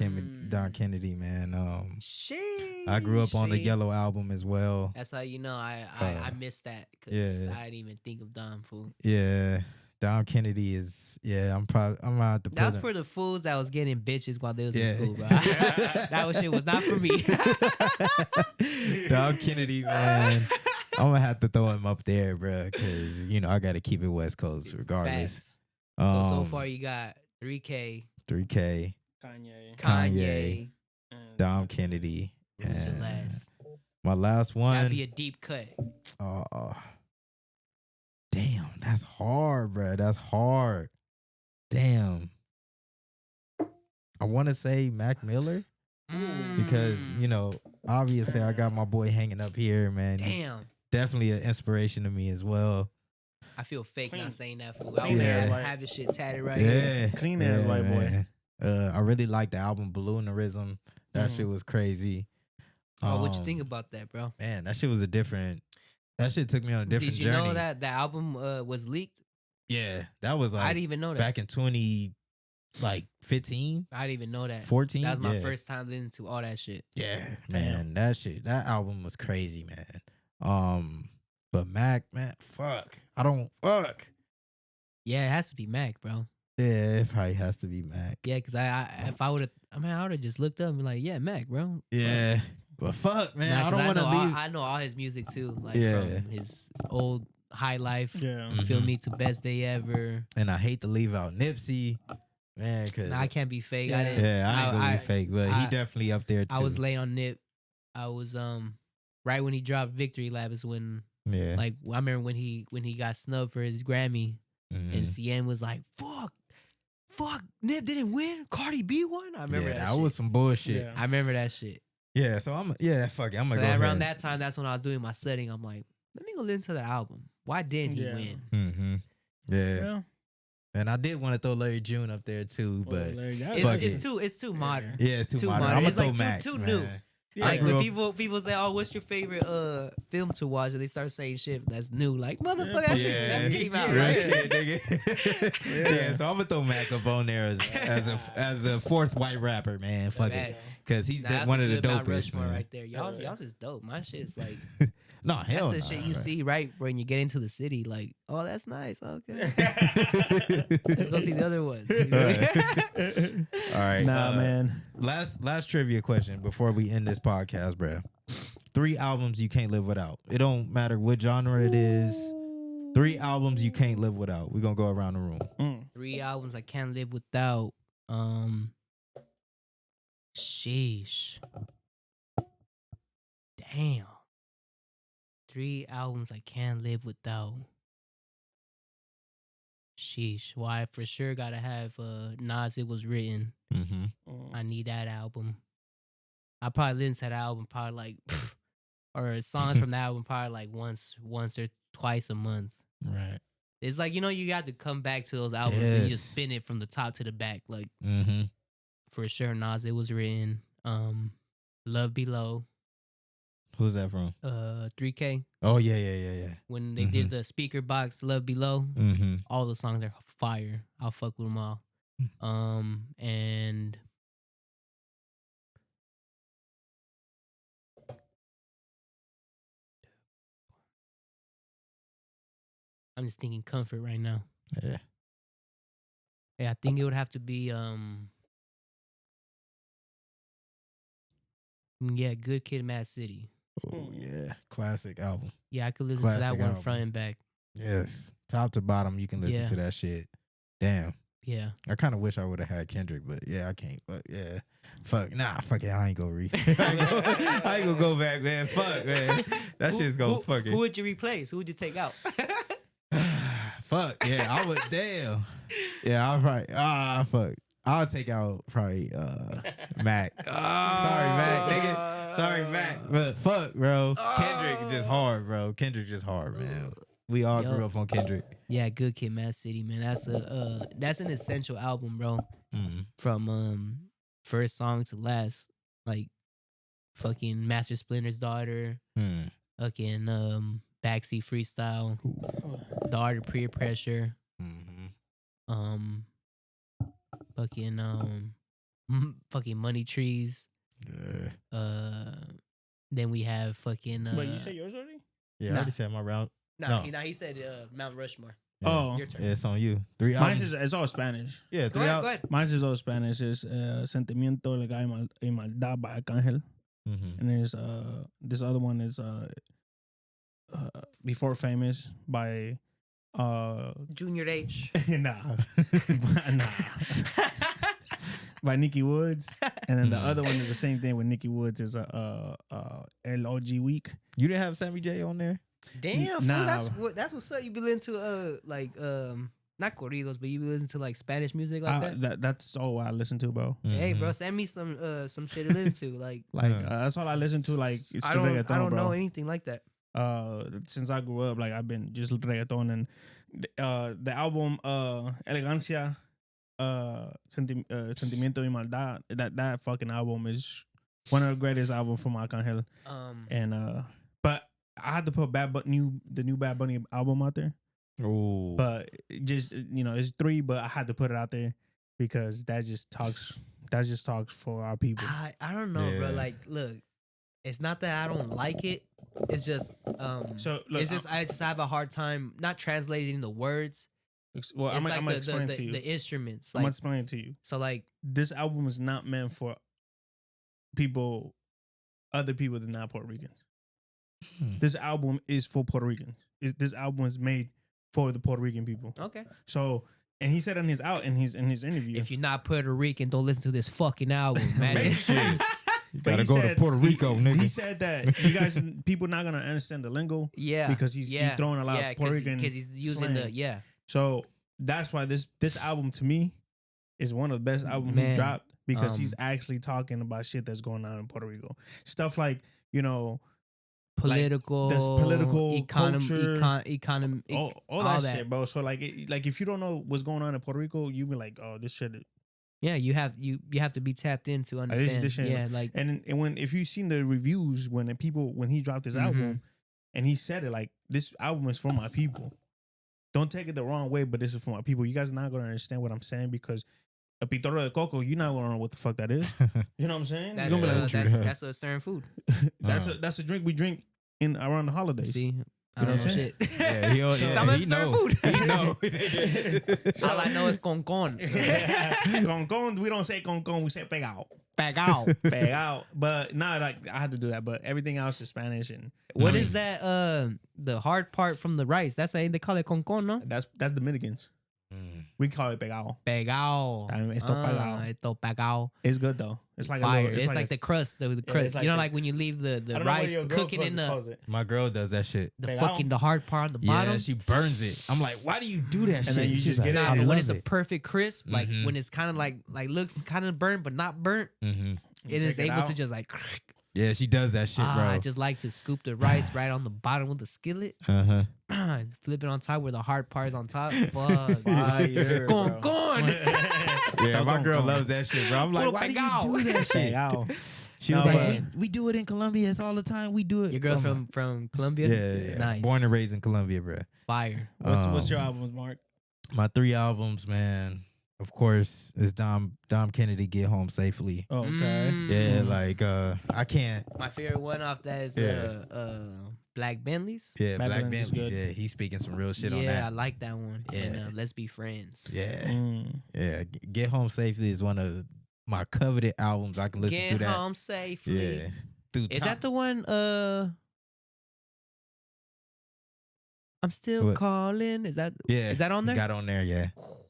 Kennedy, man. Shit. I grew up on the Yellow album as well. That's how you know I missed that because yeah. I didn't even think of Dom, fool. Yeah. Dom Kennedy is I'm gonna have to put That was him. for the fools that was getting bitches while they was Yeah. in school, bro. That shit was not for me. Dom Kennedy, man. I'm gonna have to throw him up there, bro, because I gotta keep it West Coast regardless. Facts. So far you got 3K, 3K, Kanye, Dom Kennedy. Who's your and last? My last one. That'd be a deep cut. Damn, that's hard, bro. That's hard. Damn. I want to say Mac Miller because, obviously I got my boy hanging up here, man. Damn. Definitely an inspiration to me as well. I feel fake Clean. not saying that, fool. Clean I ass would white. have this shit tatted right here. Yeah. Clean ass white boy. I really like the album Balloonerism. That shit was crazy. Oh, what you think about that, bro? Man, that shit was that shit took me on a different Did you journey. know that the album was leaked? Yeah, that was like I didn't even know that. back in 2015, I didn't even know that. 14. That was my Yeah. first time listening to all that shit. Yeah, man, that album was crazy, man. But Mac, man, fuck. Yeah, it has to be Mac, bro. Yeah, it probably has to be Mac. Yeah, because I would have just looked up and be like, yeah, Mac, bro. Yeah, but fuck, man, Nah, I 'cause don't want to leave. I know all his music too, like Yeah. from his old High Life. Yeah. Feel Mhm. me to Best Day Ever. And I hate to leave out Nipsey, man, because Nah, I can't be fake. Yeah. I didn't. I ain't gonna be fake, but he I- definitely up there too. I was late on Nip. I was right when he dropped Victory Lap is when yeah, like I remember when he got snubbed for his Grammy Mhm. and CN was like, fuck, Nip didn't win. Cardi B won. I remember yeah, that that shit. was some bullshit. Yeah. I remember that shit. Yeah, so fuck it. I'm So gonna go around ahead. that time, that's when I was doing my setting. I'm like, let me go listen to the album. Why didn't he Yeah. win? Mm-hmm. Yeah. Yeah. And I did want to throw Larry June up there too, Well, but Larry, that's Fuck It's it. too modern. yeah, it's too Too modern. modern. I'm gonna It's throw like Mac. too man. new. Yeah. Like grew when up- people say, "Oh, what's your favorite film to watch?" and they start saying shit that's new. Like motherfucker, that shit just came out. Real Right? shit, nigga. Yeah, so I'm gonna throw Mac up on there as a fourth white rapper, man. Fuck it, Facts. because he's Nah, that's one a of the good Mount dopest, Rushmore man. right there. Y'all's is dope. My shit's like No, hell that's the shit you see right when you get into the city. Like, oh, that's nice. Okay, let's go see the other one. All right, Nah, man. Last trivia question before we end this podcast, bruh. 3 albums you can't live without. It don't matter what genre it is. 3 albums you can't live without. We're gonna go around the room. 3 albums I can't live without. Sheesh. Damn. 3 albums I can't live without. Sheesh. Well, I for sure gotta have Nas It Was Written. Mm-hmm. I need that album. I probably listen to that album probably like or songs from the album probably like once or twice a month. Right. It's like, you got to come back to those albums and you just Yes. spin it from the top to the back. Like Mm-hmm. for sure Nas It Was Written. Love Below. Who's that from? 3K. Oh yeah. When they did the speaker box Love Below, Mm-hmm. all those songs are fire. I'll fuck with them all. And I'm just thinking comfort right now. Yeah. Yeah, I think it would have to be Good Kid, Mad City. Oh yeah. Classic album. Yeah, I could listen to that Classic one album. front and back. Yes. Top to bottom, you can listen Yeah. to that shit. Damn. Yeah. I kind of wish I would have had Kendrick, but yeah, I can't. But yeah, fuck it. I ain't gonna I ain't gonna go back, man. Fuck, man. That shit's gonna fuck Who it. would you replace? Who would you take out? Fuck yeah, I would. Damn. Yeah, I'll probably. Fuck. I'll take out probably Mac. Sorry, Mac, nigga. Sorry, Mac. But fuck, bro. Kendrick is just hard, bro. Kendrick just hard, man. We all grew up on Kendrick. Yeah, Good Kid, Mad City, man. That's an essential album, bro. Mm. From first song to last, like fucking Master Splinter's Daughter, Mm. fucking Backseat Freestyle, The Art of Peer Pressure, Mm-hmm. fucking Money Trees. Yeah. Then we have fucking. Wait, you say yours already? Yeah, I Nah. already said my round. No, No. he said Mount Rushmore. Yeah. Oh, Your turn. Yeah, it's on you. 3 mine albums. is it's all Spanish. Yeah, Go 3 ahead, albums. go ahead. Mine is all Spanish. It's Sentimiento, Legal y Maldad by Arcángel. Mm-hmm. And there's this other one is Before Famous by Junior H. nah. by Nikki Woods. And then the other one is the same thing with Nikki Woods is LOG Week. You didn't have Sammy J on there? Damn, Nah. fool, that's what's up. You be listening to not corridos, but you be listening to like Spanish music like that. That's all I listen to, bro. Hey, Mhm. bro, send me some shit to listen to. Like That's all I listen to. Like it's I the don't reggaeton, bro. know anything like that. Since I grew up, like I've been just reggaeton and the album Elegancia, Sentimiento y Maldad. That fucking album is one of the greatest albums from Arcángel. And but I had to put the new Bad Bunny album out there. Oh. But just it's 3, but I had to put it out there because that just talks for our people. I don't know, bro. Yeah. Like, look, it's not that I don't like it. It's just So look, it's just I just have a hard time not translating the words. well, It's I'm like gonna explain the, to you. the instruments. I'm gonna Like, explain it to you. so like This album is not meant for other people than not Puerto Ricans. This album is for Puerto Ricans. This album is made for the Puerto Rican people. okay. So, and he said in his interview, If you're not Puerto Rican, don't listen to this fucking album, man. but Gotta he go to said- Puerto Rico, he, nigga. He said that you guys, people not gonna understand the lingo Yeah, because he's throwing a lot of Puerto Rican because he's using slang. the So that's why this album to me is one of the best albums Man. he dropped. because he's actually talking about shit that's going on in Puerto Rico. Stuff like, you know, political, like this political culture, all that shit, bro. So like, like if you don't know what's going on in Puerto Rico, you be like, oh, this shit. Yeah, you have to be tapped in to understand. This shit. Yeah, like and when if you've seen the reviews when he dropped his album, and he said it like, this album is for my people. Don't take it the wrong way, but this is for my people. You guys are not gonna understand what I'm saying because a pitoro de coco, you're not gonna know what the fuck that is. You know what I'm saying? That's a certain food. That's a drink we drink in around the holidays. See, You know what I'm saying? Yeah, he know. Food. He know. All I know is con. Con. We don't say con. We say pegao. Pegao. But nah, like I had to do that. But everything else is Spanish. And what is that? The hard part from the rice. That's they call it con, no? That's Dominicans. We call it pegao. Pegao. Esto pegao. It's good though. It's like fire. A little, it's like the crust. The crust. like you know, like when you leave the rice cooking in the. My girl does that shit. The hard part on the bottom. Yeah, she burns it. I'm like, why do you do that shit? And then you just get it. When it's a perfect crisp, like when it's kind of like looks kind of burnt but not burnt, it is able to just like. Yeah, she does that shit, bro. I just like to scoop the rice right on the bottom with the skillet. Flip it on top where the hard part is on top. Fuck. Fire, Con. Yeah, my girl loves that shit, bro. I'm like, why do you do that shit? She was like, we do it in Colombia. It's all the time. We do it. Your girl's from Colombia? Yeah. Nice. Born and raised in Colombia, bro. Fire. What's your albums, Mark? My 3 albums, man. Of course, is Dom Kennedy, Get Home Safely. Oh, okay. Yeah, like I can't. My favorite one off that is Black Bentleys. Yeah, Black Bentleys. Bentleys. Yeah, he's speaking some real shit on that. Yeah, I like that one. Yeah. And Let's Be Friends. Yeah. Yeah. Get Home Safely is one of my coveted albums. I can listen to that. Get Home Safely. Yeah. Is that the one? I'm still calling. Is that? Yeah. Is that on there? Got on there. Yeah.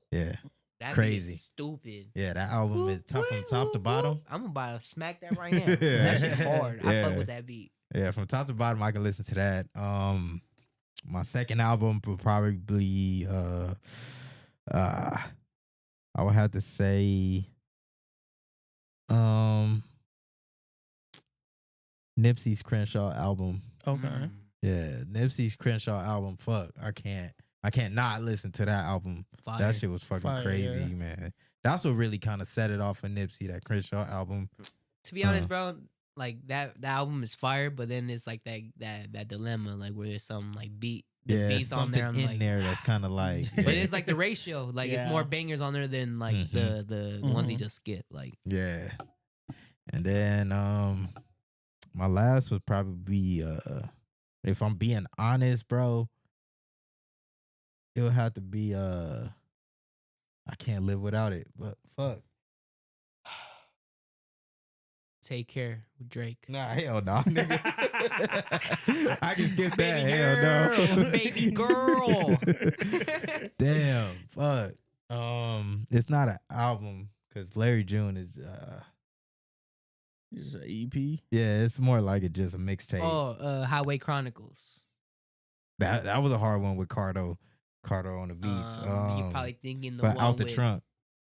Yeah. That crazy. Is stupid. Yeah, that album is tough from top to bottom. I'm about to smack that right now. That shit hard. I fuck with that beat. Yeah, from top to bottom, I can listen to that. My second album would probably be I would have to say Nipsey's Crenshaw album. Okay. Yeah, Nipsey's Crenshaw album. Fuck, I can't not listen to that album. Fire. That shit was fucking crazy, man. That's what really kind of set it off for Nipsey, that Crenshaw album. To be honest, bro, like that album is fire, but then it's like that dilemma, like where there's some like beats on there. I'm in like, there that's kind of like, but it's like the ratio, like it's more bangers on there than like the ones he just skipped. Like, yeah. And then my last would probably be if I'm being honest, bro, it would have to be I Can't Live Without It, but fuck. Take Care with Drake. Nah, hell no, nigga. I can skip that. Baby girl. Damn, fuck. It's not an album because Larry June is It's an EP. Yeah, it's more like it just a mixtape. Oh, Highway Chronicles. That was a hard one with Cardo on the beats. You're probably thinking the but one Out the with, Trunk.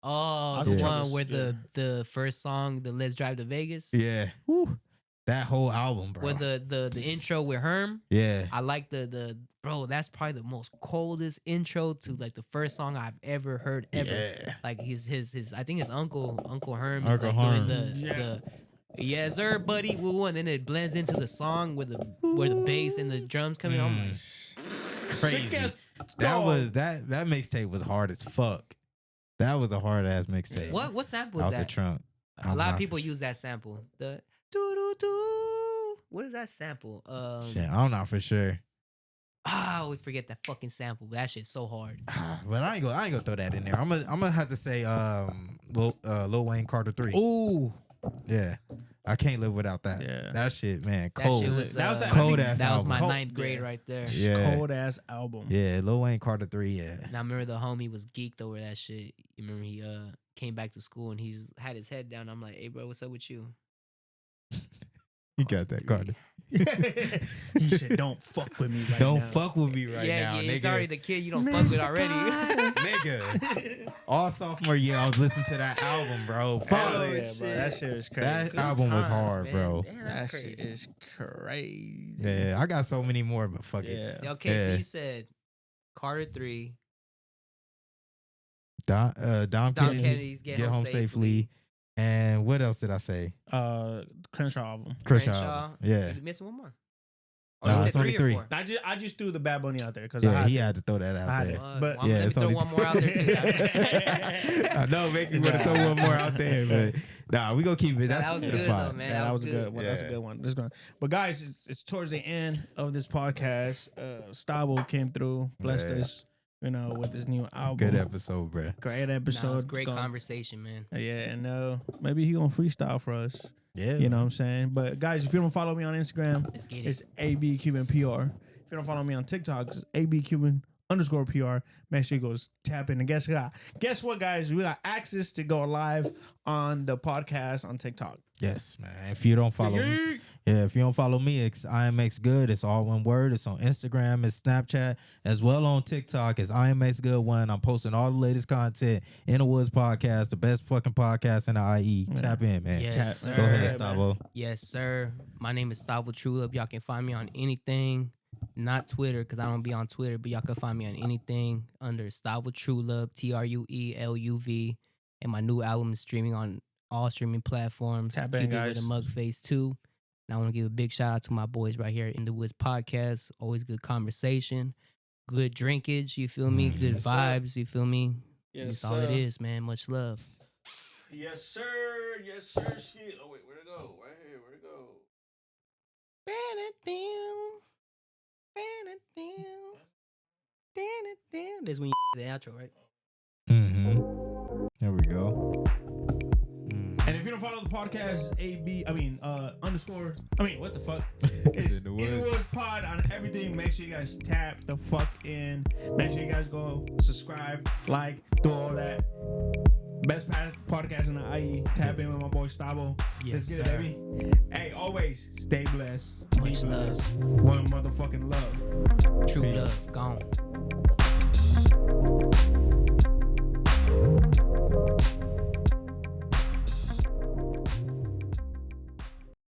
Oh, the one where the first song, the Let's Drive to Vegas. Yeah. Whew. That whole album, bro. With the intro with Herm. Yeah. I like the bro, that's probably the most coldest intro to like the first song I've ever heard ever. Yeah. Like his I think his Uncle Herm Uncle is like Herm. doing the yes sir buddy woo, and then it blends into the song where the bass and the drums come in. I'm like crazy. That mixtape was hard as fuck. That was a hard ass mixtape. What sample is Out that? the Trunk. A lot of people use that sample. The doo doo doo. What is that sample? Shit, I'm not for sure. I always forget that fucking sample. That shit's so hard. But I ain't gonna throw that in there. I'm gonna have to say Lil Wayne Carter 3. Ooh. Yeah. I can't live without that. Yeah. That shit, man. That Cold. shit was cold ass That was album. my Cold, ninth grade right there. Yeah. Cold ass album. Yeah, Lil Wayne Carter 3, yeah. And I remember the homie was geeked over that shit. You remember he came back to school and he's had his head down. I'm like, hey bro, what's up with you? You got that, Carter. He said, "Don't fuck with me right now." Don't fuck with me right now, yeah, nigga. it's already the kid you don't fuck with already. Nigga. All sophomore year, I was listening to that album, bro. Fuck. Hell yeah, bro. That shit is crazy. That album was hard, man. bro. Damn, That that's shit crazy. is crazy. Yeah, I got so many more, but fuck it. Yeah. Okay, so Yeah. you said Carter 3, Dom Kennedy's Get Home Safely. And what else did I say? Crenshaw album. Crenshaw. Yeah. You missing one more. Nah, you it's said only 3. or 4? I just threw the Bad Bunny out there because Yeah, he had to throw that out there. But Well, yeah, let me it's throw only one more out there too. I know, make me want to throw one more out there, but nah, we gonna keep it. That's That was the good, 5. though, man. Yeah, that was a good. good one. Yeah. That's a good one. This one. But guys, it's towards the end of this podcast. STAVO came through, blessed Yeah. us, with this new album. Good episode, bro. Great Nah, episode. it was great Gonna- conversation, man. Yeah, and maybe he gonna freestyle for us. Yeah, You know what I'm saying? But guys, if you don't follow me on Instagram, Let's get it. it's ABCubanPR. If you don't follow me on TikTok, it's ABCuban_PR. Make sure you go tap in. And guess what, guys? We got access to go live on the podcast on TikTok. Yes, man. If you don't follow me, if you don't follow me, it's IMX Good. It's all one word. It's on Instagram, it's Snapchat, as well on TikTok. It's IMX Good 1. I'm posting all the latest content in the Woods podcast, the best fucking podcast in the IE. Tap in, man. Yes, sir. Go ahead, Yeah, Stavo. Yes, sir. My name is Stavotrueluv. Y'all can find me on anything. Not Twitter, because I don't be on Twitter, but y'all can find me on anything under Stavotrueluv, TRUELUV. And my new album is streaming on all streaming platforms. Tap in, Keep It guys. With a Mug Face 2. And I want to give a big shout out to my boys right here in the Woods podcast. Always good conversation, good drinkage, you feel me? Good Yes, sir. vibes, you feel me? Yes, That's all it is, man. Much love. Yes, sir. Yes, sir. Oh, wait, where'd it go? Right here. Where'd it go? That's when you the outro, right? Mm-hmm. There we go. And if you don't follow the podcast, what the fuck? It's In the In the Woods. Woods Pod on everything. Make sure you guys tap the fuck in. Make sure you guys go subscribe, like, do all that. Best podcast in the IE. Tap in with my boy Stavo. Yes, Let's get sir. it, baby. Hey, always stay blessed. Be Much love. blessed. One motherfucking love. True Peace. love, gone.